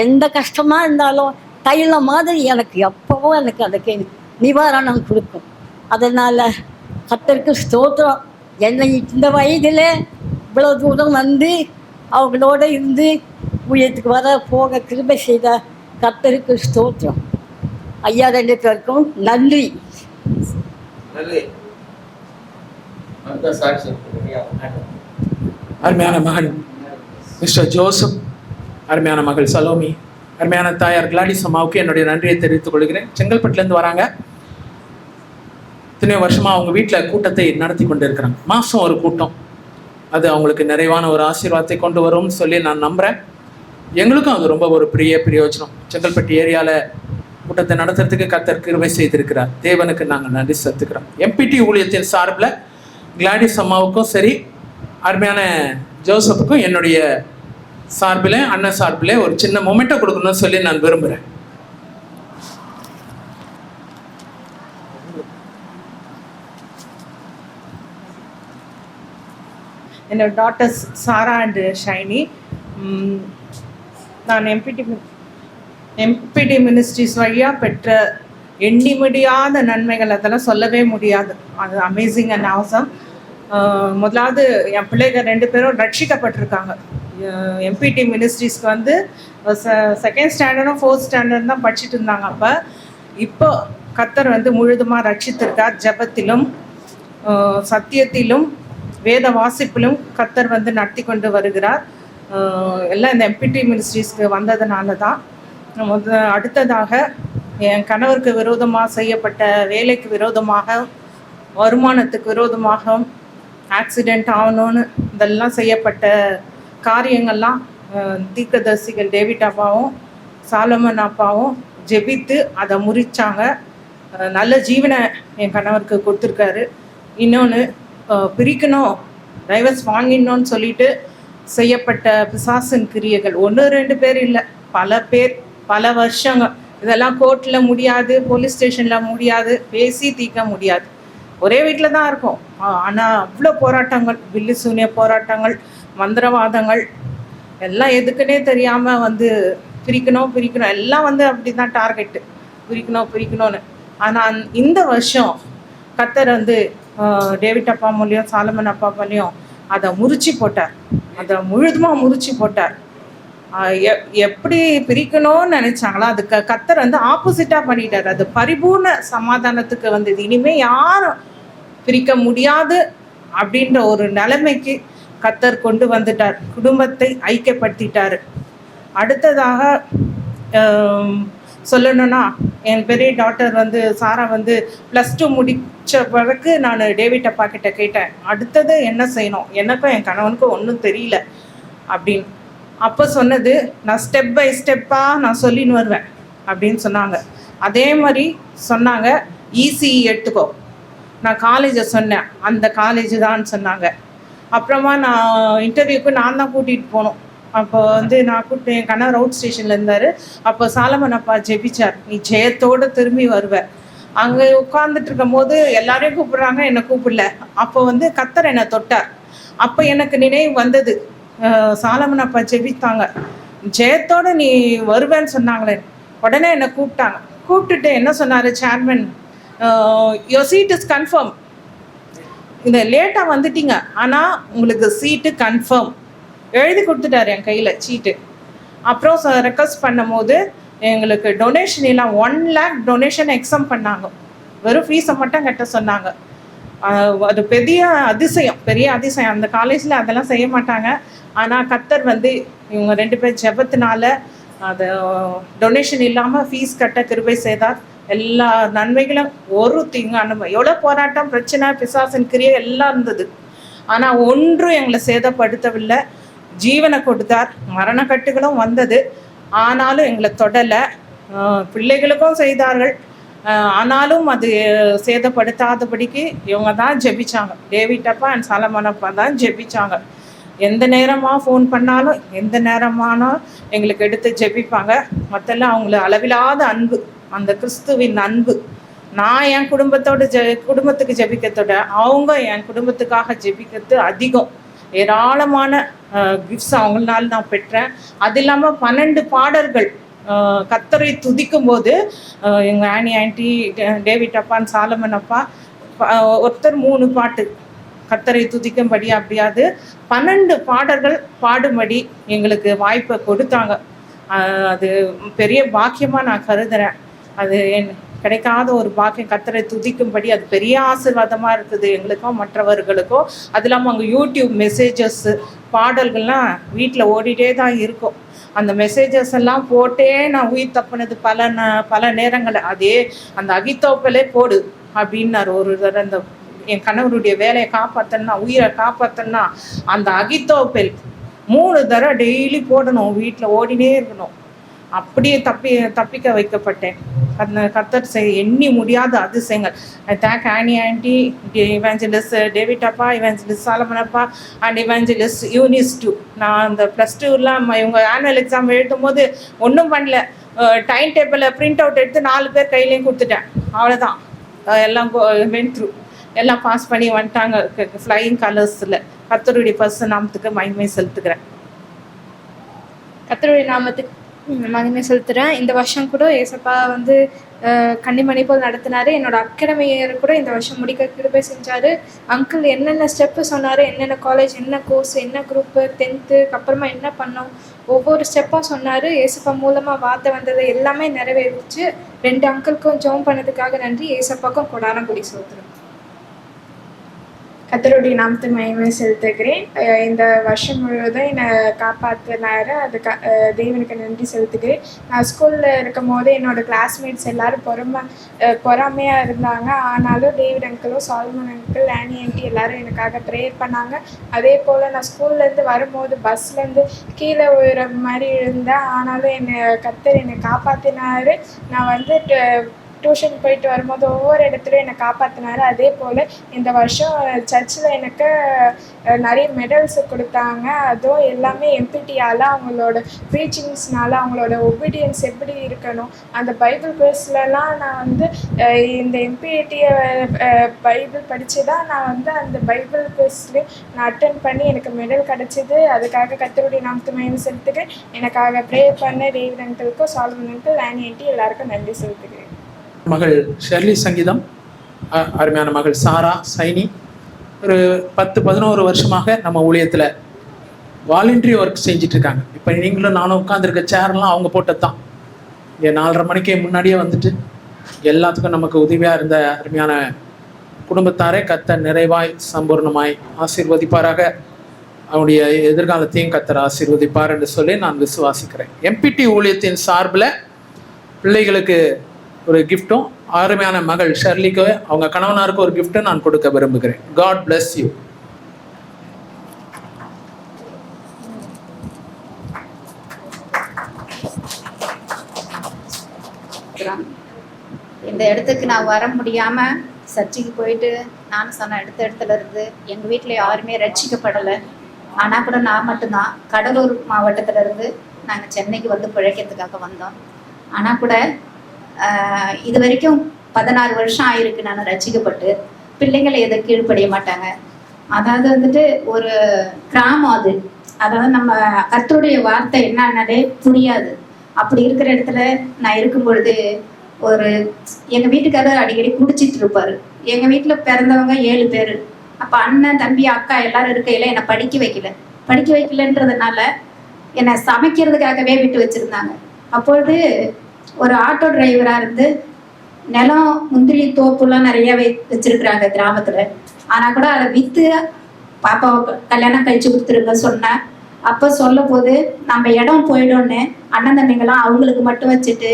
எந்த கஷ்டமாக இருந்தாலும் தைலம் மாதிரி எனக்கு எப்போவோ எனக்கு அதுக்கு நிவாரணம் கொடுக்கும். அதனால் கர்த்தருக்கு ஸ்தோத்திரம். என்னை இந்த வயதில் இவ்வளோ தூரம் வந்து அவங்களோட இருந்து ஊழியத்துக்கு வர போக கிருபை செய்த கர்த்தருக்கு ஸ்தோத்திரம். ஐயா 2 பேருக்கும் நன்றி. அருமையான மகன் மிஸ்டர் ஜோசப், அருமையான மகள் சலோமி, அருமையான தாயார் கிளாடிஸ் அம்மாவுக்கு என்னுடைய நன்றியை தெரிவித்துக் கொள்கிறேன். செங்கல்பட்டுலேருந்து வராங்க. இத்தனை வருஷமாக அவங்க வீட்டில் கூட்டத்தை நடத்தி கொண்டு இருக்கிறாங்க. மாதம் ஒரு கூட்டம். அது அவங்களுக்கு நிறைவான ஒரு ஆசீர்வாதத்தை கொண்டு வரும்னு சொல்லி நான் நம்புகிறேன். எங்களுக்கும் அது ரொம்ப ஒரு பெரிய பிரயோஜனம். செங்கல்பட்டு ஏரியாவில் கூட்டத்தை நடத்துறதுக்கு கர்த்தர் கிருபை செய்திருக்கிறார். தேவனுக்கு நாங்கள் நன்றி செலுத்துக்கிறோம். எம்பிடி ஊழியத்தின் சார்பில் கிளாடிஸ் அம்மாவுக்கும் சரி, அருமையான ஜோசப்புக்கும் என்னுடைய சார்பில், அண்ணன் சார்பில் ஒரு சின்ன மொமெண்ட்டை கொடுக்கணும்னு சொல்லி நான் விரும்புகிறேன். என்னோட டாட்டர்ஸ் சாரா அண்ட் ஷைனி. நான் எம்பிடி மினிஸ்ட்ரிஸ் வழியாக பெற்ற எண்ணி முடியாத நன்மைகள், அதெல்லாம் சொல்லவே முடியாது. அது அமேசிங் அண்ட் ஆசம். முதலாவது என் பிள்ளைங்க 2 பேரும் ரட்சிக்கப்பட்டிருக்காங்க. எம்பிடி மினிஸ்ட்ரிஸ்க்கு வந்து செகண்ட் ஸ்டாண்டர்டும் 4th ஸ்டாண்டர்ட் தான் படிச்சுட்டு இருந்தாங்க. இப்போ கர்த்தர் வந்து முழுதுமாக ரட்சித்திருக்கார். ஜெபத்திலும் சத்தியத்திலும் வேத வாசிப்பிலும் கர்த்தர் வந்து நடத்தி கொண்டு வருகிறார். எல்லாம் இந்த எம்பிடி மினிஸ்ட்ரிஸ்க்கு வந்ததுனால தான். அடுத்ததாக என் கணவருக்கு விரோதமாக செய்யப்பட்ட வேலைக்கு விரோதமாக, வருமானத்துக்கு விரோதமாக, ஆக்சிடெண்ட் ஆகணும்னு இதெல்லாம் செய்யப்பட்ட காரியங்கள்லாம் தீர்க்கதரிசிகள் டேவிட் அப்பாவும் சாலமன் அப்பாவும் ஜெபித்து அதை முறிச்சாங்க. நல்ல ஜீவனை என் கணவருக்கு கொடுத்துருக்காரு. இன்னொன்று பிரிக்கணும், டைவர்ஸ் வாங்கிடணும்னு சொல்லிட்டு செய்யப்பட்ட பிசாசின் கிரியைகள் 1-2 பேர் இல்லை, பல பேர், பல வருஷங்கள். இதெல்லாம் கோர்ட்டில் முடியாது, போலீஸ் ஸ்டேஷனில் முடியாது, பேசி தீர்க்க முடியாது. ஒரே வீட்டில் தான் இருக்கும். ஆனால் அவ்வளோ போராட்டங்கள், வில்லு சூனிய போராட்டங்கள், மந்திரவாதங்கள் எல்லாம் எதுக்குன்னே தெரியாமல் வந்து பிரிக்கணும் எல்லாம் வந்து அப்படி தான் டார்கெட்டு, பிரிக்கணும்னு. ஆனால் இந்த வருஷம் கர்த்தர் வந்து டேவிட் அப்பா மூலியம் சாலமன் அப்பா மூலியம் அதை முறிச்சு போட்டார். அதை முழுதுமாக முறிச்சு போட்டார். எப்படி பிரிக்கணும்னு நினைச்சாங்களோ அதுக்கு கர்த்தர் வந்து ஆப்போசிட்டாக பண்ணிட்டார். அது பரிபூர்ண சமாதானத்துக்கு வந்தது. இனிமேல் யாரும் பிரிக்க முடியாது அப்படின்ற ஒரு நிலைமைக்கு கர்த்தர் கொண்டு வந்துட்டார். குடும்பத்தை ஐக்கியப்படுத்திட்டார். அடுத்ததாக சொல்லணும்னா, என் பெரிய டாட்டர் வந்து சாரா வந்து +2 முடித்த பிறகு நான் டேவிட் அப்பா கிட்ட கேட்டேன், அடுத்தது என்ன செய்யணும், எனக்கும் என் கணவனுக்கும் ஒன்றும் தெரியல அப்படின்னு. அப்போ சொன்னது, நான் ஸ்டெப் பை ஸ்டெப்பாக நான் சொல்லின்னு வருவேன் அப்படின்னு சொன்னாங்க. அதே மாதிரி சொன்னாங்க, ECE எடுத்துக்கோ. நான் காலேஜை சொன்னேன், அந்த காலேஜ் தான் சொன்னாங்க. அப்புறமா நான் இன்டர்வியூக்கு நான் தான் கூட்டிகிட்டு போனோம். அப்போ வந்து நான் கூப்பிட்டு, என் கணவர் அவுட் ஸ்டேஷனில் இருந்தார். அப்போ சாலமன் அப்பா ஜெபிச்சார், நீ ஜெயத்தோடு திரும்பி வருவேன். அங்கே உட்காந்துட்டு இருக்கும் போது எல்லாரையும் கூப்பிட்றாங்க, என்னை கூப்பிடல. அப்போ வந்து கர்த்தர் என்னை தொட்டார். அப்போ எனக்கு நினைவு வந்தது, சாலமன் அப்பா ஜெபித்தாங்க, ஜெயத்தோடு நீ வருவேன்னு சொன்னாங்களே. உடனே என்னை கூப்பிட்டாங்க. கூப்பிட்டுட்டு என்ன சொன்னார் chairman, your seat is confirm. இந்த லேட்டாக வந்துட்டீங்க, ஆனால் உங்களுக்கு சீட்டு கன்ஃபார்ம் எழுதி கொடுத்துட்டார் என் கையில் சீட்டு. அப்புறம் ரெக்வஸ்ட் பண்ணும் போது எங்களுக்கு டொனேஷன் எல்லாம் 1 lakh டொனேஷன் எக்ஸம் பண்ணாங்க. வெறும் ஃபீஸை மட்டும் கட்ட சொன்னாங்க. அது பெரிய அதிசயம். அந்த காலேஜில் அதெல்லாம் செய்ய மாட்டாங்க. ஆனால் கர்த்தர் வந்து இவங்க 2 பேர் ஜெபத்தினால அதை டொனேஷன் இல்லாமல் ஃபீஸ் கட்ட கிருபை செய்தார். எல்லா நன்மைகளும் ஒரு அனுபவம். எவ்வளோ போராட்டம், பிரச்சனை, பிசாசின் கிரியை எல்லாம் இருந்தது. ஆனால் ஒன்றும் எங்களை சேதப்படுத்தவில்லை. ஜீவனை கொடுத்தார். மரணக்கட்டுகளும் வந்தது, ஆனாலும் எங்களை தொடலை. பிள்ளைகளுக்கும் செய்தார்கள். ஆனாலும் அது சேதப்படுத்தாதபடிக்கு இவங்க தான் ஜெபிச்சாங்க. டேவிட் அப்பா அண்ட் சாலமன் அப்பா தான் ஜெபிச்சாங்க. எந்த நேரமாக ஃபோன் பண்ணாலும் எந்த நேரமானாலும் எங்களுக்கு எடுத்து ஜெபிப்பாங்க. மற்றெல்லாம் அவங்கள அளவிலாத அன்பு, அந்த கிறிஸ்துவின் அன்பு. நான் என் குடும்பத்துக்கு ஜெபிக்கிறதோட அவங்க என் குடும்பத்துக்காக ஜெபிக்கிறது அதிகம். ஏராளமான கிஃப்ட்ஸ் அவங்களால நான் பெற்றேன். அது இல்லாமல் 12 பாடல்கள் கர்த்தரை துதிக்கும் போது எங்கள் ஆன்டி டேவிட் அப்பான் சாலமன் அப்பா ஒருத்தர் 3 பாட்டு கர்த்தரை துதிக்கும்படி அப்படியாது 12 பாடல்கள் பாடும்படி எங்களுக்கு வாய்ப்பை கொடுத்தாங்க. அது பெரிய பாக்கியமாக நான் கருதுகிறேன். அது கிடைக்காத ஒரு பாக்கியம். கர்த்தரை துதிக்கும்படி அது பெரிய ஆசீர்வாதமாக இருக்குது எங்களுக்கும் மற்றவர்களுக்கும். அது இல்லாமல் அங்கே யூடியூப் மெசேஜஸ்ஸு பாடல்கள்லாம் வீட்டில் ஓடிட்டே தான் இருக்கும். அந்த மெசேஜஸ் எல்லாம் போட்டே நான் உயிர் தப்புனது பல நேரங்களில். அதே அந்த அகித்தோப்பலே போடு அப்படின்னாரு ஒரு தடவை. அந்த என் கணவருடைய வேலையை காப்பாற்றணும்னா, உயிரை காப்பாற்றணும்னா அந்த அகித்தோப்பல் 3 தடவை டெய்லி போடணும், வீட்டில் ஓடினே இருக்கணும். அப்படியே தப்பிக்க வைக்கப்பட்டேன். அந்த கர்த்தர் எண்ணி முடியாத அதிசயங்கள். ஐ தேங்க் ஆன்டி இவாஞ்சலிஸ்ட் டேவிட் அப்பா, இவாஞ்சலிஸ்ட் சாலமன் அப்பா அண்ட் இவாஞ்சலிஸ்ட் யூனிஸ் டூ. நான் அந்த +2லாம் இவங்க ஆனுவல் எக்ஸாம் எழுதும் போது ஒன்றும் பண்ணல. டைம் டேபிளில் பிரிண்ட் அவுட் எடுத்து 4 பேர் கையிலையும் கொடுத்துட்டேன். அவ்வளோதான், எல்லாம் வென் த்ரூ, எல்லாம் பாஸ் பண்ணி வந்துட்டாங்க ஃப்ளையிங் கலர்ஸில். கர்த்தருடைய பரிசுத்த நாமத்துக்கு மகிமை செலுத்துக்கிறேன். கர்த்தருடைய நாமத்துக்கு மகிமை செலுத்துகிறேன். இந்த வருஷம் கூட ஏசப்பா வந்து கன்னிமணி போல் நடத்தினார். என்னோட அகாடமி இயர் கூட இந்த வருஷம் முடிக்க கிருபை செஞ்சார். அங்கிள் என்னென்ன ஸ்டெப்பு சொன்னார், என்னென்ன காலேஜ், என்ன கோர்ஸ், என்ன குரூப்பு, 10th அப்புறமா என்ன பண்ணோம், ஒவ்வொரு ஸ்டெப்பாக சொன்னார். ஏசப்பா மூலமாக வார்த்தை வந்தது எல்லாமே நிறைவேறிச்சு. 2 அங்கிளுக்கும் ஜெபம் பண்ணதுக்காக நன்றி. ஏசப்பாக்கும் கொடான கொடி செலுத்துகிறேன். கர்த்தருடைய நாமத்தை மகிமை செலுத்துகிறேன். இந்த வருஷம் முழுவதும் என்னை காப்பாற்றினார். அது தேவனுக்கு நன்றி செலுத்துகிறேன். நான் ஸ்கூலில் இருக்கும் போது என்னோடய கிளாஸ்மேட்ஸ் எல்லோரும் பொறாமையாக இருந்தாங்க. ஆனாலும் டேவிட் அங்கிளும் சால்மன் அங்கிள் ஆன்டி எல்லோரும் எனக்காக ப்ரேயர் பண்ணாங்க. அதே போல் நான் ஸ்கூல்லேருந்து வரும்போது பஸ்லேருந்து கீழே விழுற மாதிரி இருந்தேன். ஆனாலும் கர்த்தர் என்னை காப்பாற்றினார். நான் வந்து டியூஷன் போயிட்டு வரும்போது ஒவ்வொரு இடத்துலையும் என்னை காப்பாற்றினார். அதே போல் இந்த வருஷம் சர்ச்சில் எனக்கு நிறைய மெடல்ஸ் கொடுத்தாங்க. அதுவும் எல்லாமே எம்பிடியால், அவங்களோட ப்ரீச்சிங்ஸ்னால, அவங்களோட ஒபீடியன்ஸ் எப்படி இருக்கணும், அந்த பைபிள் கோர்ஸ்லலாம் நான் வந்து இந்த எம்பிடியை பைபிள் படித்து தான் நான் வந்து அந்த பைபிள் கோர்ஸ்லேயும் நான் அட்டன் பண்ணி எனக்கு மெடல் கிடச்சிது. அதுக்காக கர்த்தருடைய நாமத்தை மகிமை செலுத்துகிறேன். எனக்காக ப்ரேயர் பண்ண டேவிட் அங்கிளுக்கும் சால்மன் அங்கிள் ஆன்டி எல்லாருக்கும் நன்றி செலுத்துகிறேன். மகள் ஷெர்லி சங்கீதம், அருமையான மகள் சாரா சைனி ஒரு 10-11 வருஷமாக நம்ம ஊழியத்தில் வாலண்டரி ஒர்க் செஞ்சிட்ருக்காங்க. இப்போ நீங்களும் நானும் உட்காந்துருக்க சேர்லாம் அவங்க போட்டது தான். இங்கே 4:30 மணிக்கு முன்னாடியே வந்துட்டு எல்லாத்துக்கும் நமக்கு உதவியாக இருந்த அருமையான குடும்பத்தாரே கர்த்தர் நிறைவாய் சம்பூர்ணமாய் ஆசீர்வதிப்பாராக. அவனுடைய எதிர்காலத்தையும் கர்த்தர் ஆசீர்வதிப்பார் என்று சொல்லி நான் விசுவாசிக்கிறேன். எம்பிடி ஊழியத்தின் சார்பில் பிள்ளைகளுக்கு ஒரு கிஃப்ட்டும், அருமையான மகள் ஷெர்லிக்கு அவங்க கணவனாருக்கு ஒரு கிஃப்ட்டும் நான் கொடுக்க விரும்புகிறேன். God bless you. இந்த இடத்துக்கு நான் வர முடியாமல் சர்ச்சுக்கு போயிட்டு நானும் சொன்ன இடத்துல இருந்து எங்கள் வீட்டில் யாருமே ரட்சிக்கப்படலை. ஆனால் கூட நான் மட்டும்தான் கடலூர் மாவட்டத்தில் இருந்து நாங்கள் சென்னைக்கு வந்து பிழைக்கிறதுக்காக வந்தோம். ஆனால் கூட இது வரைக்கும் 16 வருஷம் ஆயிருக்கு நான் ரட்சிக்கப்பட்டு. பிள்ளைங்களை எதை கீழ்ப்படிய மாட்டாங்க. அதாவது வந்துட்டு ஒரு கிராமம் அது. அதாவது நம்ம கர்த்தருடைய வார்த்தை என்னன்னாலே புரியாது. அப்படி இருக்கிற இடத்துல நான் இருக்கும் பொழுது ஒரு எங்கள் வீட்டுக்காரர் அடிக்கடி குடிச்சிட்டு இருப்பார். எங்கள் வீட்டில் பிறந்தவங்க 7 பேர். அப்போ அண்ணன் தம்பி அக்கா எல்லாரும் இருக்கையில் என்னை படிக்க வைக்கலன்றதுனால என்னை சமைக்கிறதுக்காகவே விட்டு வச்சுருந்தாங்க. அப்பொழுது ஒரு ஆட்டோ டிரைவராக இருந்து நிலம் முந்திரி தோப்புலாம் நிறைய வச்சிருக்கிறாங்க கிராமத்தில். ஆனால் கூட அதை விற்று பாப்பாவை கல்யாணம் கழிச்சு கொடுத்துருங்க சொன்னேன். அப்போ சொல்லும் போது நம்ம இடம் போயிடும்னு அண்ணன் தம்பிங்கெல்லாம் அவங்களுக்கு மட்டும் வச்சுட்டு,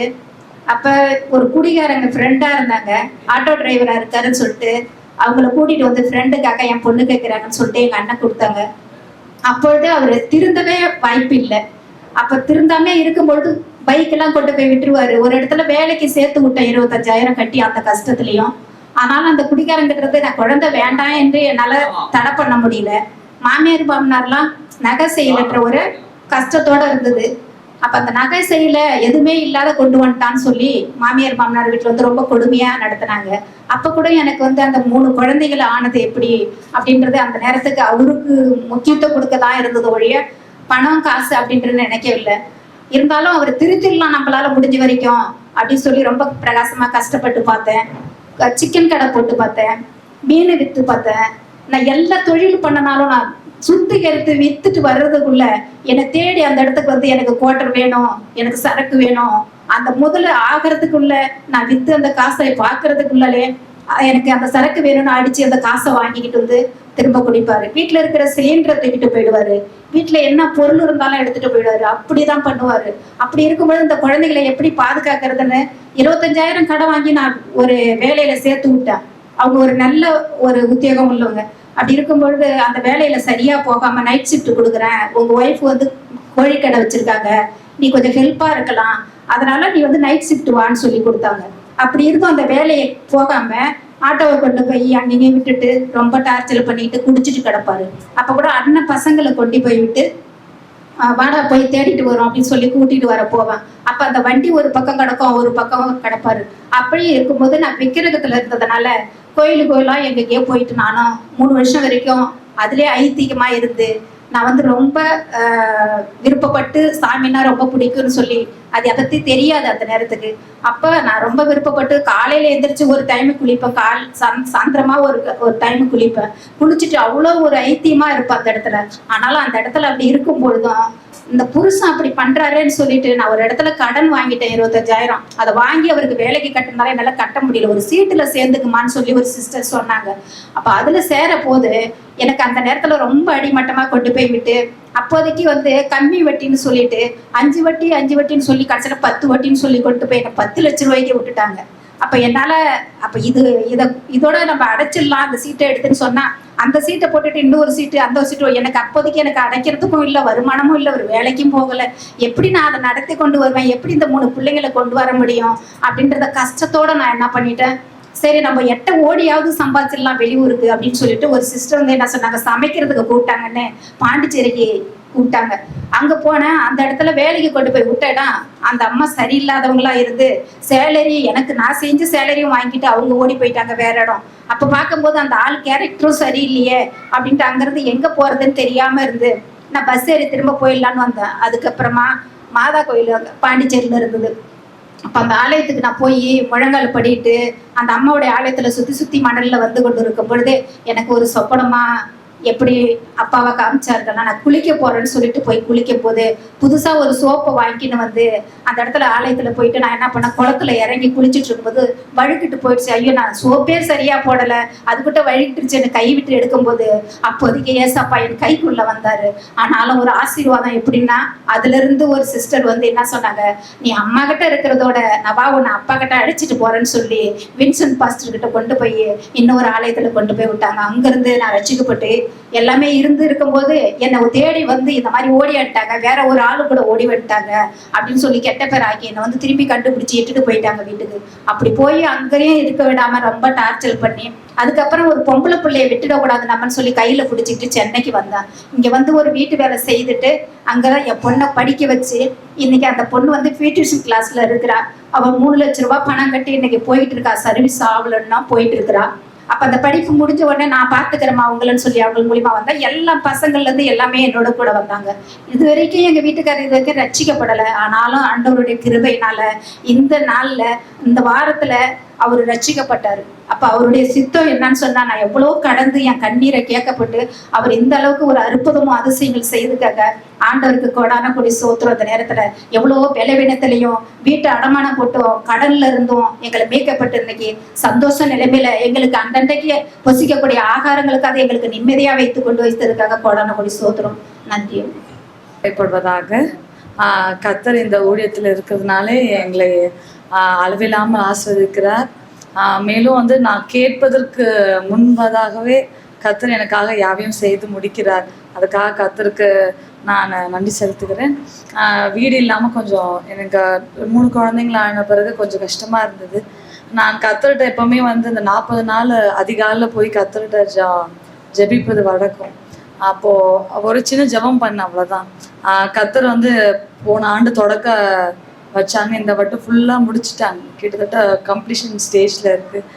அப்போ ஒரு குடிகாரங்க ஃப்ரெண்டாக இருந்தாங்க, ஆட்டோ டிரைவராக இருக்காருன்னு சொல்லிட்டு அவங்கள கூட்டிகிட்டு வந்து ஃப்ரெண்டுக்காக என் பொண்ணு கேட்குறாங்கன்னு சொல்லிட்டு எங்கள் அண்ணன் கொடுத்தாங்க. அப்பொழுது அவர் திருந்தவே வாய்ப்பு இல்லை. அப்போ திருந்தாமே இருக்கும்பொழுது பைக்கெல்லாம் கொண்டு போய் விட்டுருவாரு. ஒரு இடத்துல வேலைக்கு சேர்த்து விட்டேன் 25,000 கட்டி அந்த கஷ்டத்துலயும். ஆனாலும் அந்த குடிகாரங்கிறது நான் குழந்தை வேண்டாம் என்று என்னால தடை பண்ண முடியல. மாமியார் மாமனார்லாம் நகை செய்யலன்ற ஒரு கஷ்டத்தோட இருந்தது. அப்ப அந்த நகை செய்யல எதுவுமே இல்லாத கொண்டு வந்துட்டான்னு சொல்லி மாமியார் மாமனார் வீட்டுல வந்து ரொம்ப கொடுமையா நடத்தினாங்க. அப்ப கூட எனக்கு வந்து அந்த 3 குழந்தைகள் ஆனது எப்படி அப்படின்றது அந்த நேரத்துக்கு அவருக்கு முக்கியத்துவம் கொடுக்கதான் இருந்தது ஒழிய பணம் காசு அப்படின்றது நினைக்கவில்லை. இருந்தாலும் அவர் திருத்திடலாம் நம்மளால முடிஞ்ச வரைக்கும் அப்படின்னு சொல்லி ரொம்ப பிரகாசமா கஷ்டப்பட்டு பார்த்தேன். சிக்கன் கடை போட்டு பார்த்தேன், மீன் வித்து பார்த்தேன். நான் எல்லா தொழில் பண்ணனாலும் நான் சுத்திகரித்து வித்துட்டு வர்றதுக்குள்ள என்னை தேடி அந்த இடத்துக்கு வந்து எனக்கு குவார்டர் வேணும், எனக்கு சரக்கு வேணும், அந்த முதல்ல ஆகிறதுக்குள்ள நான் வித்து அந்த காசை பார்க்கறதுக்குள்ளே எனக்கு அந்த சரக்கு வேணும்னு அடிச்சு அந்த காசை வாங்கிக்கிட்டு வந்து திரும்ப குடிப்பாரு. வீட்டுல இருக்கிற சிலிண்டரை தூக்கிட்டு போயிடுவாரு. வீட்டுல என்ன பொருள் இருந்தாலும் எடுத்துட்டு போயிடுவாரு. அப்படிதான் பண்ணுவாரு. அப்படி இருக்கும்போது இந்த குழந்தைகளை எப்படி பாதுகாக்கிறதுன்னு 25,000 கடன் வாங்கி நான் ஒரு வேலையில சேர்த்து விட்டேன். அவங்க ஒரு நல்ல ஒரு உத்தியோகம் உள்ளவங்க. அப்படி இருக்கும் பொழுது அந்த வேலையில சரியா போகாம நைட் ஷிஃப்ட் கொடுக்குறேன், உங்க ஒய்ஃப் வந்து கோழிக்கடை வச்சிருக்காங்க, நீ கொஞ்சம் ஹெல்ப்பா இருக்கலாம், அதனால நீ வந்து நைட் ஷிஃப்ட் வான்னு சொல்லி கொடுத்தாங்க. அப்படி இருந்தும் அந்த வேலையை போகாம ஆட்டோவை கொண்டு போய் அங்கேயும் விட்டுட்டு ரொம்ப டார்ச்சர் பண்ணிட்டு குடிச்சிட்டு கிடப்பாரு. அப்ப கூட அண்ணன் பசங்களை கொண்டு போய் விட்டு வாடா போய் தேடிட்டு வரும் அப்படின்னு சொல்லி கூட்டிட்டு வர போவேன். அப்ப அந்த வண்டி ஒரு பக்கம் கிடக்கும், ஒரு பக்கம் கிடப்பாரு. அப்படியே இருக்கும்போது நான் விக்கிரகத்துல இருந்ததுனால கோயிலா எங்கேயோ போயிட்டு நானும் 3 வருஷம் வரைக்கும் அதுலயே ஐதீகமா இருந்து நான் வந்து ரொம்ப விருப்பப்பட்டு சாமின்னா ரொம்ப பிடிக்கும்னு சொல்லி அதை பத்தி தெரியாது அந்த நேரத்துக்கு. அப்ப நான் ரொம்ப விருப்பப்பட்டு காலையில எந்திரிச்சு ஒரு டைமு குளிப்பேன், சாயந்திரமா ஒரு டைமு குளிப்பேன். குளிச்சுட்டு அவ்வளோ ஒரு ஐத்தியமா இருப்பேன் அந்த இடத்துல. ஆனாலும் அந்த இடத்துல அப்படி இருக்கும் பொழுதும் இந்த புருஷன் அப்படி பண்றாருன்னு சொல்லிட்டு நான் ஒரு இடத்துல கடன் வாங்கிட்டேன் 25,000. அதை வாங்கி அவருக்கு வேலைக்கு கட்டினால என்னால கட்ட முடியல. ஒரு சீட்டுல சேர்ந்துக்குமான்னு சொல்லி ஒரு சிஸ்டர் சொன்னாங்க. அப்ப அதுல சேர போது எனக்கு அந்த நேரத்துல ரொம்ப அடிமட்டமா கொண்டு போய் விட்டு அப்போதைக்கு வந்து கம்மி வட்டின்னு சொல்லிட்டு 5 வட்டின்னு சொல்லி கடைசியில 10 வட்டின்னு சொல்லி கொண்டு போய் எனக்கு 10 லட்சம் ரூபாய்க்கு விட்டுட்டாங்க. அப்ப என்னால அப்ப இதோட நம்ம அடைச்சிடலாம் அந்த சீட்டை எடுத்துன்னு சொன்னா அந்த சீட்டை போட்டுட்டு இன்னொரு சீட்டு அந்த ஒரு சீட்டு எனக்கு அப்போதைக்கு எனக்கு அடைக்கிறதுக்கும் இல்லை, வருமானமும் இல்லை, ஒரு வேலைக்கும் போகல. எப்படி நான் அதை நடத்தி கொண்டு வருவேன், எப்படி இந்த 3 பிள்ளைங்களை கொண்டு வர முடியும் அப்படின்றத கஷ்டத்தோட நான் என்ன பண்ணிட்டேன், சரி நம்ம எட்ட ஓடியாவது சம்பாதிச்சிடலாம் வெளியூருக்கு அப்படின்னு சொல்லிட்டு ஒரு சிஸ்டர் வந்து என்ன சொன்னாங்க, சமைக்கிறதுக்கு கூப்பிட்டாங்கன்னு பாண்டிச்சேரிக்கு கூப்பிட்டாங்க. அங்க போனேன். அந்த இடத்துல வேலைக்கு கொண்டு போய் விட்டேடா அந்த அம்மா சரியில்லாதவங்களா இருந்து சேலரி எனக்கு நான் செஞ்சு சேலரியும் வாங்கிட்டு அவங்க ஓடி போயிட்டாங்க வேற இடம். அப்ப பார்க்கும்போது அந்த ஆள் கேரக்டரும் சரியில்லையே அப்படின்ட்டு அங்கிருந்து எங்க போறதுன்னு தெரியாம இருந்து நான் பஸ் ஏறி திரும்ப போயிடலான்னு வந்தேன். அதுக்கப்புறமா மாதா கோயில் பாண்டிச்சேரியில இருந்தது. அப்ப அந்த ஆலயத்துக்கு நான் போய் முழங்கால் படிட்டு அந்த அம்மாவுடைய ஆலயத்துல சுத்தி மணல்ல வந்து கொண்டு இருக்கும் பொழுது எனக்கு ஒரு சொப்பனமா எப்படி அப்பாவை காமிச்சாருன்னா நான் குளிக்க போறேன்னு சொல்லிட்டு போய் குளிக்கும் போது புதுசா ஒரு சோப்பை வாங்கின்னு வந்து அந்த இடத்துல ஆலயத்துல போயிட்டு நான் என்ன பண்ணேன், குளத்துல இறங்கி குளிச்சுட்டு இருக்கும்போது வழுக்கிட்டு போயிடுச்சு. ஐயோ நான் சோப்பே சரியா போடல, அதுக்கிட்ட வழுக்கிட்டுருச்சு. எனக்கு கை விட்டு எடுக்கும்போது அப்போதைக்கு ஏசப்பா என் கைக்குள்ள வந்தாரு. ஆனாலும் ஒரு ஆசீர்வாதம் எப்படின்னா அதுல இருந்து ஒரு சிஸ்டர் வந்து என்ன சொன்னாங்க, நீ அம்மா கிட்ட இருக்கிறதோட நவா உன்னை அப்பா கிட்ட அழைச்சிட்டு போறேன்னு சொல்லி வின்சென்ட் பாஸ்டர் கிட்ட கொண்டு போய் இன்னொரு ஆலயத்துல கொண்டு போய் விட்டாங்க. அங்கிருந்து நான் ரசிக்கப்பட்டு எல்லாமே இருந்து இருக்கும்போது என்னை தேடி வந்து இந்த மாதிரி ஓடி வந்துட்டாங்க, வேற ஒரு ஆளு கூட ஓடி வந்துட்டாங்க அப்படின்னு சொல்லி கெட்ட பேர் ஆக்கி என்னை வந்து திருப்பி கண்டுபிடிச்சி இட்டுட்டு போயிட்டாங்க வீட்டுக்கு. அப்படி போய் அங்கேயும் இருக்க விடாம ரொம்ப டார்ச்சர் பண்ணி அதுக்கப்புறம் ஒரு பொம்பளை பிள்ளைய விட்டுடக்கூடாது நம்மன்னு சொல்லி கையில பிடிச்சிட்டு சென்னைக்கு வந்தேன். இங்க வந்து ஒரு வீட்டு வேலை செய்துட்டு அங்கதான் என் பொண்ணை படிக்க வச்சு இன்னைக்கு அந்த பொண்ணு வந்து டியூஷன் கிளாஸ்ல இருக்கிறா. அவன் 3 லட்சம் ரூபாய் பணம் கட்டி இன்னைக்கு போயிட்டு இருக்கா, சர்வீஸ் ஆகலன்னா போயிட்டு இருக்கிறா. அப்ப அந்த படிப்பு முடிஞ்ச உடனே நான் பாத்துக்கிறேம்மா அவங்களன்னு சொல்லி அவங்க மூலியமா வந்தா எல்லா பசங்கள்ல இருந்து எல்லாமே என்னோட கூட வந்தாங்க. இது வரைக்கும் எங்க வீட்டுக்காரர் இது வரைக்கும் ரட்சிக்கப்படலை. ஆனாலும் ஆண்டவருடைய கிருபையினால இந்த நாள்ல இந்த வாரத்துல அவர் ரட்சிக்கப்பட்டாரு. அப்ப அவருடைய சித்தம் என்னன்னு சொன்னா நான் எவ்வளவு கடந்து என் கண்ணீரை கேட்கப்பட்டு அவர் இந்த அளவுக்கு ஒரு அற்புதமும் அதிசயங்கள் செய்துக்காக ஆண்டவருக்கு கோடான கொடி சோத்துரும். அந்த நேரத்துல எவ்வளவோ பலவீனத்திலையும் வீட்டை அடமானம் போட்டோம், கடல்ல இருந்தோம், எங்களை மீட்கப்பட்டு இன்னைக்கு சந்தோஷ நிலைமையில எங்களுக்கு அண்டண்டைக்கு பொசிக்கக்கூடிய ஆகாரங்களுக்கு அதை எங்களுக்கு நிம்மதியா வைத்து கொண்டு வைத்ததுக்காக கோடான கொடி சோத்துரும். நன்றியும் பயப்படுவதாக கர்த்தர் இந்த ஊழியத்தில் இருக்கிறதுனாலே எங்களை அளவில்லாமல் ஆஸ்வதிக்கிறார். மேலும் வந்து நான் கேட்பதற்கு முன்பதாகவே கர்த்தர் எனக்காக யாவையும் செய்து முடிக்கிறார். அதுக்காக கர்த்தருக்கு நான் நன்றி செலுத்துகிறேன். வீடு இல்லாமல் கொஞ்சம் எனக்கு 3 குழந்தைங்கள ஆன பிறகு கொஞ்சம் கஷ்டமாக இருந்தது. நான் கர்த்தர்கிட்ட எப்போவுமே வந்து இந்த 40 நாள் அதிகாலையில் போய் கர்த்தர்கிட்ட ஜெபிப்பது வழக்கம். அப்போது ஒரு சின்ன ஜெபம் பண்ணேன், அவ்வளோதான். கர்த்தர் வந்து போன ஆண்டு தொடக்க வச்சாங்க, இந்த வட்டம் ஃபுல்லாக முடிச்சுட்டாங்க. கிட்டத்தட்ட கம்ப்ளீஷன் ஸ்டேஜில் இருக்குது.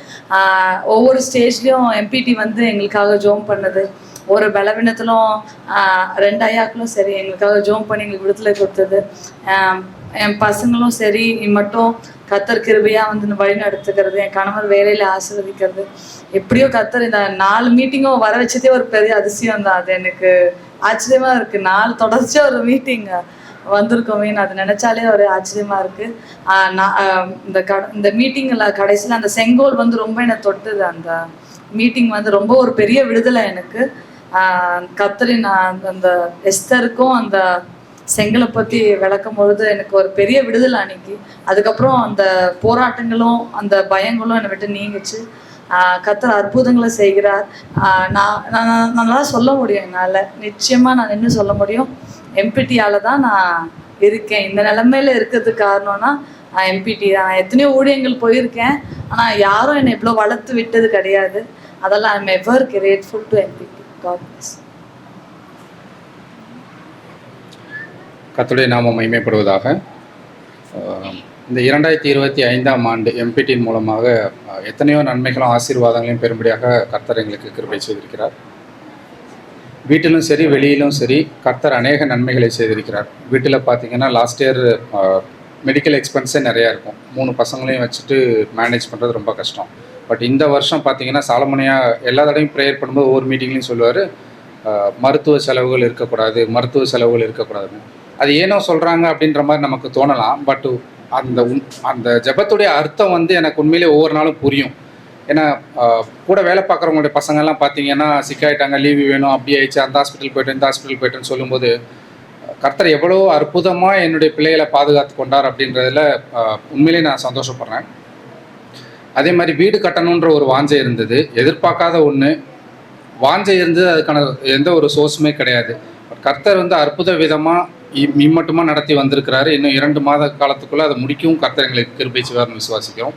ஒவ்வொரு ஸ்டேஜ்லேயும் எம்பிடி வந்து எங்களுக்காக ஜோம் பண்ணது. ஒரு பலவீனத்திலும் 2 ஐயாக்களும் சரி எங்களுக்காக ஜோம் பண்ணி எங்களுக்கு விடுதலை கொடுத்தது. என் பசங்களும் சரி மட்டும் கர்த்தர் கிருபையாக வந்து வழி நடத்துக்கிறது, என் கணவர் வேலையில் ஆசீர்வதிக்கிறது. எப்படியோ கர்த்தர் இந்த 4 மீட்டிங்கும் வர வச்சதே ஒரு பெரிய அதிசயம் தான். அது எனக்கு ஆச்சரியமாக இருக்குது. 4 தொடர்ச்சியாக ஒரு மீட்டிங் வந்திருக்கோமேன்னு அது நினச்சாலே ஒரு ஆச்சரியமாக இருக்குது. இந்த மீட்டிங்கில் கடைசியில் அந்த செங்கோல் வந்து ரொம்ப என்னை தொட்டுது. அந்த மீட்டிங் வந்து ரொம்ப ஒரு பெரிய விடுதலை எனக்கு. கர்த்தரின் அந்த எஸ்தருக்கும் அந்த செங்கலை பற்றி விளக்கும் பொழுது எனக்கு ஒரு பெரிய விடுதலை அன்னைக்கு. அதுக்கப்புறம் அந்த போராட்டங்களும் அந்த பயங்களும் என்னை விட்டு நீங்கிச்சு. கர்த்தர் அற்புதங்களை செய்கிறார். நான் நல்லா சொல்ல முடியும், என்னால் நிச்சயமாக நான் நின்று சொல்ல முடியும். எம்பிடியால் தான் நான் இருக்கேன். இந்த நிலைமையில இருக்கிறதுக்கு காரணம்னா எம்பிடி தான். நான் எத்தனையோ ஊழியங்கள் போயிருக்கேன், ஆனால் யாரும் என்னை இவ்வளோ வளர்த்து விட்டது கிடையாது. அதெல்லாம் I am ever grateful to எம்பிடி. God bless. கர்த்தருடைய நாமம் மகிமைப்படுவதாக. இந்த 2025ஆம் ஆண்டு எம்பிடியின் மூலமாக எத்தனையோ நன்மைகளும் ஆசீர்வாதங்களையும் பெரும்படியாக கர்த்தர் எங்களுக்கு கிருபை செய்திருக்கிறார். வீட்டிலும் சரி வெளியிலும் சரி கர்த்தர் அநேக நன்மைகளை செய்திருக்கிறார். வீட்டில் பார்த்தீங்கன்னா லாஸ்ட் இயர் மெடிக்கல் எக்ஸ்பென்ஸே நிறையா இருக்கும். 3 பசங்களையும் வச்சுட்டு மேனேஜ் பண்ணுறது ரொம்ப கஷ்டம். பட் இந்த வருஷம் பார்த்தீங்கன்னா சாலமோனியாக எல்லா தடையும் ப்ரேயர் பண்ணும்போது ஒவ்வொரு மீட்டிங்லையும் சொல்லுவார், மருத்துவ செலவுகள் இருக்கக்கூடாதுன்னு. அது ஏனோ சொல்கிறாங்க அப்படின்ற மாதிரி நமக்கு தோணலாம். பட் அந்த ஜெபத்துடைய அர்த்தம் வந்து எனக்கு உண்மையிலே ஒவ்வொரு நாளும் புரியும். ஏன்னா கூட வேலை பார்க்குறவங்களுடைய பசங்கள்லாம் பார்த்தீங்கன்னா சிக்காயிட்டாங்க, லீவு வேணும், அப்படி ஆயிடுச்சு, அந்த ஹாஸ்பிட்டல் போய்ட்டு இந்த ஹாஸ்பிட்டல் போய்ட்டுன்னு சொல்லும்போது கர்த்தர் எவ்வளோ அற்புதமாக என்னுடைய பிள்ளைகளை பாதுகாத்து கொண்டார் அப்படின்றதில் உண்மையிலே நான் சந்தோஷப்படுறேன். அதே மாதிரி வீடு கட்டணுன்ற ஒரு வாஞ்சை இருந்தது, எதிர்பார்க்காத ஒன்று வாஞ்சை இருந்தது. அதுக்கான எந்த ஒரு சோர்ஸுமே கிடையாது. பட் கர்த்தர் வந்து அற்புத விதமாக இம்மட்டுமா நடத்தி வந்திருக்கிறாரு. இன்னும் 2 மாத காலத்துக்குள்ளே அதை முடிக்கவும் கர்த்தர் எங்களுக்கு கிருபை செய்வார்னு விசுவாசிக்கிறோம்.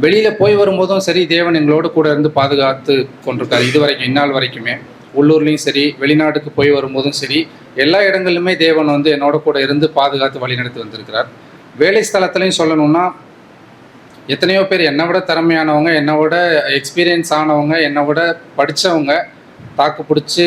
வெளியில் போய் வரும்போதும் சரி தேவன் எங்களோடு கூட இருந்து பாதுகாத்து கொண்டிருக்காரு. இதுவரைக்கும் இந்நாள் வரைக்குமே உள்ளூர்லேயும் சரி வெளிநாட்டுக்கு போய் வரும்போதும் சரி எல்லா இடங்களிலுமே தேவன் வந்து என்னோட கூட இருந்து பாதுகாத்து வழிநடத்தி வந்திருக்கிறார். வேலை ஸ்தலத்துலையும் சொல்லணும்னா எத்தனையோ பேர் என்னை விட திறமையானவங்க, என்னை விட எக்ஸ்பீரியன்ஸ் ஆனவங்க, என்னை விட படித்தவங்க தாக்கு பிடிச்சி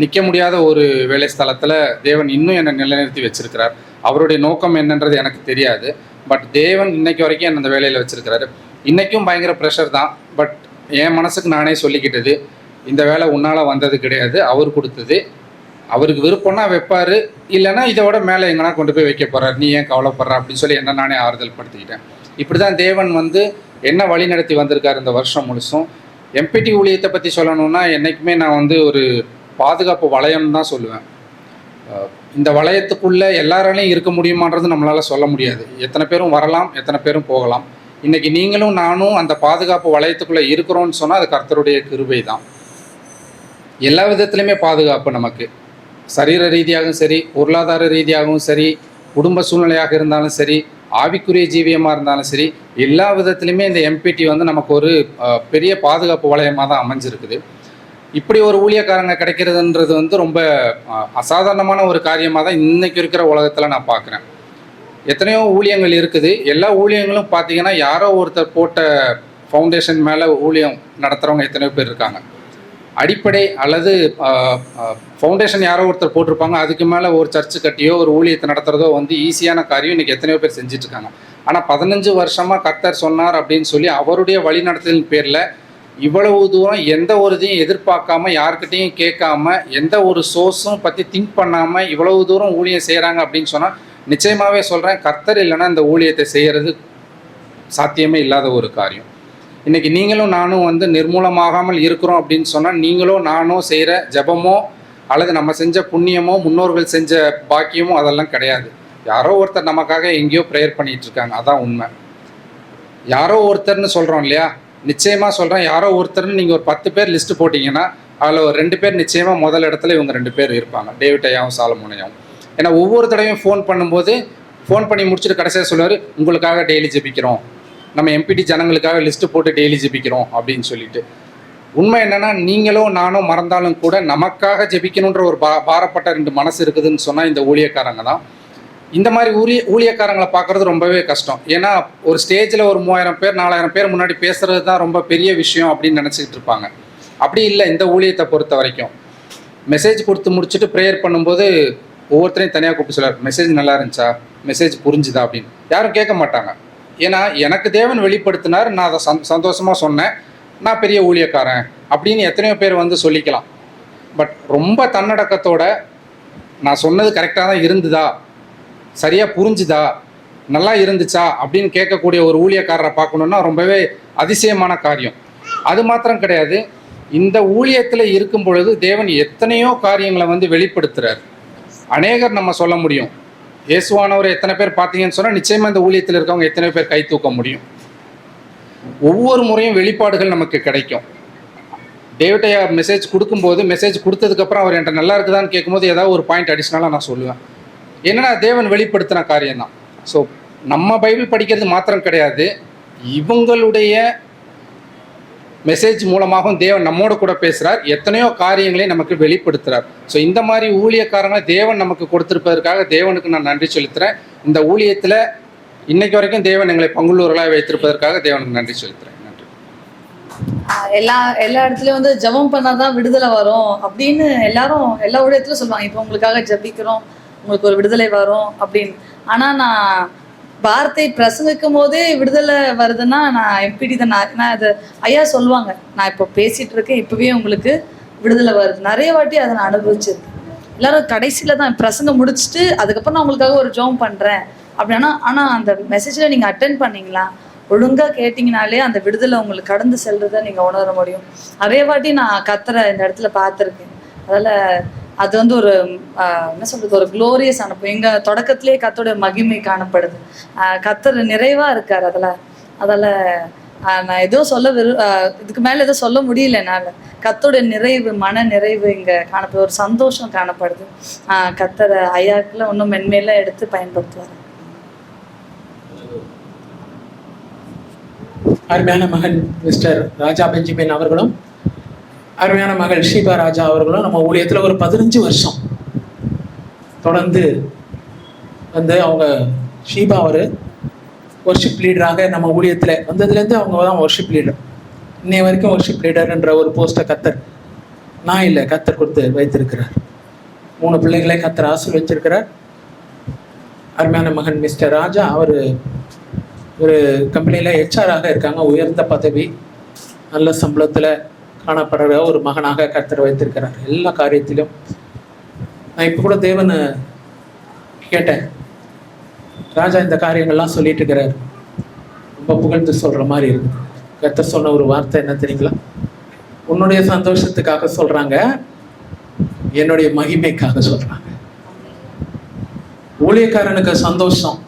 நிற்க முடியாத ஒரு வேலை ஸ்தலத்தில் தேவன் இன்னும் என்னை நிலைநிறுத்தி வச்சிருக்கிறார். அவருடைய நோக்கம் என்னன்றது எனக்கு தெரியாது. பட் தேவன் இன்னைக்கு வரைக்கும் என்னை அந்த வேலையில் வச்சிருக்கிறாரு. இன்றைக்கும் பயங்கர ப்ரெஷர் தான். பட் என் மனசுக்கு நானே சொல்லிக்கிட்டது, இந்த வேலை உன்னால் வந்தது கிடையாது, அவர் கொடுத்தது. அவருக்கு விருப்பம்னா வைப்பார், இல்லைன்னா இதை விட மேலே எங்கன்னா கொண்டு போய் வைக்க போகிறார், நீ ஏன் கவலைப்படுற அப்படின்னு சொல்லி என்ன நானே ஆறுதல் படுத்திக்கிட்டேன். இப்படி தான் தேவன் வந்து என்ன வழி நடத்தி வந்திருக்கார் இந்த வருஷம் முழுசும். எம்பிடி ஊழியத்தை பற்றி சொல்லணும்னா என்றைக்குமே நான் வந்து ஒரு பாதுகாப்பு வளையம் தான் சொல்லுவேன். இந்த வளையத்துக்குள்ளே எல்லாராலையும் இருக்க முடியுமான்றது நம்மளால் சொல்ல முடியாது. எத்தனை பேரும் வரலாம், எத்தனை பேரும் போகலாம். இன்றைக்கி நீங்களும் நானும் அந்த பாதுகாப்பு வளையத்துக்குள்ளே இருக்கிறோன்னு சொன்னால் அது கர்த்தருடைய கிருபை தான். எல்லா விதத்துலையுமே பாதுகாப்பு நமக்கு, சரீர ரீதியாகவும் சரி, பொருளாதார ரீதியாகவும் சரி, குடும்ப சூழ்நிலையாக இருந்தாலும் சரி, ஆவிக்குரிய ஜீவியமாக இருந்தாலும் சரி, எல்லா விதத்துலையுமே இந்த எம்பிடி வந்து நமக்கு ஒரு பெரிய பாதுகாப்பு வளையமாக தான் அமைஞ்சிருக்குது. இப்படி ஒரு ஊழியக்காரங்க கிடைக்கிறதுன்றது வந்து ரொம்ப அசாதாரணமான ஒரு காரியமாக தான் இன்றைக்கி இருக்கிற உலகத்தில் நான் பார்க்குறேன். எத்தனையோ ஊழியங்கள் இருக்குது. எல்லா ஊழியங்களும் பார்த்திங்கன்னா யாரோ ஒருத்தர் போட்ட ஃபவுண்டேஷன் மேலே ஊழியம் நடத்துகிறவங்க எத்தனையோ பேர் இருக்காங்க. அடிப்படை அல்லது ஃபவுண்டேஷன் யாரோ ஒருத்தர் போட்டிருப்பாங்க, அதுக்கு மேலே ஒரு சர்ச்சு கட்டியோ ஒரு ஊழியத்தை நடத்துகிறதோ வந்து ஈஸியான காரியம் இன்றைக்கி எத்தனையோ பேர் செஞ்சிட்ருக்காங்க. ஆனால் 15 வருஷமாக கர்த்தர் சொன்னார் அப்படின்னு சொல்லி அவருடைய வழிநடத்தலின் பேரில் இவ்வளவு தூரம் எந்த ஒரு இதையும் எதிர்பார்க்காம, யார்கிட்டையும் கேட்காம, எந்த ஒரு சோர்ஸும் பற்றி திங்க் பண்ணாமல் இவ்வளவு தூரம் ஊழியம் செய்கிறாங்க அப்படின்னு சொன்னால் நிச்சயமாகவே சொல்கிறேன், கர்த்தர் இல்லைன்னா இந்த ஊழியத்தை செய்கிறது சாத்தியமே இல்லாத ஒரு காரியம். இன்றைக்கி நீங்களும் நானும் வந்து நிர்மூலமாகாமல் இருக்கிறோம் அப்படின்னு சொன்னால் நீங்களோ நானோ செய்கிற ஜபமோ அல்லது நம்ம செஞ்ச புண்ணியமோ முன்னோர்கள் செஞ்ச பாக்கியமோ அதெல்லாம் கிடையாது. யாரோ ஒருத்தர் நமக்காக எங்கேயோ ப்ரேயர் பண்ணிகிட்டு இருக்காங்க, அதான் உண்மை. யாரோ ஒருத்தர்னு சொல்கிறோம் இல்லையா, நிச்சயமாக சொல்கிறேன், யாரோ ஒருத்தர்னு நீங்கள் ஒரு 10 பேர் லிஸ்ட்டு போட்டிங்கன்னா அதில் ஒரு 2 பேர் நிச்சயமாக முதல் இடத்துல இவங்க 2 பேர் இருப்பாங்க, டேவிட் ஐயாவும் சாலமோனையாவும். ஏன்னா ஒவ்வொரு தடவையும் ஃபோன் பண்ணும்போது ஃபோன் பண்ணி முடிச்சுட்டு கடைசியாக சொல்லுவார், உங்களுக்காக டெய்லி ஜெபிக்கிறோம், நம்ம எம்பிடி ஜனங்களுக்காக லிஸ்ட்டு போட்டு டெய்லி ஜெபிக்கிறோம் அப்படின்னு சொல்லிட்டு. உண்மை என்னென்னா, நீங்களும் நானும் மறந்தாலும் கூட நமக்காக ஜெபிக்கணுன்ற ஒரு பாரப்பட்ட 2 மனசு இருக்குதுன்னு சொன்னால் இந்த ஊழியக்காரங்க தான். இந்த மாதிரி ஊழியக்காரங்களை பார்க்குறது ரொம்பவே கஷ்டம். ஏன்னா ஒரு ஸ்டேஜில் ஒரு 3000 பேர் 4000 பேர் முன்னாடி பேசுகிறது தான் ரொம்ப பெரிய விஷயம் அப்படின்னு நினச்சிக்கிட்டு இருப்பாங்க. அப்படி இல்லை இந்த ஊழியத்தை பொறுத்த வரைக்கும். மெசேஜ் கொடுத்து முடிச்சுட்டு ப்ரேயர் பண்ணும்போது ஒவ்வொருத்தரையும் தனியாக கூப்பிட்டு சொல்லுவார், மெசேஜ் நல்லா இருந்துச்சா, மெசேஜ் புரிஞ்சுதா அப்படின்னு. யாரும் கேட்க மாட்டாங்க. ஏன்னா எனக்கு தேவன் வெளிப்படுத்தினார், நான் அதை சந்தோஷமாக சொன்னேன், நான் பெரிய ஊழியக்காரன் அப்படின்னு எத்தனையோ பேர் வந்து சொல்லிக்கலாம். பட் ரொம்ப தன்னடக்கத்தோட நான் சொன்னது கரெக்டாக தான் இருந்துதா, சரியாக புரிஞ்சுதா, நல்லா இருந்துச்சா அப்படின்னு கேட்கக்கூடிய ஒரு ஊழியக்காரரை பார்க்கணுன்னா ரொம்பவே அதிசயமான காரியம். அது மாத்திரம் கிடையாது, இந்த ஊழியத்தில் இருக்கும் பொழுது தேவன் எத்தனையோ காரியங்களை வந்து வெளிப்படுத்துகிறார். அநேகர் நம்ம சொல்ல முடியும். இயேசுவானவர் எத்தனை பேர் பார்த்தீங்கன்னு சொன்னால் நிச்சயமாக இந்த ஊழியத்தில் இருக்கவங்க எத்தனை பேர் கை தூக்க முடியும். ஒவ்வொரு முறையும் வெளிப்பாடுகள் நமக்கு கிடைக்கும். டேவிட் ஐயா மெசேஜ் கொடுக்கும்போது, மெசேஜ் கொடுத்ததுக்கப்புறம் அவர் என்கிட்ட நல்லா இருக்குதான்னு கேட்கும்போது ஏதாவது ஒரு பாயிண்ட் அடிஷ்னலாக நான் சொல்லுவேன். என்னன்னா தேவன் வெளிப்படுத்தின காரியம்தான். ஸோ நம்ம பைபிள் படிக்கிறது மாத்திரம் கிடையாது, இவங்களுடைய மெசேஜ் மூலமாகவும் தேவன் நம்மோட கூட பேசுகிறார், எத்தனையோ காரியங்களையும் நமக்கு வெளிப்படுத்துகிறார். ஸோ இந்த மாதிரி ஊழியக்காரங்களை தேவன் நமக்கு கொடுத்திருப்பதற்காக தேவனுக்கு நான் நன்றி செலுத்துகிறேன். இந்த ஊழியத்தில் இன்னைக்கு வரைக்கும் தேவன் எங்களை பங்குள்ளூர்களாக வைத்திருப்பதற்காக தேவனுக்கு நன்றி செலுத்துகிறேன். எல்லா இடத்துலையும் வந்து ஜெபம் பண்ணாதான் விடுதலை வரும் அப்படின்னு எல்லாரும் எல்லா ஊழியத்திலும் சொல்லுவாங்க. இப்போ உங்களுக்காக ஜெபிக்கிறோம், உங்களுக்கு ஒரு விடுதலை வரும் அப்படின்னு. ஆனால் நான் வார்த்தை பிரசங்கிக்கும் போதே விடுதலை வருதுன்னா நான் எம்பிடி தான். நான் அது ஐயா சொல்லுவாங்க, நான் இப்போ பேசிகிட்டு இருக்கேன், இப்போவே உங்களுக்கு விடுதலை வருது. நிறைய வாட்டி அதை நான் அனுபவிச்சிருக்கேன். எல்லாரும் கடைசியில் தான் பிரசங்கம் முடிச்சுட்டு அதுக்கப்புறம் நான் உங்களுக்காக ஒரு ஜெபம் பண்ணுறேன் அப்படின்னா, ஆனால் அந்த மெசேஜில் நீங்கள் அட்டென்ட் பண்ணீங்களா, ஒழுங்காக கேட்டிங்கனாலே அந்த விடுதலை உங்களுக்கு கடந்து செல்றதை நீங்கள் உணர முடியும். நிறைய வாட்டி நான் கர்த்தரை இந்த இடத்துல பார்த்துருக்கேன். அதில் அது வந்து ஒரு என்ன சொல்கிறது, ஒரு க்ளோரியஸ் அனுப்பும். எங்கள் தொடக்கத்திலே கர்த்தரோட மகிமை காணப்படுது. கர்த்தர் நிறைவாக இருக்கார். அதில் நான் எதுவும் இதுக்கு மேலே எதுவும் சொல்ல முடியல என்னால். கர்த்தரோட நிறைவு, மன நிறைவு இங்கே காணப்படுது, ஒரு சந்தோஷம் காணப்படுது. கர்த்தரை ஐயாக்குள்ள இன்னும் மென்மேல எடுத்து பயன்படுத்துவார். அருமையான மகன் மிஸ்டர் ராஜா பெஞ்சமின் அவர்களும் அருமையான மகள் ஷீபா ராஜா அவர்களும் நம்ம ஊழியத்தில் ஒரு 15 வருஷம் தொடர்ந்து வந்து அவங்க ஷீபா ஒரு ஒர்ஷிப் லீடராக நம்ம ஊழியத்தில் வந்ததுலேருந்து அவங்க தான் ஒர்ஷிப் லீடர். இன்னைய வரைக்கும் ஒர்ஷிப் லீடர்ன்ற ஒரு போஸ்ட்டை கர்த்தர், நான் இல்லை, கர்த்தர் கொடுத்து வைத்திருக்கிறார். 3 பிள்ளைகளை கர்த்தர் ஆசீர்வதிச்சிருக்கிறார். அருமையான மகன் மிஸ்டர் ராஜா அவர் ஒரு கம்பெனியில் ஹெச்ஆராக இருக்காங்க. உயர்ந்த பதவி, நல்ல சம்பளத்தில் காணப்படுற ஒரு மகனாக கர்த்தர் வைத்திருக்கிறார். எல்லா காரியத்திலும் நான் இப்போ கூட தேவனை கேட்டேன், ராஜா இந்த காரியங்கள்லாம் சொல்லிட்டு இருக்கிறார், ரொம்ப புகழ்ந்து சொல்கிற மாதிரி இருக்குது. கர்த்தர் சொன்ன ஒரு வார்த்தை என்ன தெரியுங்களா, உன்னுடைய சந்தோஷத்துக்காக சொல்கிறாங்க, என்னுடைய மகிமைக்காக சொல்கிறாங்க. ஊழியக்காரனுக்கு சந்தோஷம்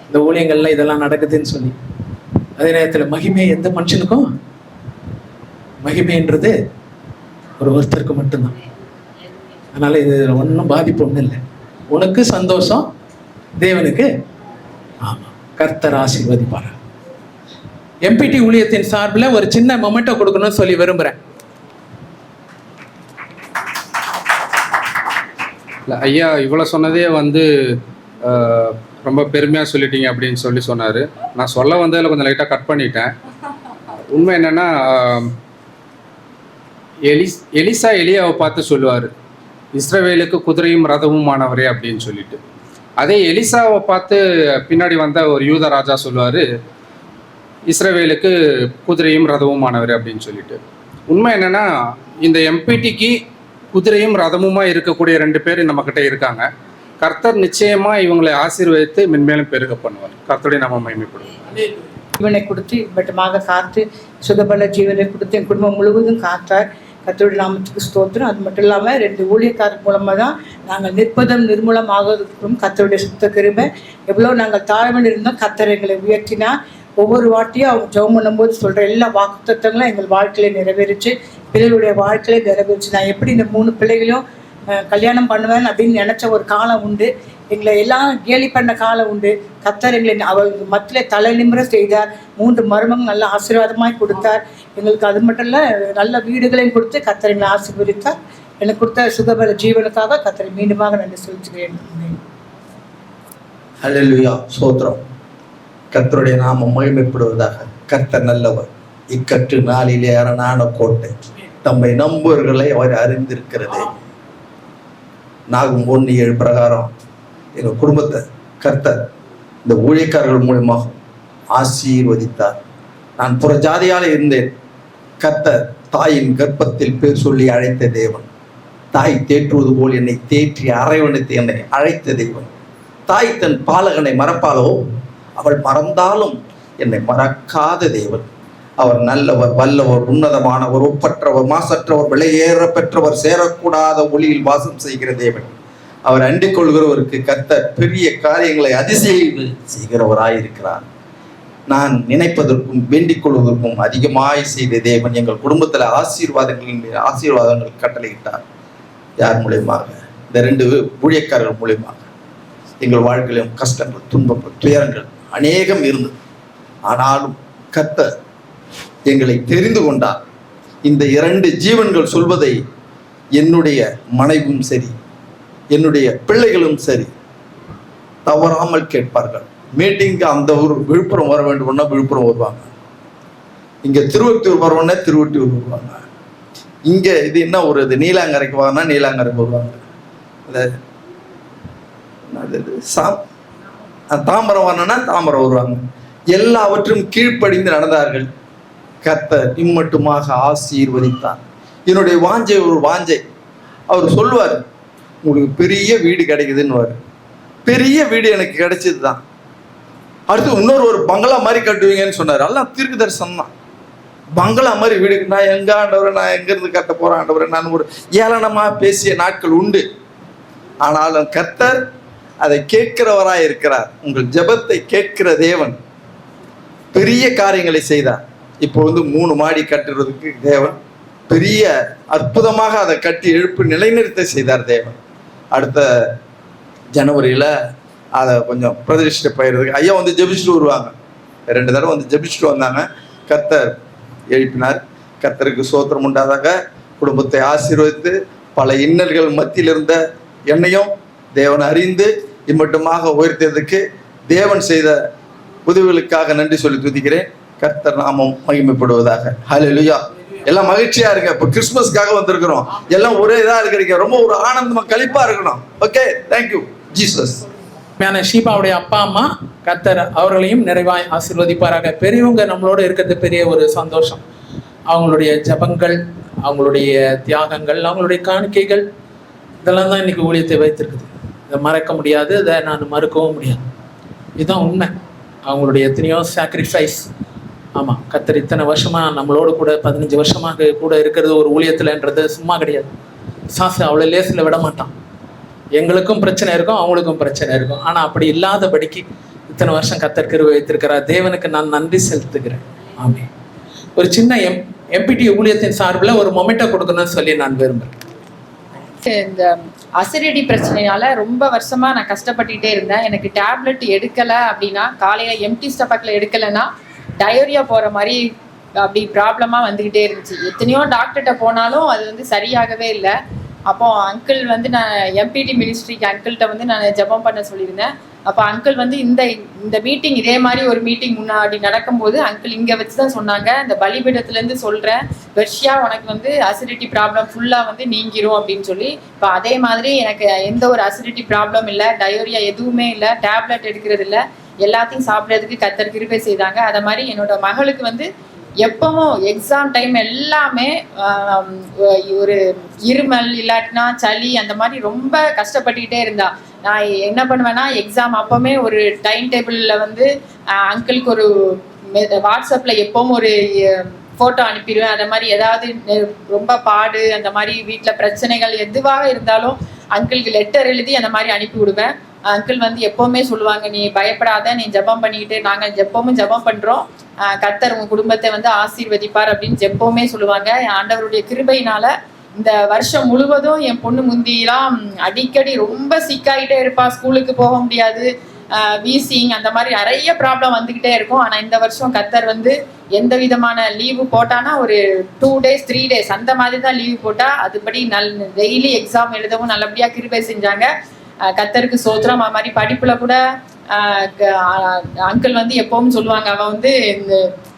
இந்த ஊழியங்கள்ல இதெல்லாம் நடக்குதுன்னு சொல்லி, அதே நேரத்தில் மகிமை எந்த மனுஷனுக்கும், மகிமைன்றது ஒருத்தருக்கு மட்டும்தான். அதனால இது ஒன்றும் பாதிப்பு ஒன்றும் இல்லை. உனக்கு சந்தோஷம், தேவனுக்கு ஆமாம், கர்த்தர் ஆசீர்வதிப்பார். எம்பிடி ஊழியத்தின் சார்பில் ஒரு சின்ன மொமெண்டோ கொடுக்கணும்னு சொல்லி விரும்புகிறேன். இல்லை ஐயா இவ்வளோ சொன்னதே வந்து ரொம்ப பெருமையாக சொல்லிட்டீங்க அப்படின்னு சொல்லி சொன்னார். நான் சொல்ல வந்ததில் கொஞ்சம் லைட்டாக கட் பண்ணிட்டேன். உண்மை என்னென்னா, எலிசா எலியாவை பார்த்து சொல்லுவார், இஸ்ரவேலுக்கு குதிரையும் ரதமும் ஆனவரே அப்படின்னு சொல்லிட்டு. அதே எலிசாவை பார்த்து பின்னாடி வந்த ஒரு யூத ராஜா சொல்லுவார், இஸ்ரவேலுக்கு குதிரையும் ரதமும் ஆனவரே அப்படின்னு சொல்லிட்டு. உண்மை என்னென்னா, இந்த எம்பிடிக்கு குதிரையும் ரதமுமா இருக்கக்கூடிய 2 பேர் நம்மக்கிட்ட இருக்காங்க. கர்த்தர் நிச்சயமா இவங்களை ஆசீர்வதித்து மென்மேலும் பெருக பண்ணுவார். கர்த்தருடைய நாமம் மகிமைப்படுவார். ஜீவனை கொடுத்து இவ்வட்டமாக காத்து சுகபல ஜீவனை கொடுத்து என் குடும்பம் முழுவதும் காத்தார். கர்த்தருடைய நாமத்துக்கு ஸ்தோத்திரம். அது மட்டும் இல்லாமல் 2 ஊழியக்காரர் மூலமாக தான் நாங்கள் நிற்பதும் நிர்மூலமாக இருக்கிறோம். கர்த்தருடைய சுத்த கிருபை. எவ்வளோ நாங்கள் தாழ்வில் இருந்தோம், கர்த்தர் எங்களை உயர்த்தினா. ஒவ்வொரு வாட்டியும் அவங்க ஜெபம் பண்ணும்போது சொல்கிற எல்லா வாக்குத்தத்தங்களும் எங்கள் வாழ்க்கையில் நிறைவேறிச்சு. பிள்ளைகளுடைய வாழ்க்கையில நிறைவேறுச்சு. நான் எப்படி இந்த 3 பிள்ளைகளையும் கல்யாணம் பண்ணுவேன் அப்படின்னு நினச்ச ஒரு காலம் உண்டு. எங்களை எல்லாம் கேலி பண்ண காலம் உண்டு. கர்த்தர் எங்களை அவர் மத்தியில் தலை நிமிர செய்தார். 3 மருமகள் நல்ல ஆசீர்வாதமாய் கொடுத்தார் எங்களுக்கு. அது மட்டும் இல்லை, நல்ல வீடுகளையும் கொடுத்து கர்த்தர் எங்களை ஆசீர்வதித்தார். எனக்கு கொடுத்த சுகபல ஜீவனுக்காக கர்த்தரை மீண்டுமாக நன்றி செலுத்துகிறேன். அல்லேலூயா, ஸ்தோத்திரம். கர்த்தருடைய நாமம் மகிமைப்படுவதாக. கர்த்தர் நல்லவர், இக்கட்டு நாளிலே அரணான கோட்டை, தம்மை நம்புவர்களை அவர் அறிந்திருக்கிறது. நாகும் 1:7 பிரகாரம் எங்கள் குடும்பத்தை கர்த்தர் இந்த ஊழியக்காரர்கள் மூலமாக ஆசீர்வதித்தார். நான் புறஜாதியால இருந்தேன். கர்த்தர் தாயின் கர்ப்பத்தில் பேர் சொல்லி அழைத்த தேவன். தாய் தேற்றுவது போல் என்னை தேற்றி அரவணைத்து என்னை அழைத்த தேவன். தாய் தன் பாலகனை மறப்பாளோ? அவள் மறந்தாலும் என்னை மறக்காத தேவன். அவர் நல்லவர், வல்லவர், உன்னதமானவர், ஒப்பற்றவர், மாசற்றவர், விலையேற பெற்றவர், சேரக்கூடாத ஒளியில் வாசம் செய்கிற தேவன். அவர் அண்டிக் கொள்கிறவருக்கு கர்த்தர் பெரிய காரியங்களை அதிசயம் செய்கிறவராயிருக்கிறார். நான் நினைப்பதற்கும் வேண்டிக் கொள்வதற்கும் அதிகமாய் செய்த தேவன் எங்கள் குடும்பத்தில் ஆசீர்வாதங்கள் கட்டளையிட்டார். யார் மூலியமாக? இந்த 2 ஊழியக்காரர்கள் மூலியமாக. எங்கள் வாழ்க்கையிலும் கஷ்டங்கள், துன்பங்கள், துயரங்கள் அநேகம் இருந்தது. ஆனாலும் கர்த்தர் எங்களை தெரிந்து கொண்டார். இந்த 2 ஜீவன்கள் சொல்வதை என்னுடைய மனைவும் சரி, என்னுடைய பிள்ளைகளும் சரி தவறாமல் கேட்பார்கள். மீட்டிங்கு அந்த ஊர் விழுப்புரம் வர வேண்டும்னா விழுப்புரம் வருவாங்க. இங்க திருவொற்றியூர் வரணும்னா திருவொற்றியூர் வருவாங்க. இங்க இது என்ன ஒரு இது நீலாங்கரைக்கு வாங்கினா நீலாங்கரைக்கு வருவாங்க. தாம்பரம் வரணும்னா தாம்பரம் வருவாங்க. எல்லாவற்றும் கீழ்ப்படிந்து நடந்தார்கள். கர்த்தர் இம்மட்டுமாக ஆசீர்வதித்தார். என்னுடைய வாஞ்சை ஒரு வாஞ்சை. அவர் சொல்லுவார், உங்களுக்கு பெரிய வீடு கிடைக்குதுன்னு. பெரிய வீடு எனக்கு கிடைச்சது தான். அடுத்து இன்னொரு ஒரு பங்களா மாதிரி கட்டுவீங்கன்னு சொன்னார். எல்லாம் தீர்க்க தரிசனம் தான். பங்களா மாதிரி வீடு நான் எங்க ஆண்டவரை, நான் எங்கேருந்து கட்ட போறேன் ஆண்டவரை, நான் ஒரு ஏளனமாக பேசிய நாட்கள் உண்டு. ஆனாலும் கர்த்தர் அதை கேட்கிறவராய் இருக்கிறார். உங்கள் ஜெபத்தை கேட்கிற தேவன் பெரிய காரியங்களை செய்தார். இப்போ 3 மாடி கட்டுறதுக்கு தேவன் பெரிய அற்புதமாக அதை கட்டி எழுப்பு நிலைநிறுத்த செய்தார் தேவன். அடுத்த ஜனவரியில் அதை கொஞ்சம் பிரதிஷ்டை பயிர்றதுக்கு ஐயா ஜெபிச்சுட்டு வருவாங்க. 2 தடவை ஜெபிச்சுட்டு வந்தாங்க. கர்த்தர் எழுப்பினார். கர்த்தருக்கு சோத்திரம் உண்டாதாக. குடும்பத்தை ஆசீர்வதித்து பல இன்னல்கள் மத்தியில் இருந்த என்னையும் தேவன் அறிந்து இம்மட்டுமாக உயர்த்தியதுக்கு தேவன் செய்த உதவிகளுக்காக நன்றி சொல்லி துதிக்கிறேன். கர்த்தர் நாமம் மகிமைப்படுவதாக. ஹல்லேலூயா. எல்லாம் மகிழ்ச்சியா இருக்க. இப்போ கிறிஸ்துமஸ்க்காக வந்திருக்கிறோம். எல்லாம் ஒரே இதாக இருக்கிறீங்க. ரொம்ப ஒரு ஆனந்தமா கழிப்பா இருக்கணும். Okay, thank you Jesus. ஷீபாவுடைய அப்பா அம்மா கர்த்தர் அவர்களையும் நிறைவாய் ஆசீர்வதிப்பாராக. பெரியவங்க நம்மளோட இருக்கிறது பெரிய ஒரு சந்தோஷம். அவங்களுடைய ஜபங்கள், அவங்களுடைய தியாகங்கள், அவங்களுடைய காணிக்கைகள், இதெல்லாம் தான் இன்னைக்கு ஊழியத்தை வைத்திருக்குது. இதை மறக்க முடியாது, இதை நான் மறுக்கவும் முடியாது. இதுதான் உண்மை. அவங்களுடைய எத்தனையோ சாக்ரிஃபைஸ். ஆமாம், கர்த்தர் இத்தனை வருஷமாக நம்மளோட கூட 15 வருஷமாக கூட இருக்கிறது ஒரு ஊழியத்தில்ன்றது சும்மா கிடையாது. சாசு அவ்வளோ லேசில் விட மாட்டான். எங்களுக்கும் பிரச்சனை இருக்கும், அவங்களுக்கும் பிரச்சனை இருக்கும். ஆனால் அப்படி இல்லாதபடிக்கு இத்தனை வருஷம் கர்த்தர் கிருபை வைத்திருக்கிறார். தேவனுக்கு நான் நன்றி செலுத்துகிறேன். ஆமென். ஒரு சின்ன எம்பிடி ஊழியத்தின் சார்பில் ஒரு மொமெண்ட்டை கொடுக்கணும்னு சொல்லி நான் விரும்புகிறேன். இந்த அசிடிட்டி பிரச்சனையால ரொம்ப வருஷமா நான் கஷ்டப்பட்டுட்டே இருந்தேன். எனக்கு டேப்லெட் எடுக்கல அப்படின்னா, காலையில எம்டி ஸ்டமக்ல எடுக்கலைன்னா டயோரியா போற மாதிரி அப்படி ப்ராப்ளமா வந்துகிட்டே இருந்துச்சு. எத்தனையோ டாக்டர்கிட்ட போனாலும் அது சரியாகவே இல்லை. அப்போ அங்கிள் நான் எம்பிடி மினிஸ்ட்ரிக்கு அங்கிள்கிட்ட நான் ஜெபம் பண்ண சொல்லியிருந்தேன். அப்போ அங்கிள் இந்த மீட்டிங் இதே மாதிரி ஒரு மீட்டிங் முன்னாடி நடக்கும்போது அங்கிள் இங்கே வச்சு தான் சொன்னாங்க, இந்த பலிபீடத்துலேருந்து சொல்கிறேன் வெர்ஷியா உனக்கு அசிடிட்டி ப்ராப்ளம் ஃபுல்லாக நீங்கிரும் அப்படின்னு சொல்லி. இப்போ அதே மாதிரி எனக்கு எந்த ஒரு அசிடிட்டி ப்ராப்ளம் இல்லை, டயோரியா எதுவுமே இல்லை, டேப்லெட் எடுக்கிறது இல்லை, எல்லாத்தையும் சாப்பிட்றதுக்கு கர்த்தர் கிருபை செய்தாங்க. அதை மாதிரி என்னோட மகளுக்கு எப்பவும் எக்ஸாம் டைம் எல்லாமே ஒரு இருமல் இல்லாட்டினா சளி அந்த மாதிரி ரொம்ப கஷ்டப்பட்டுக்கிட்டே இருந்தா. நான் என்ன பண்ணுவேன்னா, எக்ஸாம் அப்போவுமே ஒரு டைம் டேபிளில் அங்கிளுக்கு ஒரு வாட்ஸ்அப்பில் எப்பவும் ஒரு ஃபோட்டோ அனுப்பிடுவேன். அந்த மாதிரி ஏதாவது ரொம்ப பாடு அந்த மாதிரி வீட்டில் பிரச்சனைகள் எதுவாக இருந்தாலும் அங்கிளுக்கு லெட்டர் எழுதி அந்த மாதிரி அனுப்பி விடுவேன். அங்கிள் வந்து எப்போவுமே சொல்லுவாங்க, நீ பயப்படாத, நீ ஜெபம் பண்ணிக்கிட்டு, நாங்கள் எப்போவும் ஜெபம் பண்ணுறோம், கர்த்தர் உங்கள் குடும்பத்தை வந்து ஆசீர்வதிப்பார் அப்படின்னு எப்போவுமே சொல்லுவாங்க. ஆண்டவருடைய கிருபையினால இந்த வருஷம் முழுவதும் என் பொண்ணு முந்திலாம் அடிக்கடி ரொம்ப சிக்காயிட்டே இருப்பா, ஸ்கூலுக்கு போக முடியாது, வீசிங் அந்த மாதிரி நிறைய ப்ராப்ளம் வந்துக்கிட்டே இருக்கும். ஆனால் இந்த வருஷம் கர்த்தர் வந்து எந்த விதமான லீவு போட்டானா ஒரு 2 days 3 days அந்த மாதிரி தான் லீவு போட்டா, அதுபடி டெய்லி எக்ஸாம் எழுதவும் நல்லபடியாக கிருபை செஞ்சாங்க. கர்த்தருக்கு சோத்திரம். அது மாதிரி படிப்புல கூட அங்கிள் வந்து எப்பவும் சொல்லுவாங்க, அவன் வந்து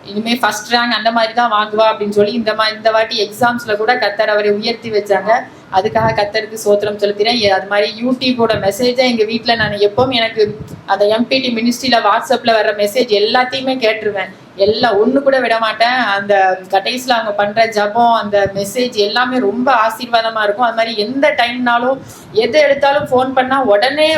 இனிமே ஃபர்ஸ்ட் ரேங்க் அந்த மாதிரி தான் வாங்குவா அப்படின்னு சொல்லி இந்த வாட்டி எக்ஸாம்ஸ்ல கூட கர்த்தர் அவரை உயர்த்தி வச்சாங்க. அதுக்காக கர்த்தருக்கு சோத்திரம் செலுத்தினேன். அது மாதிரி யூடியூபோட மெசேஜை எங்கள் வீட்டில் நான் எப்பவும் எனக்கு அந்த எம்பிடி மினிஸ்ட்ரியில் வாட்ஸ்அப்பில் வர்ற மெசேஜ் எல்லாத்தையுமே கேட்டுருவேன். எல்லாம் ஒன்று கூட விட மாட்டேன். அந்த கடைசியில் அவங்க பண்ணுற ஜபம், அந்த மெசேஜ் எல்லாமே ரொம்ப ஆசீர்வாதமாக இருக்கும். அது மாதிரி எந்த டைம்னாலும் எதை எடுத்தாலும் ஃபோன் பண்ணால் உடனே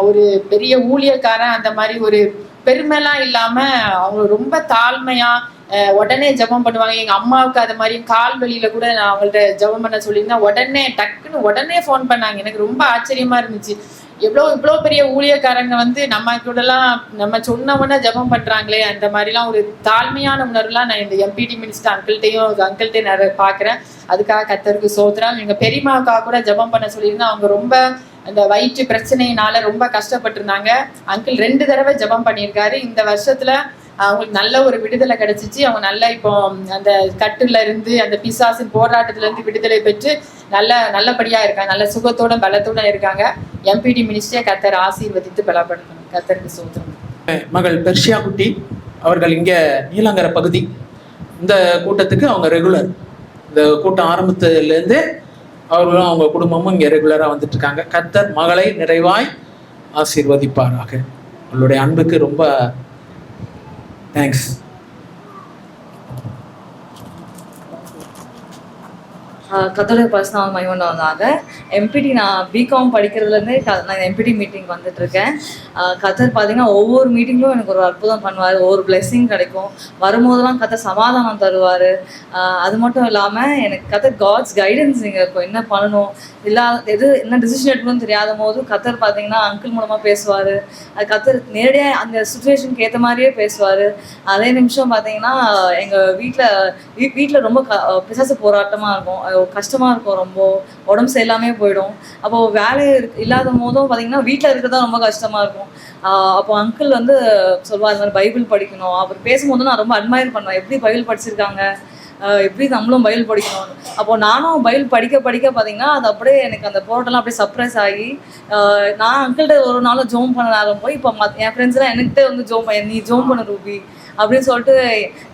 ஒரு பெரிய ஊழியக்காரன் அந்த மாதிரி ஒரு பெருமைலாம் இல்லாமல் அவங்க ரொம்ப தாழ்மையாக உடனே ஜெபம் பண்ணுவாங்க. எங்கள் அம்மாவுக்கு அது மாதிரி கால் வலியில் கூட நான் அவங்கள்ட்ட ஜெபம் பண்ண சொல்லியிருந்தேன். உடனே டக்குன்னு உடனே ஃபோன் பண்ணாங்க. எனக்கு ரொம்ப ஆச்சரியமாக இருந்துச்சு. இவ்வளோ பெரிய ஊழியக்காரங்க வந்து நம்ம கூடலாம் நம்ம சொன்னவொன்னே ஜெபம் பண்ணுறாங்களே, அந்த மாதிரிலாம் ஒரு தாழ்மையான உணர்வுலாம் நான் இந்த எம்பிடி மினிஸ்டர் அங்கிள்கிட்டையும் நிறைய பார்க்குறேன். அதுக்காக கர்த்தருக்கு சோத்திரம். எங்கள் பெரியம்மாவுக்காக கூட ஜெபம் பண்ண சொல்லியிருந்தேன். அவங்க ரொம்ப அந்த வயிற்று பிரச்சனையினால ரொம்ப கஷ்டப்பட்டிருந்தாங்க. அங்கிள் 2 தடவை ஜெபம் பண்ணியிருக்காரு. இந்த வருஷத்துல அவங்களுக்கு நல்ல ஒரு விடுதலை கிடைச்சிச்சு. அவங்க நல்லா இப்போ அந்த கட்டுல இருந்து அந்த பிசாசின் போராட்டத்துல இருந்து விடுதலை பெற்று நல்லபடியா இருக்காங்க. நல்ல சுகத்தோட பலத்தோட இருக்காங்க. எம்பிடி மினிஸ்டரை கர்த்தர் ஆசீர்வதித்து பலப்படுத்தணும். கர்த்தருக்கு சோத்திரம். மகள் பெர்ஷியா குட்டி அவர்கள் இங்கே நீலங்கரை பகுதி இந்த கூட்டத்துக்கு அவங்க ரெகுலர். இந்த கூட்டம் ஆரம்பத்திலேருந்து அவர்களும் அவங்க குடும்பமும் இங்கே ரெகுலராக வந்துட்டு இருக்காங்க. கர்த்தர் மகளை நிறைவாய் ஆசீர்வதிப்பாராக. உங்களுடைய அன்புக்கு ரொம்ப தேங்க்ஸ். கத்தோடைய பர்சனல் மைவனாக எம்பிடி நான் பிகாம் படிக்கிறதுலேருந்தே நான் எம்பிடி மீட்டிங் வந்துட்டுருக்கேன். கத்தர் பார்த்தீங்கன்னா ஒவ்வொரு மீட்டிங்லும் எனக்கு ஒரு அற்புதம் பண்ணுவார். ஒவ்வொரு பிளெஸ்ஸிங் கிடைக்கும். வரும்போதெல்லாம் கத்தர் சமாதானம் தருவார். அது மட்டும் இல்லாமல் எனக்கு கத்தர் காட்ஸ் கைடன்ஸ் இங்கே இருக்கும். என்ன பண்ணணும் என்ன டிசிஷன் எடுக்கணும்னு தெரியாத போது கத்தர் பார்த்தீங்கன்னா அங்கிள் மூலமாக பேசுவார். அது கத்தர் நேரடியாக அந்த சுச்சுவேஷனுக்கு ஏற்ற மாதிரியே பேசுவார். அதே நிமிஷம் பார்த்தீங்கன்னா எங்கள் வீட்டில் ரொம்ப பிசாசு போராட்டமாக இருக்கும். கஷ்டமாக இருக்கும். ரொம்ப உடம்பு சரியில்லாமே போயிடும். அப்போது வேலை இல்லாத போதும் பார்த்தீங்கன்னா வீட்டில் இருக்கிறதா ரொம்ப கஷ்டமாக இருக்கும். அப்போ அங்கிள் வந்து சொல்லுவார், இந்த மாதிரி பைபிள் படிக்கணும். அவர் பேசும்போது நான் ரொம்ப அட்மையர் பண்ணுவேன். எப்படி பைபிள் படிச்சிருக்காங்க, எப்படி நம்மளும் பைபிள் படிக்கணும். அப்போது நானும் பைபிள் படிக்க பார்த்தீங்கன்னா அது அப்படியே எனக்கு அந்த போராட்டம்லாம் அப்படியே சர்ப்ரைஸ் ஆகி நான் அங்கிள்கிட்ட ஒரு நாளும் ஜோம் பண்ண ஆரம்பிப்போம். இப்போ என் ஃப்ரெண்ட்ஸ்லாம் என்கிட்ட வந்து ஜோம் பண்ண, நீ ஜோம் பண்ண ரூபி அப்படின்னு சொல்லிட்டு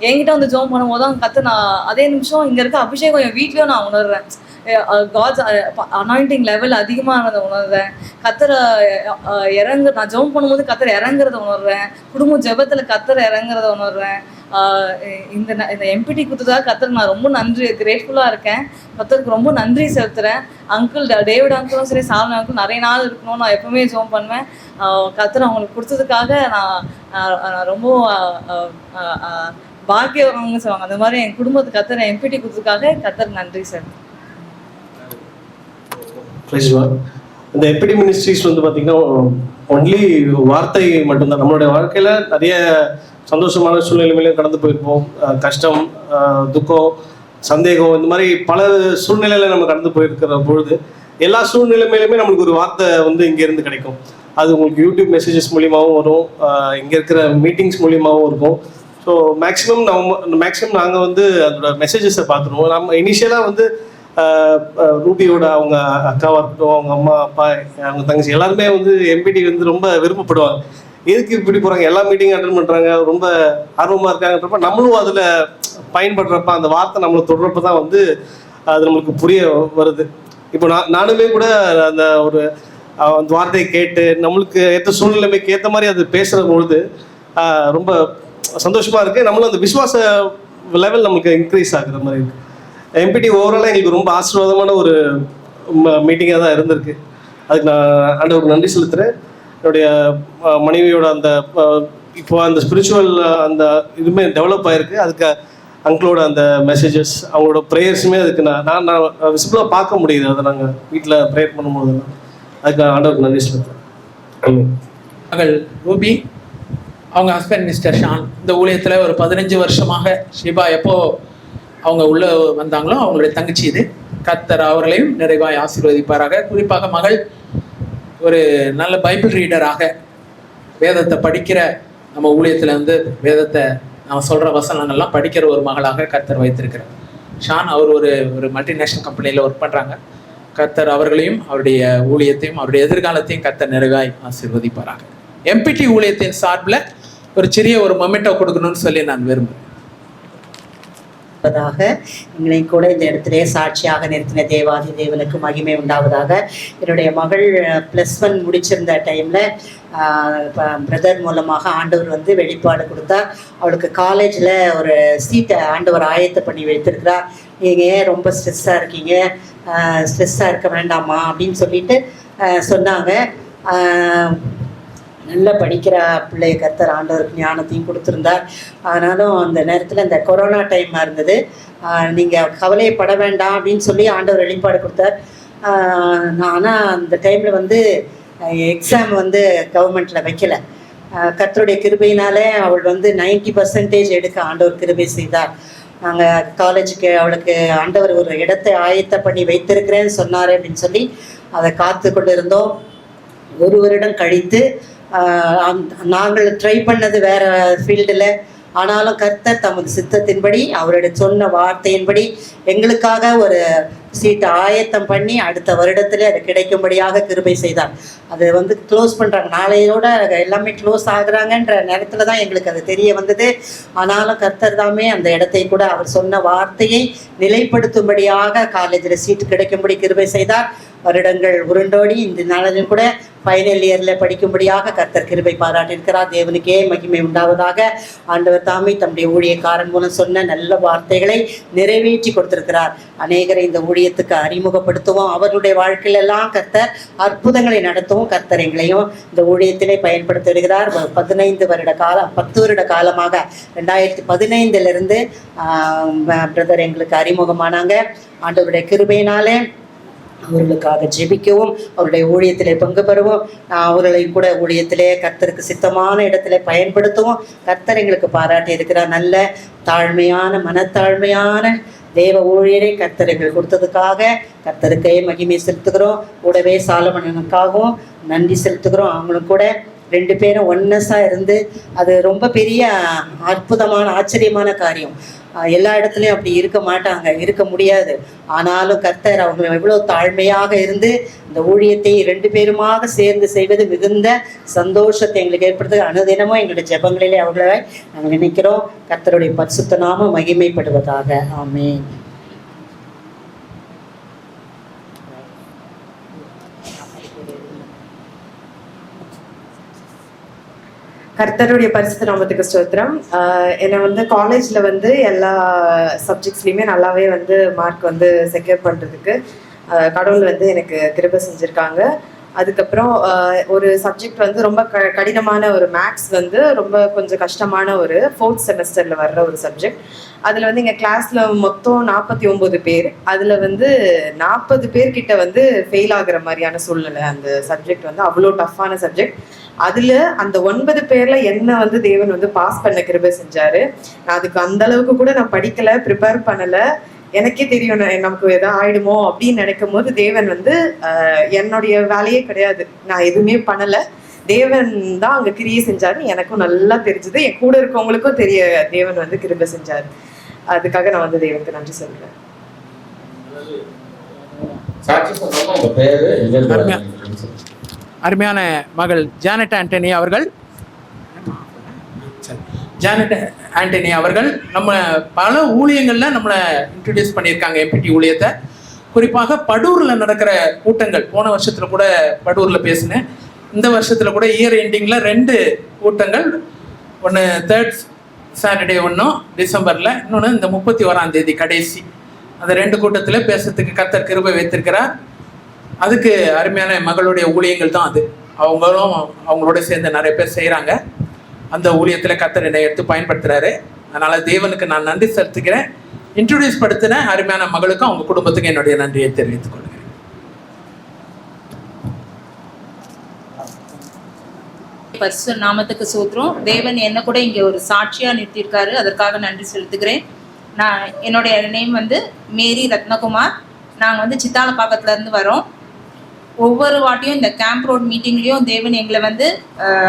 என்கிட்ட வந்து ஜோம் பண்ணும்போது தான் கற்று நான் அதே நிமிஷம் இங்கே இருக்க அபிஷேகம் என் வீட்லேயும் நான் உணர்றேன். காட்ஸ் அனாயிண்டிங் லெவல் அதிகமானதை உணர்றேன். கத்தரை நான் ஜெபம் பண்ணும்போது கத்தரை இறங்குறத உணர்றேன். குடும்ப ஜெபத்தில் கத்தரை இறங்குறத உணர்றேன். இந்த எம்பிடி கொடுத்ததாக கத்தருக்கு நான் ரொம்ப கிரேட்ஃபுல்லாக இருக்கேன். கத்தருக்கு ரொம்ப நன்றி செலுத்துகிறேன். அங்கிள் டேவிட் அங்கிளும் சரி, சாலன் அங்கிள் நிறைய நாள் இருக்கணும் நான் எப்பவுமே ஜெபம் பண்ணுவேன். கத்தரை அவங்களுக்கு கொடுத்ததுக்காக நான் ரொம்ப பாக்கியவங்க சொல்லுவாங்க. அந்த மாதிரி என் குடும்பத்துக்கு கத்தரை எம்பிடி கொடுத்ததுக்காக கத்தருக்கு நன்றி சார். இந்த எம்பிடி மினிஸ்ட்ரிஸ் வந்து பார்த்தீங்கன்னா ஒன்லி வார்த்தை மட்டும்தான். நம்மளுடைய வாழ்க்கையில் நிறைய சந்தோஷமான சூழ்நிலைகளையும் கடந்து போயிருப்போம். கஷ்டம், துக்கம், சந்தேகம், இந்த மாதிரி பல சூழ்நிலையில நம்ம கடந்து போயிருக்கிற பொழுது எல்லா சூழ்நிலைமையிலுமே நம்மளுக்கு ஒரு வார்த்தை வந்து இங்கேருந்து கிடைக்கும். அது உங்களுக்கு யூடியூப் மெசேஜஸ் மூலியமாகவும் வரும், இங்கே இருக்கிற மீட்டிங்ஸ் மூலியமாகவும் இருக்கும். ஸோ மேக்ஸிமம் நாங்கள் வந்து அதோட மெசேஜஸை பார்த்துருவோம். நம்ம இனிஷியலாக வந்து ரூபியோட அவங்க அக்காவாக இருக்கட்டும், அவங்க அம்மா அப்பா, அவங்க தங்கச்சி எல்லாருமே வந்து எம்பிடி வந்து ரொம்ப விருப்பப்படுவாங்க. எதுக்கு இப்படி போகிறாங்க, எல்லா மீட்டிங் அட்டென்ட் பண்ணுறாங்க, ரொம்ப ஆர்வமாக இருக்காங்கன்றப்ப நம்மளும் அதில் பயன்படுறப்ப அந்த வார்த்தை நம்மளை தொடுறப்ப தான் வந்து அது நம்மளுக்கு புரிய வருது. இப்போ நானுமே கூட அந்த அந்த வார்த்தையை கேட்டு நம்மளுக்கு ஏற்ற சூழ்நிலைமைக்கு ஏற்ற மாதிரி அது பேசுகிற பொழுது ரொம்ப சந்தோஷமாக இருக்குது. நம்மளும் அந்த விசுவாச லெவல் நம்மளுக்கு இன்க்ரீஸ் ஆகுற மாதிரி இருக்குது. எம்பிடி ஓவராலாக எங்களுக்கு ரொம்ப ஆசீர்வாதமான ஒரு மீட்டிங்காக தான் இருந்திருக்கு. அதுக்கு நான் ஆண்டவருக்கு நன்றி செலுத்துகிறேன். என்னுடைய மனைவியோட அந்த இப்போ அந்த ஸ்பிரிச்சுவல் அந்த இதுவுமே டெவலப் ஆகிருக்கு. அதுக்கு அங்கிளோட அந்த மெசேஜஸ், அவங்களோட ப்ரேயர்ஸுமே அதுக்கு நான் விசிபிளாக பார்க்க முடியுது. அதை நாங்கள் வீட்டில் ப்ரேயர் பண்ணும்போது அதுக்கு ஆண்டவருக்கு நன்றி செலுத்துகிறேன். மகள் ரூபி, அவங்க ஹஸ்பண்ட் மிஸ்டர் ஷான். இந்த ஊழியத்தில் ஒரு 15 வருஷமாக ஷிபா எப்போ அவங்க உள்ளே வந்தாங்களோ அவங்களுடைய தங்கச்சி இது. கர்த்தர் அவர்களையும் நிறைவாய் ஆசீர்வதிப்பாராக. குறிப்பாக மகள் ஒரு நல்ல பைபிள் ரீடராக வேதத்தை படிக்கிற, நம்ம ஊழியத்தில் வந்து வேதத்தை நம்ம சொல்கிற வசனங்கள்லாம் படிக்கிற ஒரு மகளாக கர்த்தர் வைத்திருக்கிறார். ஷான் அவர் ஒரு மல்டிநேஷ்னல் கம்பெனியில் ஒர்க் பண்ணுறாங்க. கர்த்தர் அவர்களையும் அவருடைய ஊழியத்தையும் அவருடைய எதிர்காலத்தையும் கர்த்தர் நிறைவாய் ஆசீர்வதிப்பாராக. எம்பிடி ஊழியத்தின் சார்பில் ஒரு சிறிய ஒரு மொமெண்டோ கொடுக்கணும்னு சொல்லி நான் விரும்புகிறேன். எங்களை கூட இந்த இடத்திலே சாட்சியாக நிறுத்தின தேவாதி தேவனுக்கு மகிமை உண்டாவதாக. என்னுடைய மகள் +1 முடிச்சிருந்த டைமில் பிரதர் மூலமாக ஆண்டவர் வந்து வெளிப்பாடு கொடுத்தா. அவளுக்கு காலேஜில் ஒரு சீட்டை ஆண்டவர் ஆயத்த பண்ணி வைத்திருக்கிறா. நீங்கள் ஏன் ரொம்ப ஸ்ட்ரெஸ்ஸாக இருக்கீங்க, ஸ்ட்ரெஸ்ஸாக இருக்க வேண்டாமா அப்படின்னு சொல்லிட்டு சொன்னாங்க. நல்லா படிக்கிற பிள்ளைய கர்த்தர் ஆண்டவருக்கு ஞானத்தையும் கொடுத்துருந்தார். ஆனாலும் அந்த நேரத்தில் இந்த கொரோனா டைமாக இருந்தது. நீங்கள் கவலைப்பட வேண்டாம் அப்படின்னு சொல்லி ஆண்டவர் வெளிப்பாடு கொடுத்தார். ஆனால் அந்த டைமில் வந்து எக்ஸாம் வந்து கவர்மெண்ட்டில் வைக்கலை. கர்த்தருடைய கிருபையினாலே அவள் வந்து 90% எடுக்க ஆண்டவர் கிருபை செய்தார். நாங்கள் காலேஜுக்கு அவளுக்கு ஆண்டவர் ஒரு இடத்தை ஆயத்த பண்ணி வைத்திருக்கிறேன்னு சொன்னார் அப்படின்னு சொல்லி அதை காத்து கொண்டு இருந்தோம். 1 வருடம் கழித்து நாங்கள் ட்ரை பண்ணது வேறு ஃபீல்டில். ஆனாலும் கர்த்தர் தமது சித்தத்தின்படி அவருடைய சொன்ன வார்த்தையின்படி எங்களுக்காக ஒரு சீட்டை ஆயத்தம் பண்ணி அடுத்த வருடத்திலே அது கிடைக்கும்படியாக கிருபை செய்தார். அது வந்து க்ளோஸ் பண்ணுறாங்க, நாளையோட எல்லாமே க்ளோஸ் ஆகுறாங்கன்ற நேரத்தில் தான் எங்களுக்கு அது தெரிய வந்தது. ஆனாலும் கர்த்தர் தாமே அந்த இடத்தை கூட அவர் சொன்ன வார்த்தையை நிலைப்படுத்தும்படியாக காலேஜில் சீட்டு கிடைக்கும்படி கிருபை செய்தார். வருடங்கள் உருண்டோடி இந்த நாளிலும் கூட ஃபைனல் இயரில் படிக்கும்படியாக கர்த்தர் கிருபை பாராட்டியிருக்கிறார். தேவனுக்கே மகிமை உண்டாவதாக. ஆண்டவர் தாமே தம்முடைய ஊழியக்காரன் மூலம் சொன்ன நல்ல வார்த்தைகளை நிறைவேற்றி கொடுத்திருக்கிறார். அநேகரை இந்த ஊழியத்துக்கு அறிமுகப்படுத்துவோம். அவர்களுடைய வாழ்க்கையிலெல்லாம் கர்த்தர் அற்புதங்களை நடத்தவும் கர்த்தர் எங்களையும் இந்த ஊழியத்திலே பயன்படுத்தி வருகிறார். 10 வருட காலமாக 2015 பிரதர் எங்களுக்கு அறிமுகமானாங்க. ஆண்டவருடைய கிருபையினாலே அவர்களுக்காக ஜெபிக்கவும் அவருடைய ஊழியத்திலே பங்கு பெறுவோம். அவர்களை கூட ஊழியத்திலே கர்த்தருக்கு சித்தமான இடத்திலே பயன்படுத்தவும் கர்த்தர் எங்களுக்கு பாராட்டி இருக்கிறார். நல்ல தாழ்மையான மனத்தாழ்மையான தேவ ஊழியரை கர்த்தர் எங்களுக்கு கொடுத்ததுக்காக கர்த்தருக்கே மகிமை செலுத்துகிறோம். கூடவே சாலமனுக்காகவும் நன்றி செலுத்துகிறோம். அவங்களும் கூட 2 பேரும் ஒன்னஸாக இருந்து அது ரொம்ப பெரிய அற்புதமான ஆச்சரியமான காரியம். எல்லா இடத்துலையும் அப்படி இருக்க மாட்டாங்க, இருக்க முடியாது. ஆனாலும் கர்த்தர் அவங்க எவ்வளோ தாழ்மையாக இருந்து இந்த ஊழியத்தை 2 பேருமாக சேர்ந்து செய்வது மிகுந்த சந்தோஷத்தை எங்களுக்கு ஏற்படுத்து. அனுதினமும் எங்களுடைய ஜெபங்களிலே அவர்களை நாங்கள் நினைக்கிறோம். கர்த்தருடைய பரிசுத்த நாமம் மகிமைப்படுவதாக. ஆமென். கர்த்தருடைய பரிசுத்த நாமத்துக்கு ஸ்தோத்திரம். என்னை வந்து காலேஜில் வந்து எல்லா சப்ஜெக்ட்ஸ்லையுமே நல்லாவே வந்து மார்க் வந்து செக்யூர் பண்ணுறதுக்கு கடவுள் வந்து எனக்கு கிருபை செஞ்சுருக்காங்க. அதுக்கப்புறம் ஒரு சப்ஜெக்ட் வந்து ரொம்ப கடினமான ஒரு மேக்ஸ் வந்து ரொம்ப கொஞ்சம் கஷ்டமான ஒரு 4th செமஸ்டரில் வர்ற ஒரு சப்ஜெக்ட். அதில் வந்து எங்கள் கிளாஸில் மொத்தம் 49 பேர். அதில் வந்து 40 பேர்கிட்ட வந்து ஃபெயில் ஆகுற மாதிரியான சூழ்நிலை. அந்த சப்ஜெக்ட் வந்து அவ்வளோ டஃப்பான சப்ஜெக்ட். அதில் அந்த 9 பேர்ல என்ன வந்து தேவன் வந்து பாஸ் பண்ண கிருபை செஞ்சாரு. நான் அதுக்கு அந்த அளவுக்கு கூட நான் படிக்கலை, ப்ரிப்பேர் பண்ணலை. எனக்கே தெரியும் நமக்கு எதாவது ஆயிடுமோ அப்படின்னு நினைக்கும் போது தேவன் வந்து என்னுடைய வேலையே கிடையாது, நான் எதுவுமே பண்ணலை, தேவன் தான் அங்கே கிரியை செஞ்சாருன்னு எனக்கும் நல்லா தெரிஞ்சுது. என் கூட இருக்கவங்களுக்கும் தெரிய தேவன் வந்து கிருபை செஞ்சாரு. அதுக்காக நான் வந்து தேவனுக்கு நன்றி சொல்றேன். அருமையான மகள் ஜானட் ஆண்டனி அவர்கள் நம்ம பல ஊழியங்களில் நம்மளை இன்ட்ரடியூஸ் பண்ணியிருக்காங்க. எம்பிடி ஊழியத்தை குறிப்பாக படூரில் நடக்கிற கூட்டங்கள், போன வருஷத்தில் கூட படூரில் பேசினேன். இந்த வருஷத்தில் கூட இயர் எண்டிங்கில் 2 கூட்டங்கள், ஒன்று 3rd சாட்டர்டே, ஒன்றும் டிசம்பரில், இன்னொன்று இந்த 31ஆம் தேதி கடைசி. அந்த 2 கூட்டத்தில் பேசுறதுக்கு கர்த்தர் கிருபை வைத்திருக்கிறார். அதுக்கு அருமையான மகளுடைய ஊழியங்கள் தான் அது. அவங்களும் அவங்களோட சேர்ந்து நிறைய பேர் செய்கிறாங்க. அந்த ஊழியத்தில் கர்த்தர் என்னை எடுத்து பயன்படுத்துகிறாரு. அதனால் தேவனுக்கு நான் நன்றி செலுத்துகிறேன். இன்ட்ரடியூஸ் படுத்தின அருமையான மகளுக்கும் அவங்க குடும்பத்துக்கும் என்னுடைய நன்றியை தெரிவித்துக் கொள்கிறேன். பரிசுத்த நாமத்துக்கு சோத்திரம். தேவன் என்ன கூட இங்கே ஒரு சாட்சியாக நிறுத்தியிருக்காரு, அதற்காக நன்றி செலுத்துகிறேன். நான் என்னுடைய நேம் வந்து மேரி ரத்னகுமார். நாங்கள் வந்து சித்தாலப்பாக்கத்துலேருந்து வரோம். ஒவ்வொரு வாட்டியும் இந்த கேம்ப் ரோட் மீட்டிங்லேயும் தேவன் எங்களை வந்து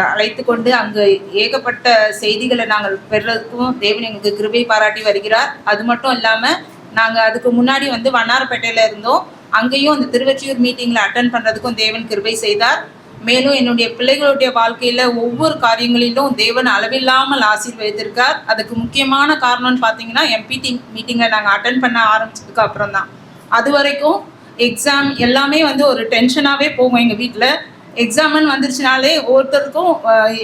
அழைத்து கொண்டு அங்கே ஏகப்பட்ட செய்திகளை நாங்கள் பெறுறதுக்கும் தேவன் எங்களுக்கு கிருபை பாராட்டி வருகிறார். அது மட்டும் இல்லாமல் நாங்கள் அதுக்கு முன்னாடி வந்து வண்ணாரப்பேட்டையில் இருந்தோம். அங்கேயும் அந்த திருவொற்றியூர் மீட்டிங்கில் அட்டன் பண்ணுறதுக்கும் தேவன் கிருபை செய்தார். மேலும் என்னுடைய பிள்ளைகளுடைய வாழ்க்கையில் ஒவ்வொரு காரியங்களிலும் தேவன் அளவில்லாமல் ஆசீர்வதித்திருக்கார். அதுக்கு முக்கியமான காரணம்னு பார்த்தீங்கன்னா எம்பிடி மீட்டிங்கை நாங்கள் அட்டன் பண்ண ஆரம்பிச்சதுக்கு அப்புறம் தான். அது வரைக்கும் எக்ஸாம் எல்லாமே வந்து ஒரு டென்ஷனாகவே போகும். எங்கள் வீட்டில் எக்ஸாம்னு வந்துருச்சுனாலே ஒவ்வொருத்தருக்கும்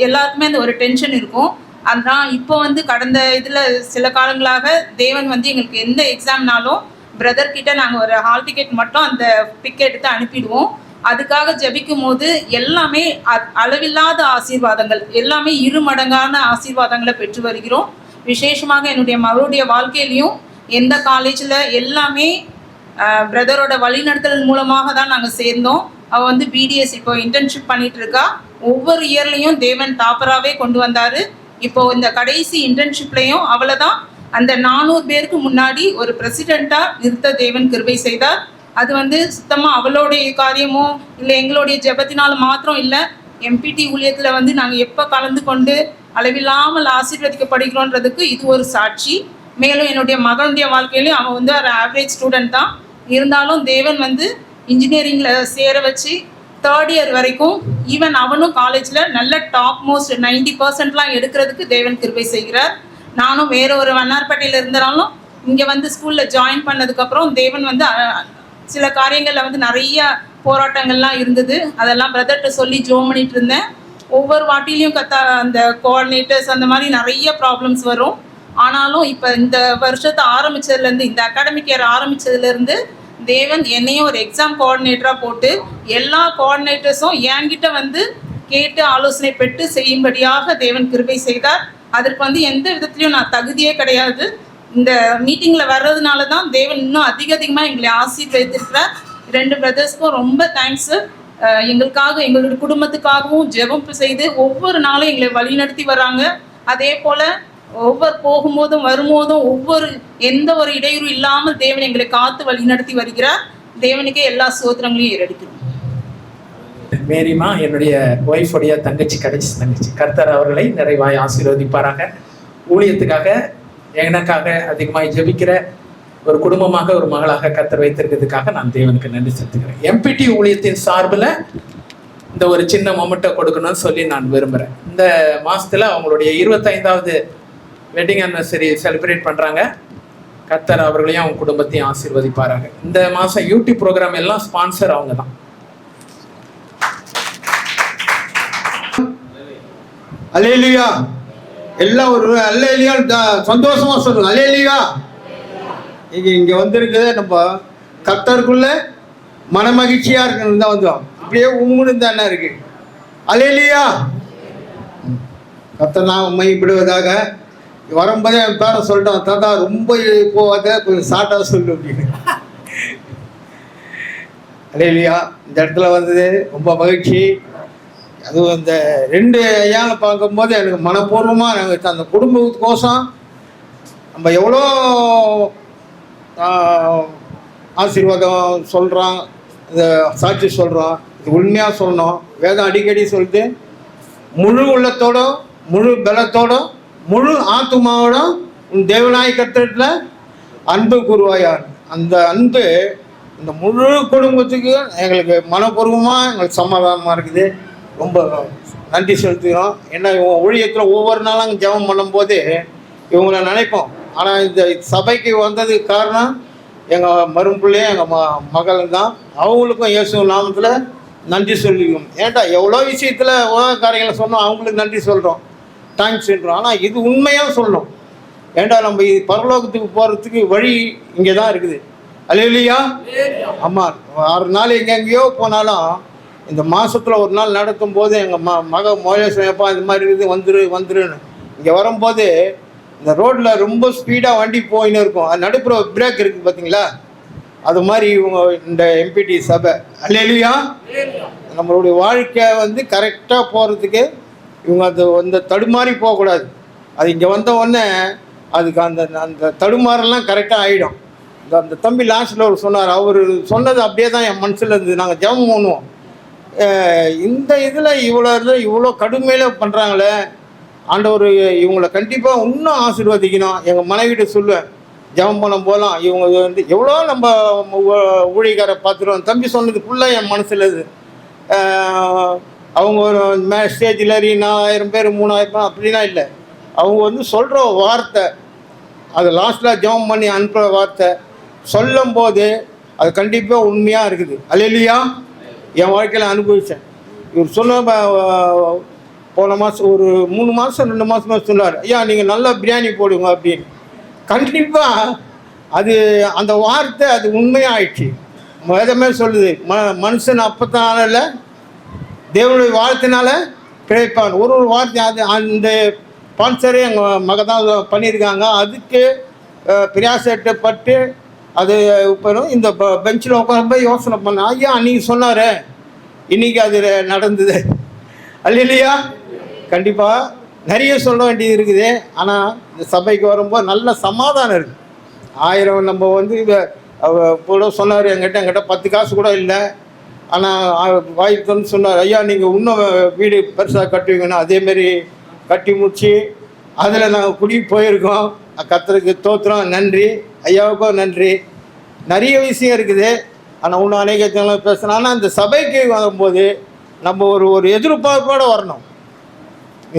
எல்லாருக்குமே அந்த ஒரு டென்ஷன் இருக்கும். அதுதான் இப்போ வந்து கடந்த இதில் சில காலங்களாக தேவன் வந்து எங்களுக்கு எந்த எக்ஸாம்னாலும் பிரதர்கிட்ட நாங்கள் ஒரு ஹால் டிக்கெட் மட்டும் அந்த பிக் எடுத்து அனுப்பிடுவோம். அதுக்காக ஜபிக்கும் போது எல்லாமே அளவில்லாத ஆசீர்வாதங்கள், எல்லாமே 2 மடங்கான ஆசீர்வாதங்களை பெற்று வருகிறோம். விசேஷமாக என்னுடைய மகளுடைய வாழ்க்கையிலையும் எந்த காலேஜில் எல்லாமே பிரதரோட வழிநடத்தல் மூலமாக தான் நாங்கள் சேர்ந்தோம். அவள் வந்து பிடிஎஸ் இப்போ இன்டர்ன்ஷிப் பண்ணிட்டு இருக்கா. ஒவ்வொரு இயர்லையும் தேவன் டாப்பராகவே கொண்டு வந்தார். இப்போ இந்த கடைசி இன்டர்ன்ஷிப்லையும் அவளை தான் அந்த 400 பேருக்கு முன்னாடி ஒரு பிரசிடெண்ட்டாக நிறுத்த தேவன் கிருபை செய்தார். அது வந்து சுத்தமாக அவளுடைய காரியமோ இல்லை எங்களுடைய ஜெபத்தினால் மாத்திரம் இல்லை, எம்பிடி ஊழியத்தில் வந்து நாங்கள் எப்போ கலந்து கொண்டு அளவில்லாமல் ஆசீர்வதிக்கப்படுகிறோன்றதுக்கு இது ஒரு சாட்சி. மேலும் என்னுடைய மகனுடைய வாழ்க்கையிலையும் அவன் வந்து ஒரு ஆவரேஜ் ஸ்டூடெண்ட் தான். இருந்தாலும் தேவன் வந்து இன்ஜினியரிங்கில் சேர வச்சு 3rd இயர் வரைக்கும் ஈவன் அவனும் காலேஜில் நல்ல டாப் மோஸ்ட் 90% எடுக்கிறதுக்கு தேவன் கிருபை செய்கிறார். நானும் வேற ஒரு வண்ணார்பேட்டையில் இருந்தாலும் இங்கே வந்து ஸ்கூலில் ஜாயின் பண்ணதுக்கப்புறம் தேவன் வந்து சில காரியங்களில் வந்து நிறைய போராட்டங்கள்லாம் இருந்தது. அதெல்லாம் பிரதர்கிட்ட சொல்லி ஜோம் பண்ணிட்டு இருந்தேன். ஒவ்வொரு வாட்டிலையும் அந்த கோஆர்டினேட்டர்ஸ் அந்த மாதிரி நிறைய ப்ராப்ளம்ஸ் வரும். ஆனாலும் இப்போ இந்த வருஷத்தை ஆரம்பித்ததுலேருந்து, இந்த அகாடமிக் இயர் ஆரம்பித்ததுலேருந்து தேவன் என்னையும் ஒரு எக்ஸாம் கோஆர்டினேட்டராக போட்டு எல்லா கோஆர்டினேட்டர்ஸும் என்கிட்ட வந்து கேட்டு ஆலோசனை பெற்று செய்யும்படியாக தேவன் கிருபை செய்தார். அதற்கு வந்து எந்த விதத்துலையும் நான் தகுதியே கிடையாது. இந்த மீட்டிங்கில் வர்றதுனால தான் தேவன் இன்னும் அதிகமாக எங்களை ஆசீர்வதித்திருக்கிறார். 2 பிரதர்ஸ்க்கும் ரொம்ப தேங்க்ஸு. எங்களுக்காக எங்களுடைய குடும்பத்துக்காகவும் ஜெபம் செய்து ஒவ்வொரு நாளும் எங்களை வழிநடத்தி வர்றாங்க. அதே போல் ஒவ்வொரு போகும்போதும் வரும்போதும் எந்த ஒரு இடையூறு இல்லாமல் தேவன் எங்களை காத்து வழிநடத்தி வருகிறார். தேவனுக்கே எல்லா சோத்திரங்களையும் ஏறடிக்கிறோம். மேரிமா என்னுடைய ஒய்ஃபுடைய கடைசி தங்கச்சி. கர்த்தர் அவர்களை நிறைவாய் ஆசீர்வதிப்பாராக. ஊழியத்துக்காக எனக்காக அதிகமாக ஜெபிக்கிற ஒரு குடும்பமாக ஒரு மகளாக கர்த்தர் வைத்திருக்கிறதுக்காக நான் தேவனுக்கு நன்றி செலுத்துகிறேன். எம்பிடி ஊழியத்தின் சார்பில் இந்த ஒரு சின்ன மொமெண்ட்டை கொடுக்கணும்னு சொல்லி நான் விரும்புகிறேன். இந்த மாதத்தில் அவங்களுடைய 25வது வெட்டிங் ஆனிவர்சரி செலிப்ரேட் பண்ணுறாங்க. கர்த்தர் அவர்களையும் அவங்க குடும்பத்தையும் ஆசீர்வதிப்பாராங்க. இந்த மாதம் யூடியூப் ப்ரோக்ராம் எல்லாம் ஸ்பான்சர் அவங்க தான். அல்லேலூயா. எல்லாம் ஒரு அல்லேலூயா சந்தோஷமா சொல்லுங்க. அல்லேலூயா. இங்க வந்திருக்குது நம்ம கர்த்தருக்குள்ள மனமகிழ்ச்சியா இருக்கணும் தான் வந்தோம். இப்படியே உம்முன்னு தானே இருக்கு. அல்லேலூயா. கர்த்தர் நான் மையப்படுவதாக. வரும்போதே என் பேரை சொல்லிட்டோம், தாத்தா ரொம்ப போவாத கொஞ்சம் ஷார்ட்டாக சொல்லு அப்படின்னு. அல்லேலூயா. இந்த இடத்துல வந்தது ரொம்ப மகிழ்ச்சி. அதுவும் இந்த 2 ஐயாவை பார்க்கும்போது எனக்கு மனப்பூர்வமாக நாங்கள் அந்த குடும்பத்துக்கோசம் நம்ம எவ்வளோ ஆசீர்வாதம் சொல்கிறோம், இந்த சாட்சி சொல்கிறோம். இது உண்மையாக சொல்லணும். வேதம் அடிக்கடி சொல்லிட்டு முழு உள்ளத்தோடும் முழு பலத்தோடும் முழு ஆத்துமாவோடும் உன் தேவனாய் கர்த்தரிடத்தில் அன்பு கூறுவாயார். அந்த அன்பு இந்த முழு குடும்பத்துக்கு எங்களுக்கு மனப்பூர்வமாக எங்களுக்கு சமாதானமாக இருக்குது. ரொம்ப நன்றி செலுத்துகிறோம். ஏன்னா இவங்க ஊழியத்தில் ஒவ்வொரு நாளும் அங்கே ஜெபம் பண்ணும்போது இவங்கள நினைப்போம். ஆனால் இந்த சபைக்கு வந்ததுக்கு காரணம் எங்கள் மரும்பிள்ளையும் எங்கள் மகள் தான். அவங்களுக்கும் இயேசு நாமத்தில் நன்றி சொல்லிக்கணும். ஏன்டா எவ்வளோ விஷயத்தில் உலக காரியங்களை சொன்னோம், அவங்களுக்கு நன்றி சொல்கிறோம், தேங்க்ஸ் சொல்கிறோம். ஆனால் இது உண்மையாக சொல்லணும். ஏன்டா நம்ம பரலோகத்துக்கு போகிறதுக்கு வழி இங்கே தான் இருக்குது. அல்லேலூயா. ஆமாம். 6 நாள் எங்கெங்கேயோ போனாலும் இந்த மாதத்தில் ஒரு நாள் நடத்தும் போது எங்கள் மக மோலேஸ்வரப்பா இந்த மாதிரி இருக்குது வந்துருன்னு இங்கே வரும்போது இந்த ரோட்டில் ரொம்ப ஸ்பீடாக வண்டி போயின்னு இருக்கும். அது நடுப்புற பிரேக் இருக்குது பார்த்தீங்களா, அது மாதிரி இவங்க இந்த எம்பிடி சபை. அல்லேலூயா. நம்மளுடைய வாழ்க்கை வந்து கரெக்டாக போகிறதுக்கு இவங்க அந்த தடுமாறி போகக்கூடாது. அது இங்கே வந்த உடனே அதுக்கு அந்த அந்த தடுமாறெல்லாம் கரெக்டாக ஆகிடும். அந்த தம்பி லாஸ்ட்டில் அவர் சொன்னார், அவர் சொன்னது அப்படியே தான் என் மனசில் இருந்து. நாங்கள் ஜெபம் பண்ணுவோம், இந்த இதில் இவ்வளோ கடுமையில் பண்ணுறாங்களே ஆண்டவர், இவங்களை கண்டிப்பாக இன்னும் ஆசீர்வதிக்கணும். எங்கள் மனைவிட்ட சொல்லுவேன், ஜெபம் பண்ண போகலாம், இவங்க வந்து எவ்வளோ நம்ம ஊழியக்காரை பார்த்துருவோம். தம்பி சொன்னது ஃபுல்லாக என் மனசில் இது. அவங்க ஒரு ஸ்டேஜில் 4000 பேர் 3000 பேர் அப்படிலாம் இல்லை. அவங்க வந்து சொல்கிற வார்த்தை, அது லாஸ்ட்டில் ஜெபம் பண்ணி அனுப்புகிற வார்த்தை சொல்லும் போது அது கண்டிப்பாக உண்மையாக இருக்குது. அல்லேலூயா. என் வாழ்க்கையில் அனுபவித்தேன். இவர் சொன்ன போன மாதம் ஒரு 3 மாதம் 2 மாதமாக சொன்னார், ஐயா நீங்கள் நல்லா பிரியாணி போடுங்க அப்படின்னு. கண்டிப்பாக அது அந்த வார்த்தை அது உண்மையாக ஆயிடுச்சு. வேதமே சொல்லுது, மனுஷன் அப்பத்தான இல்லை தேவனுடைய வார்த்தைனால பிழைப்பான். ஒரு வார்த்தை அது அந்த ஸ்பான்சரே எங்கள் மக தான் பண்ணியிருக்காங்க. அதுக்கு பிரயாசப்பட்டு அது இப்போ இந்த பெஞ்சில் உட்காந்து போய் யோசனை பண்ணேன், ஐயா அன்றைக்கி சொன்னார், இன்றைக்கி அது நடந்தது. அல்லேலூயா. கண்டிப்பாக நிறைய சொல்ல வேண்டியது இருக்குது. ஆனால் இந்த சபைக்கு வரும்போது நல்ல சமாதானம் இருக்குது. 1000 நம்ம வந்து கூட சொன்னார், என்கிட்ட 10 காசு கூட இல்லை. ஆனால் வாய்ப்பு சொன்னார், ஐயா நீங்கள் இன்னும் வீடு பெருசாக கட்டுவீங்கன்னா அதேமாரி கட்டி முடிச்சு அதில் நாங்கள் குடி போயிருக்கோம். கர்த்தருக்கு ஸ்தோத்திரம், நன்றி. ஐயாவுக்கும் நன்றி. நிறைய விஷயம் இருக்குது. ஆனால் இன்னும் அநேக பேசணும். ஆனால் இந்த சபைக்கு வரும்போது நம்ம ஒரு எதிர்பார்ப்போடு வரணும்.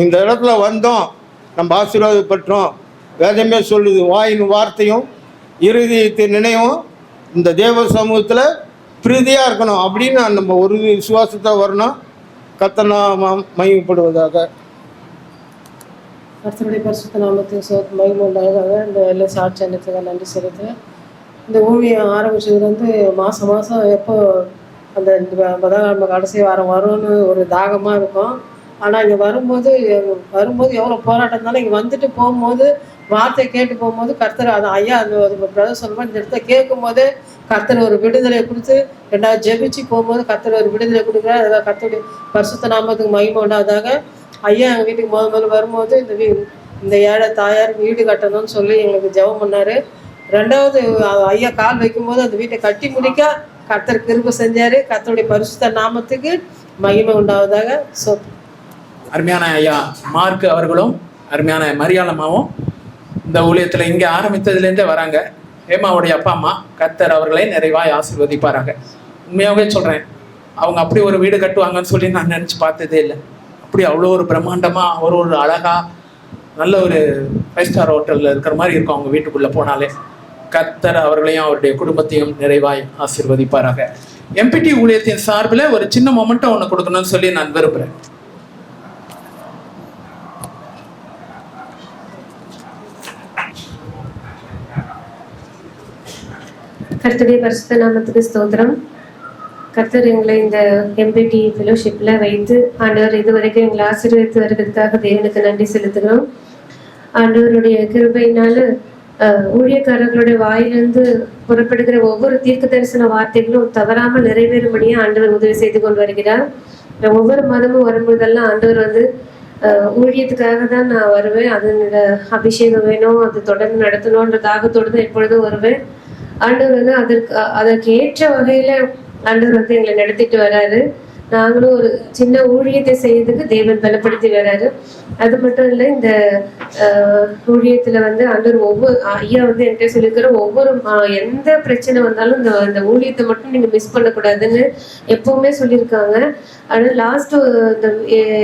இந்த இடத்துல வந்தோம், நம்ம ஆசீர்வாதப்பட்டோம். வேதமே சொல்லுது, வாயின் வார்த்தையும் இருதயத்தின் நினைவும் இந்த தேவ சமூகத்தில் பிரீதியாக இருக்கணும் அப்படின்னு நம்ம ஒரு விசுவாசத்தை வரணும். கர்த்தர் நாமம் மகிமைப்படுவதாக. கர்த்தருடைய பரிசுத்த நாமத்துக்கு மகிமை உண்டாவதாக. இந்த எல்லா சாட்சி அன்னத்துக்கு நன்றி செலுத்து. இந்த ஊழியம் ஆரம்பிச்சதுலேருந்து மாதம் எப்போ அந்த 10 கடைசி வாரம் வரும்னு ஒரு தாகமாக இருக்கும். ஆனால் இங்கே வரும்போது எவ்வளோ போராட்டம் இருந்தாலும் இங்கே வந்துட்டு போகும்போது வார்த்தை கேட்டு போகும்போது கர்த்தர் அது ஐயா அந்த பிரதர் சொல்லும்போது இந்த இடத்த கேட்கும்போது கர்த்தர் ஒரு விடுதலையை கொடுத்து 2வது ஜெபிச்சு போகும்போது கர்த்தர் ஒரு விடுதலை கொடுக்குறாரு. அதாவது கர்த்தருடைய பரிசுத்த நாமத்துக்கு மகிமை உண்டாவதாக. ஐயா எங்கள் வீட்டுக்கு முதல்ல வரும்போது இந்த ஏழை தாயார் வீடு கட்டணும்னு சொல்லி எங்களுக்கு ஜெபம் பண்ணார். 2வது ஐயா கால் வைக்கும்போது அந்த வீட்டை கட்டி முடிக்க கர்த்தர் கிருபை செஞ்சார். கர்த்தருடைய பரிசுத்த நாமத்துக்கு மகிமை உண்டாவதாக. அருமையான ஐயா மார்க் அவர்களும் அருமையான மரியாளம்மாவும் இந்த ஊழியத்தில் இங்கே ஆரம்பித்ததுலேருந்தே வராங்க. ஏமாவுடைய அப்பா அம்மா கர்த்தர் அவர்களை நிறைவாய் ஆசீர்வதிப்பாராங்க. உண்மையாகவே சொல்கிறேன், அவங்க அப்படி ஒரு வீடு கட்டுவாங்கன்னு சொல்லி நான் நினச்சி பார்த்ததே இல்லை. அப்படி அவ்வளோ ஒரு பிரம்மாண்டமாக ஒரு அழகாக நல்ல ஒரு 5 ஸ்டார் ஹோட்டலில் இருக்கிற மாதிரி இருக்கும் அவங்க வீட்டுக்குள்ளே போனாலே. கர்த்தர் அவர்களையும் அவருடைய குடும்பத்தையும் நிறைவாய் ஆசீர்வதிப்பாராக. எம்பிடி ஊழியத்தின் சார்பில் ஒரு சின்ன மொமெண்ட்டை ஒன்று கொடுக்கணும்னு சொல்லி நான் விரும்புகிறேன். கர்த்தருடைய பரிசுத்த நாமத்துக்கு ஸ்தோத்திரம். கர்த்தர் எங்களை இந்த எம்பிடி ஃபெலோஷிப்பில் வைத்து ஆண்டவர் இதுவரைக்கும் எங்களை ஆசீர்வதித்து வருவதற்காக தேவனுக்கு நன்றி செலுத்துகிறோம். ஆண்டவருடைய கிருபையினால ஊழியக்காரர்களுடைய வாயிலிருந்து புறப்படுகிற ஒவ்வொரு தீர்க்க தரிசன வார்த்தைகளும் தவறாமல் நிறைவேறும்படியே ஆண்டவர் உதவி செய்து கொண்டு வருகிறார். ஒவ்வொரு மாதமும் வரும்போதெல்லாம் ஆண்டவர் வந்து ஊழியத்துக்காக தான் நான் வருவேன், அதனோட அபிஷேகம் வேணும், அது தொடர்ந்து நடத்தணுன்ற தாகத்தோடு தான் எப்பொழுதும் வருவேன். ஆண்டவர் வந்து அதற்கு ஏற்ற வகையில ஆண்டவர் வந்து எங்களை நடத்திட்டு வராரு. நாங்களும் ஒரு சின்ன ஊழியத்தை செய்யறதுக்கு தேவன் பலப்படுத்தி வராரு. அது மட்டும் இல்லை, இந்த ஊழியத்துல வந்து ஆண்டவர் ஒவ்வொரு ஐயா வந்து என்கிட்ட சொல்லியிருக்கிற ஒவ்வொரு எந்த பிரச்சனை வந்தாலும் இந்த ஊழியத்தை மட்டும் நீங்க மிஸ் பண்ணக்கூடாதுன்னு எப்பவுமே சொல்லியிருக்காங்க. ஆனால் லாஸ்ட் இந்த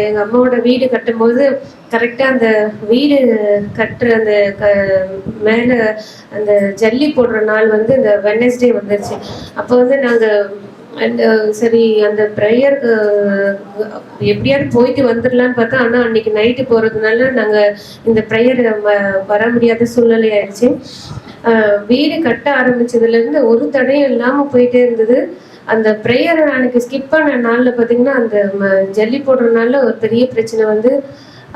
எங்க அம்மாவோட வீடு கட்டும்போது கரெக்டா அந்த வீடு கட்டுற அந்த மேல அந்த ஜல்லி போடுற நாள் வந்து இந்த வெட்னஸ்டே வந்துருச்சு. அப்போ வந்து நாங்க சரி அந்த ப்ரேயருக்கு எப்படியாவது போயிட்டு வந்துடலான்னு பார்த்தா, ஆனால் அன்னைக்கு நைட்டு போகிறதுனால நாங்கள் இந்த ப்ரேயர் வர முடியாத சூழ்நிலை ஆயிடுச்சு. வீடு கட்ட ஆரம்பிச்சதுலேருந்து ஒரு தடையும் இல்லாமல் போயிட்டே இருந்தது. அந்த ப்ரேயரை அன்னைக்கு ஸ்கிப் பண்ண நாளில் பார்த்தீங்கன்னா அந்த ஜல்லி போடுறதுனால ஒரு பெரிய பிரச்சனை வந்து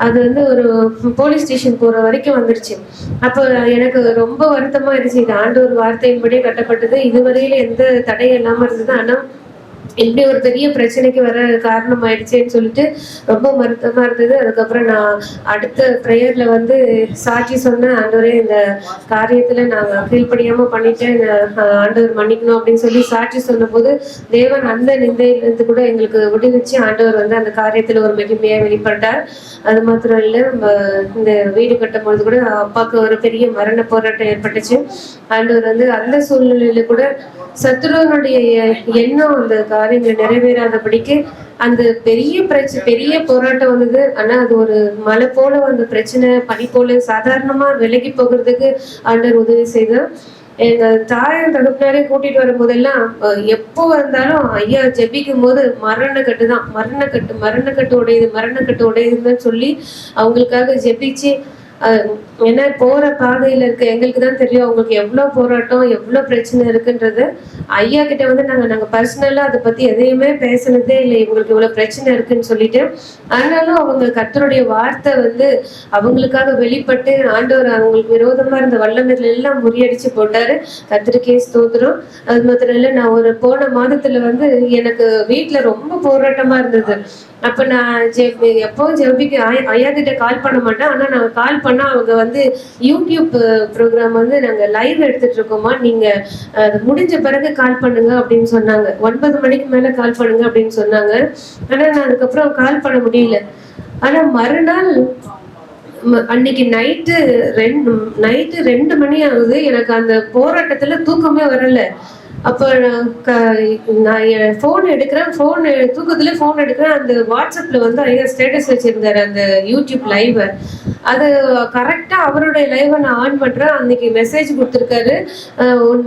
அது வந்து ஒரு போலீஸ் ஸ்டேஷன் போகிற வரைக்கும் வந்துருச்சு. அப்போ எனக்கு ரொம்ப வருத்தமாக இருந்துச்சு. இது ஆண்டவர் வார்த்தையின்படியே கட்டப்பட்டது, இதுவரையில எந்த தடையும் இல்லாமல் இருந்தது. ஆனால் இப்படி ஒரு பெரிய பிரச்சனைக்கு வர காரணம் ஆயிடுச்சேன்னு சொல்லிட்டு ரொம்ப வருத்தமா இருந்தது. அதுக்கப்புறம் நான் அடுத்த ப்ரேயர்ல வந்து சாட்சி சொன்னேன், ஆண்டவரே இந்த காரியத்துல நாங்க கீழ்ப்படியாம பண்ணிட்டேன், ஆண்டவர் மன்னிக்கணும் அப்படின்னு சொல்லி சாட்சி சொன்னபோது தேவன் அந்த நிந்தையிலிருந்து கூட எங்களுக்கு விடுவிச்சு ஆண்டவர் வந்து அந்த காரியத்துல ஒரு மகிமையா வெளிப்பட்டார். அது மாத்திரம் இல்லை, இந்த வீடு கட்டும் பொழுது கூட அப்பாவுக்கு ஒரு பெரிய மரண போராட்டம் ஏற்பட்டுச்சு. ஆண்டவர் வந்து அந்த சூழ்நிலையில கூட சத்துருவனுடைய எண்ணம் அந்த காரியங்களை நிறைவேறாதபடிக்கு அந்த பெரிய போராட்டம் வந்தது. ஆனா அது ஒரு மலை போல அந்த பிரச்சனை பனி போல சாதாரணமா விலகி போகிறதுக்கு ஆண்டவர் உதவி செய்தார். எங்க தாயும் தகப்பனாரே கூட்டிட்டு வரும்போதெல்லாம் எப்போ வந்தாலும் ஐயா ஜெபிக்கும் போது மரணக்கட்டு உடையுதுன்னு சொல்லி அவங்களுக்காக ஜெபிச்சு, ஏன்னா போற பாதையில இருக்க எங்களுக்கு தான் தெரியும் அவங்களுக்கு எவ்வளவு போராட்டம் எவ்வளவு பிரச்சனை இருக்குன்றது. ஐயா கிட்ட வந்து நாங்க பர்சனலா அதை பத்தி எதையுமே பேசினதே இல்லை, இவங்களுக்கு இவ்வளவு பிரச்சனை இருக்குன்னு சொல்லிட்டு. ஆனாலும் அவங்க கர்த்தருடைய வார்த்தை வந்து அவங்களுக்காக வெளிப்பட்டு ஆண்டவர் அவங்களுக்கு விரோதமா இருந்த வல்லமைகள் எல்லாம் முறியடிச்சு போட்டாரு. கர்த்தருக்கே ஸ்தோத்திரம். அது மாத்திரம் இல்லை, நான் ஒரு போன மாதத்துல வந்து எனக்கு வீட்டுல ரொம்ப போராட்டமா இருந்தது. அப்ப நான் எப்பவும் ஜெபிக்க ஐயா கிட்ட கால் பண்ண மாட்டேன். ஆனா நான் கால் பண்ணா அவங்க வந்து யூடியூப் ப்ரோக்ராம் வந்து நாங்க லைவ் எடுத்துட்டு இருக்கோமா, நீங்க முடிஞ்ச பிறகு கால் பண்ணுங்க அப்படின்னு சொன்னாங்க. 9 மணிக்கு மேல கால் பண்ணுங்க அப்படின்னு சொன்னாங்க. ஆனா நான் அதுக்கப்புறம் கால் பண்ண முடியல. ஆனா மறுநாள் அன்னைக்கு நைட்டு 2 மணி ஆகுது. எனக்கு அந்த போராட்டத்துல தூக்கமே வரல. அப்போ நான் என் ஃபோன் எடுக்கிறேன், தூக்கத்துல ஃபோன் எடுக்கிறேன். அந்த வாட்ஸ்அப்ல வந்து ஐயா ஸ்டேட்டஸ் வச்சிருந்தாரு அந்த யூடியூப் லைவ். அது கரெக்டா அவருடைய லைவை நான் ஆன் பண்றேன். அன்னைக்கு மெசேஜ் கொடுத்துருக்காரு,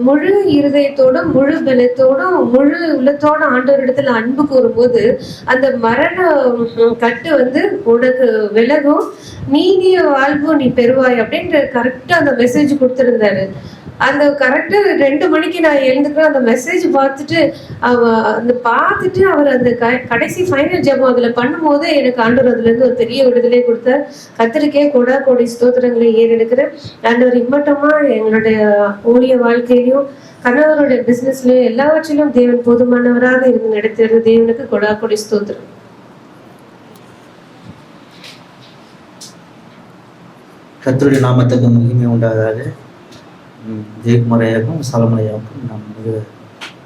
முழு இருதயத்தோடும் முழு பலத்தோடும் முழு உள்ளத்தோட ஆண்டவர் இடத்துல அன்பு கூறும்போது அந்த மரண கட்டு வந்து உனக்கு விலகும், நீதிய வாழ்வு நீ பெறுவாய் அப்படின்ற கரெக்டா அந்த மெசேஜ் கொடுத்துருந்தாரு. அந்த கரெக்டா 2 மணிக்கு நான் எழுந்துக்கிறேன். அந்த மெசேஜ் பார்த்துட்டு அவர் அந்த கடைசி ஃபைனல் ஜெபம் அதுல பண்ணும்போது எனக்கு ஆண்டவர் அதுல இருந்து ஒரு பெரிய விடுதலை கொடுத்தார். கர்த்தருக்கே கோடி ஸ்தோத்திரங்களை ஏறெடுக்கிறேன். ஆண்டவர் இம்மட்டமா எங்களுடைய ஊழிய வாழ்க்கையிலும் கணவருடைய பிசினஸ்லயும் எல்லாவற்றிலும் தேவன் போதுமானவராக இருந்து நடத்துகிற தேவனுக்கு கோடி ஸ்தோத்திரம். கர்த்தருடைய நாமத்துக்கு மகிமை உண்டாதாக. ஜெயக்குமாரையாகவும் சலமலையாகவும் நான் மிக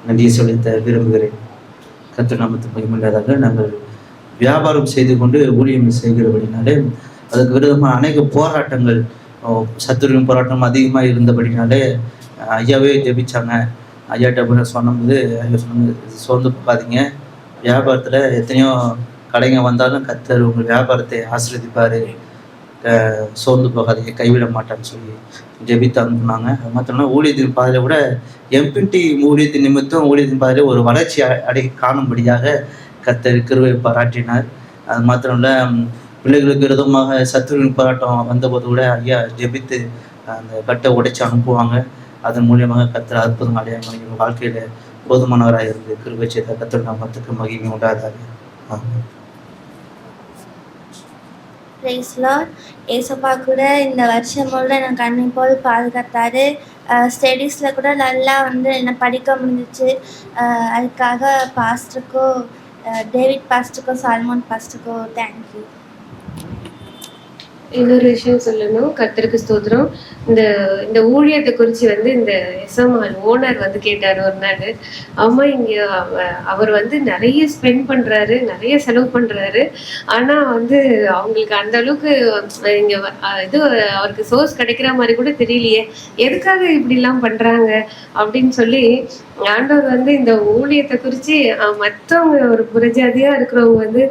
நன்றியை செலுத்த விரும்புகிறேன். கர்த்தர் நாமத்துக்கு மகிமை உண்டாதாக. நாங்கள் வியாபாரம் செய்து கொண்டு ஊழியம் செய்கிறபடினாலே அதுக்கு விரோதமாக அநேக போராட்டங்கள், சத்துருவின் போராட்டம் அதிகமாக இருந்தபடினாலே ஐயாவே ஜெபிச்சாங்க. ஐயாட்ட சொன்னபோது ஐயா சொன்னாங்க, சோர்ந்து போகாதீங்க, வியாபாரத்தில் எத்தனையோ கடைங்க வந்தாலும் கர்த்தர் உங்கள் வியாபாரத்தை ஆசீர்வதிப்பார், சோர்ந்து போகாதீங்க, கைவிட மாட்டான்னு சொல்லி ஜெபித்து அனுப்புனாங்க. அது மாத்திரம்னா ஊழியத்தின் பாதையில கூட எம்பிடி ஊழியத்தின் நிமித்தம் ஊழியத்தின் பாதையில ஒரு வளர்ச்சி காணும்படியாக கர்த்தர் கிருபை பாராட்டினார். அது மாத்திரம் இல்லை, பிள்ளைகளுக்கு விரோதமாக சத்துருவின் போராட்டம் வந்தபோது கூட ஐயா ஜெபித்து அந்த கட்டை உடைச்சு அனுப்புவாங்க. அதன் மூலியமாக கர்த்தர் அற்புதம் அடையாளம் வாழ்க்கையில போதுமானவராக இருந்து கிருபை செய்த கர்த்தர் நாமத்துக்கு மகிமை உண்டாதாக. Price Lord. ஏசப்பா கூட இந்த வருஷம் முழுவதும் எனக்கு கண்ணை போல் பாதுகாத்தாரு. ஸ்டடீஸில் கூட நல்லா வந்து என்னை படிக்க முடிஞ்சிச்சு. அதுக்காக பாஸ்டருக்கோ, டேவிட் பாஸ்டருக்கோ, சால்மோன் பாஸ்டருக்கோ தேங்க்யூ. இன்னொரு விஷயம் சொல்லணும். கர்த்தருக்கு ஸ்தோத்திரம். இந்த ஊழியத்தை குறித்து வந்து இந்த எஸ்எம்ஆர் ஓனர் வந்து கேட்டார் ஒரு நாள். அம்மா இங்கே அவர் வந்து நிறைய ஸ்பெண்ட் பண்ணுறாரு, நிறைய செலவு பண்ணுறாரு, ஆனால் வந்து அவங்களுக்கு அந்த அளவுக்கு இங்கே இது அவருக்கு சோர்ஸ் கிடைக்கிற மாதிரி கூட தெரியலையே, எதுக்காக இப்படிலாம் பண்ணுறாங்க அப்படின்னு சொல்லி ஆண்டவர் வந்து இந்த ஊழியத்தை குறித்து மற்றவங்க ஒரு புறஜாதியாக இருக்கிறவங்க வந்து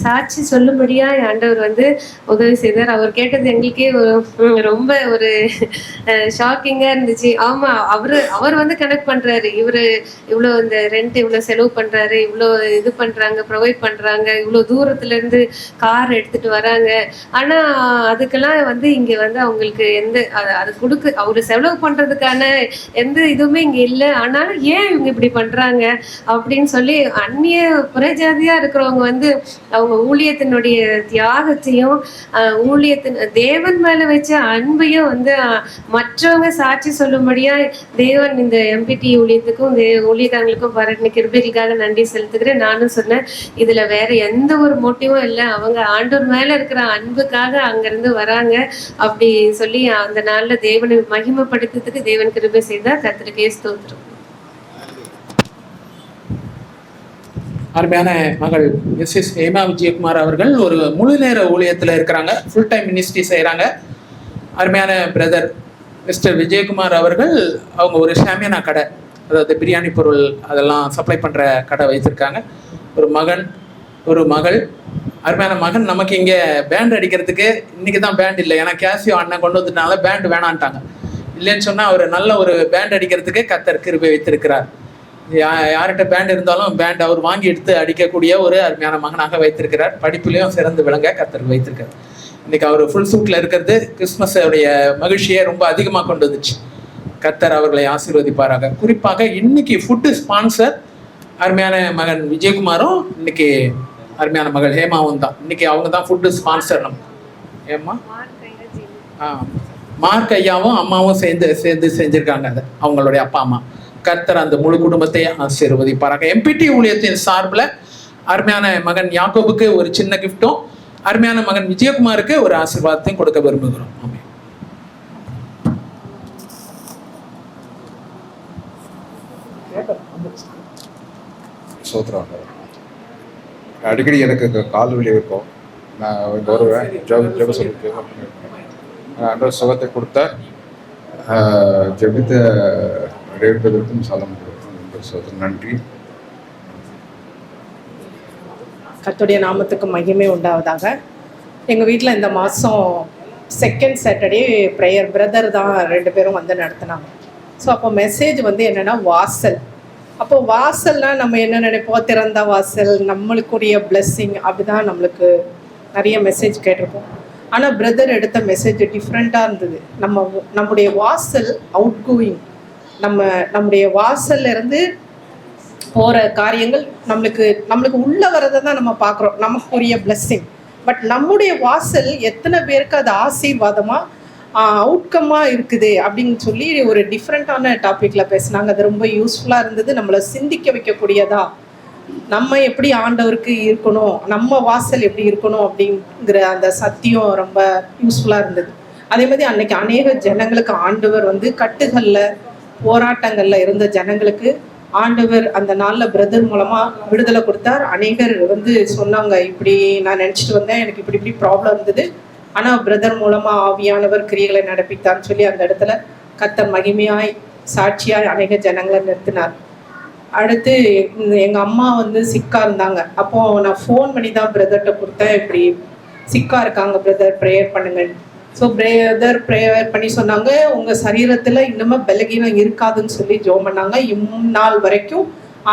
சாட்சி சொல்லும்படியா ஆண்டவர் வந்து உதவி செய்தார். அவர் கேட்டது எங்களுக்கே ரொம்ப ஒரு ஷாக்கிங்கா இருந்துச்சு. ஆமா, அவர் வந்து கனெக்ட் பண்றாரு, இவரு இவ்வளவு இந்த ரெண்ட் இவ்வளவு செலவு பண்றாரு, இவ்வளவு இது பண்றாங்க, ப்ரொவைட் பண்றாங்க, இவ்வளவு தூரத்துல இருந்து கார் எடுத்துட்டு வராங்க. ஆனா அதுக்கெல்லாம் வந்து இங்க வந்து அவங்களுக்கு அது கொடுக்க அவரு செலவு பண்றதுக்கான எந்த இதுவுமே இங்க இல்லை. ஆனாலும் ஏன் இவங்க இப்படி பண்றாங்க அப்படின்னு சொல்லி அந்நிய புறஜாதியா இருக்கிறவங்க வந்து அவங்க ஊழியத்தினுடைய தியாகத்தையும் ஊழியத்தின் தேவன் மேல வச்ச அன்பையும் வந்து மற்றவங்க சாட்சி சொல்லும்படியா தேவன் இந்த எம்பிடி ஊழியத்துக்கும் ஊழியக்காரங்களுக்கும் பாராட்டின கிருபைகளுக்காக நன்றி செலுத்துகிறேன். நானும் சொன்னேன், இதுல வேற எந்த ஒரு மோட்டிவும் இல்லை, அவங்க ஆண்டவர் மேல இருக்கிற அன்புக்காக அங்கிருந்து வராங்க அப்படி சொல்லி அந்த நாள்ல தேவனை மகிமைப்படுத்துறதுக்கு தேவன் கிருபை செய்தார். கர்த்தருக்கே ஸ்தோத்திரம். அருமையான மகள் எஸ் ஹேமா விஜயகுமார் அவர்கள் ஒரு முழு நேர ஊழியத்தில் இருக்கிறாங்க, ஃபுல் டைம் மினிஸ்ட்ரி செய்கிறாங்க. அருமையான பிரதர் மிஸ்டர் விஜயகுமார் அவர்கள் அவங்க ஒரு ஷாமியானா கடை, அதாவது பிரியாணி பொருள் அதெல்லாம் சப்ளை பண்ணுற கடை வைத்திருக்காங்க. ஒரு மகன் ஒரு மகள். அருமையான மகன் நமக்கு இங்கே பேண்ட் அடிக்கிறதுக்கு இன்றைக்கி தான் பேண்ட் இல்லை, ஏன்னா கேசியோ அண்ணன் கொண்டு வந்ததுனால பேண்ட் வேணான்ட்டாங்க. இல்லைன்னு சொன்னால் அவர் நல்ல ஒரு பேண்ட் அடிக்கிறதுக்கு கர்த்தர் கிருபை வைத்திருக்கிறார். யார்கிட்ட பேண்ட் இருந்தாலும் பேண்ட் அவர் வாங்கி எடுத்து அடிக்கக்கூடிய ஒரு அருமையான மகனாக வைத்திருக்கிறார். படிப்புலையும் சிறந்து விளங்க கர்த்தர் வைத்திருக்கார். இன்னைக்கு அவர் ஃபுல் சூட்டில் இருக்கிறது கிறிஸ்மஸோடைய மகிழ்ச்சியை ரொம்ப அதிகமாக கொண்டு வந்துச்சு. கர்த்தர் அவர்களை ஆசீர்வதிப்பாராக. குறிப்பாக இன்னைக்கு ஃபுட்டு ஸ்பான்சர் அருமையான மகன் விஜயகுமாரும் இன்னைக்கு அருமையான மகள் ஹேமாவும் தான். இன்னைக்கு அவங்க தான் ஃபுட்டு ஸ்பான்சர். நம்ம ஏமா மார்க் ஐயாவும் அம்மாவும் சேர்ந்து செஞ்சிருக்காங்க அதை, அவங்களுடைய அப்பா அம்மா. கர்த்தர் அந்த முழு குடும்பத்தை ஆசீர்வதிப்பாராக. எம்பிடி ஊழியத்தின் சார்பில் அருமையான மகன் யாக்கோபுக்கு ஒரு சின்ன கிஃப்டும் அருமையான மகன் விஜயகுமாருக்கு ஒரு ஆசீர்வாதத்தையும் கொடுக்க விரும்புகிறோம். அடிக்கடி எனக்கு கால் வலி இருக்கும், நான் இங்கே வருவேன், ஜெப சொல்லி ஆண்டவர் சுகத்தை கொடுத்தா ஜெபித்த ரேவதற்கும் சலம் கொடுக்கும். நன்றி. கர்த்தருடைய நாமத்துக்கு மகிமை உண்டாவதாக. எங்கள் வீட்டில் இந்த மாதம் செகண்ட் சாட்டர்டே ப்ரேயர் பிரதர் தான் 2 பேரும் வந்து நடத்தினாங்க. ஸோ அப்போ மெசேஜ் வந்து என்னென்னா வாசல். அப்போ வாசல்னால் நம்ம என்ன நினைப்போம், திறந்த வாசல், நம்மளுக்குரிய பிளெஸ்ஸிங், அப்படி தான் நம்மளுக்கு நிறைய மெசேஜ் கேட்டிருப்போம். ஆனால் பிரதர் எடுத்த மெசேஜ் டிஃப்ரெண்ட்டாக இருந்தது. நம்முடைய வாசல் அவுட் கோயிங், நம்முடைய வாசல்ல இருந்து போகிற காரியங்கள் நம்மளுக்கு உள்ள வரதை தான் நம்ம பார்க்குறோம், நமக்குரிய பிளெஸ்ஸிங். பட் நம்முடைய வாசல் எத்தனை பேருக்கு அது ஆசீர்வாதமாக அவுட்கம்மாக இருக்குது அப்படின்னு சொல்லி ஒரு டிஃப்ரெண்ட்டான டாப்பிக்கில் பேசினாங்க. அது ரொம்ப யூஸ்ஃபுல்லாக இருந்தது. நம்மளை சிந்திக்க வைக்கக்கூடியதா, நம்ம எப்படி ஆண்டவருக்கு இருக்கணும், நம்ம வாசல் எப்படி இருக்கணும் அப்படிங்கிற அந்த சத்தியம் ரொம்ப யூஸ்ஃபுல்லாக இருந்தது. அதே மாதிரி அன்னைக்கு அநேக ஜனங்களுக்கு ஆண்டவர் வந்து கட்டுகளில் போராட்டங்களில் இருந்த ஜனங்களுக்கு ஆண்டவர் அந்த நாளில் பிரதர் மூலமாக விடுதலை கொடுத்தார். அநேகர் வந்து சொன்னாங்க, இப்படி நான் நினச்சிட்டு வந்தேன், எனக்கு இப்படி ப்ராப்ளம் இருந்தது, ஆனால் பிரதர் மூலமாக ஆவியானவர் கிரியைகளை நடப்பித்தான்னு சொல்லி அந்த இடத்துல கர்த்தர் மகிமையாய் சாட்சியாய் அநேக ஜனங்களை நிறுத்தினார். அடுத்து எங்கள் அம்மா வந்து சிக்காக இருந்தாங்க. அப்போது நான் ஃபோன் பண்ணி தான் பிரதர்கிட்ட கொடுத்தேன், இப்படி சிக்காக இருக்காங்க பிரதர், ப்ரேயர் பண்ணுங்க. ஸோ பிரதர் ப்ரேயர் பண்ணி சொன்னாங்க, உங்கள் சரீரத்தில் இன்னமும் பலகீனம் இருக்காதுன்னு சொல்லி ஜெபம் பண்ணாங்க. இந்நாள் வரைக்கும்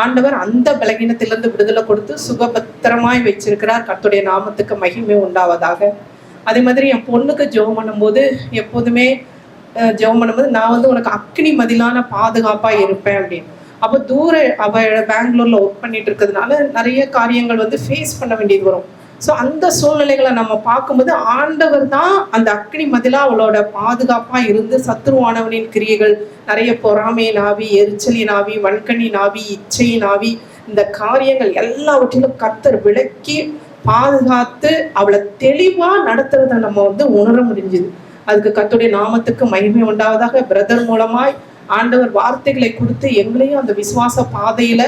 ஆண்டவர் அந்த பலகீனத்திலேருந்து விடுதலை கொடுத்து சுகபத்திரமாய் வச்சிருக்கிறார். கர்த்தருடைய நாமத்துக்கு மகிமை உண்டாவதாக. அதே மாதிரி என் பொண்ணுக்கு ஜெபம் பண்ணும்போது எப்போதுமே ஜெபம் பண்ணும்போது நான் வந்து உனக்கு அக்னி மதிலான பாதுகாப்பாக இருப்பேன் அப்படின்னு. அப்போ அவள் பெங்களூரில் ஒர்க் பண்ணிட்டு இருக்கிறதுனால நிறைய காரியங்கள் வந்து ஃபேஸ் பண்ண வேண்டியது வரும். ஸோ அந்த சூழ்நிலைகளை நம்ம பார்க்கும்போது ஆண்டவர் தான் அந்த அக்னி மதிலாக அவளோட பாதுகாப்பாக இருந்து சத்துருவானவனின் கிரியைகள், நிறைய பொறாமையின் ஆவி, எரிச்சலின் ஆவி, வன்கண்ணின் ஆவி, இச்சையின் ஆவி, இந்த காரியங்கள் எல்லாவற்றிலும் கர்த்தர் விலக்கி பாதுகாத்து அவளை தெளிவாக நடத்துறதை நம்ம வந்து உணர முடிஞ்சுது. அதுக்கு கர்த்தருடைய நாமத்துக்கு மகிமை உண்டாவதாக. பிரதர் மூலமாய் ஆண்டவர் வார்த்தைகளை கொடுத்து எங்களையும் அந்த விசுவாச பாதையில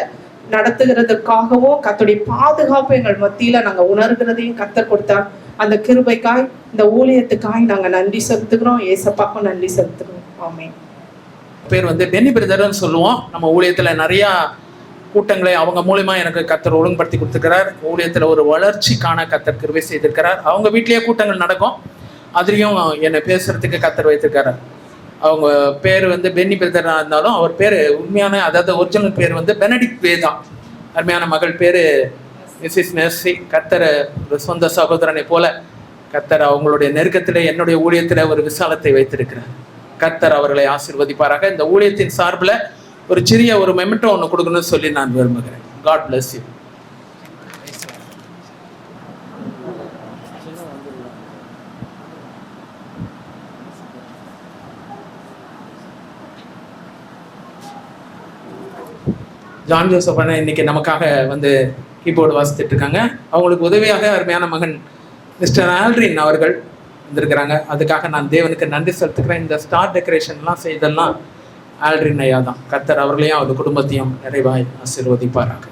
நடத்துகிறதுக்காகவும் கர்த்தருடைய பாதுகாப்பு எங்கள் மத்தியில நாங்கள் உணர்கிறதையும் கர்த்தர் கொடுத்தார். அந்த கிருபைக்காய், இந்த ஊழியத்துக்காய் நாங்கள் நன்றி செலுத்துகிறோம். ஏசப்பாக்கும் நன்றி செலுத்துகிறோம். ஆமென். பேர் வந்து பென்னி பிரதர்னு சொல்லுவோம். நம்ம ஊழியத்தில் நிறையா கூட்டங்களை அவங்க மூலியமா எனக்கு கர்த்தர் ஒழுங்குபடுத்தி கொடுத்துருக்கிறார். ஊழியத்தில் ஒரு வளர்ச்சிக்கான கர்த்தர் கிருபை செய்திருக்கிறார். அவங்க வீட்லேயே கூட்டங்கள் நடக்கும், அதுலேயும் என்னை பேசுறதுக்கு கர்த்தர் வைத்திருக்கிறார். அவங்க பேர் வந்து பென்னி பிரதராக இருந்தாலும் அவர் பேர் உண்மையான, அதாவது ஒரிஜினல் பேர் வந்து பெனடிக்ட் வேதா. அருமையான மகள் பேர் மிஸ்ஸஸ் மெர்சி. கர்த்தர் ஒரு சொந்த சகோதரனை போல கர்த்தர் அவங்களுடைய நெருக்கத்தில் என்னுடைய ஊழியத்தில் ஒரு விசாலத்தை வைத்திருக்கிறார். கர்த்தர் அவர்களை ஆசீர்வதிப்பாராக. இந்த ஊழியத்தின் சார்பில் ஒரு சிறிய ஒரு மெமெண்டோ ஒன்று கொடுக்கணும்னு சொல்லி நான் விரும்புகிறேன். God bless you. John Joseph அண்ணன் இன்னைக்கு நமக்காக வந்து கீபோர்டு வாசித்துட்டு இருக்காங்க. அவங்களுக்கு உதவியாக அருமையான மகன் மிஸ்டர் ஆல்ட்ரின் அவர்கள் வந்திருக்கிறாங்க. அதுக்காக நான் தேவனுக்கு நன்றி செலுத்துக்கிறேன். இந்த ஸ்டார் டெக்கரேஷன்லாம் செய்தெல்லாம் ஆல்ட்ரின் ஐயா தான். கர்த்தர் அவர்களையும் அவர் குடும்பத்தையும் நிறைவாய் ஆசீர்வதிப்பாராக.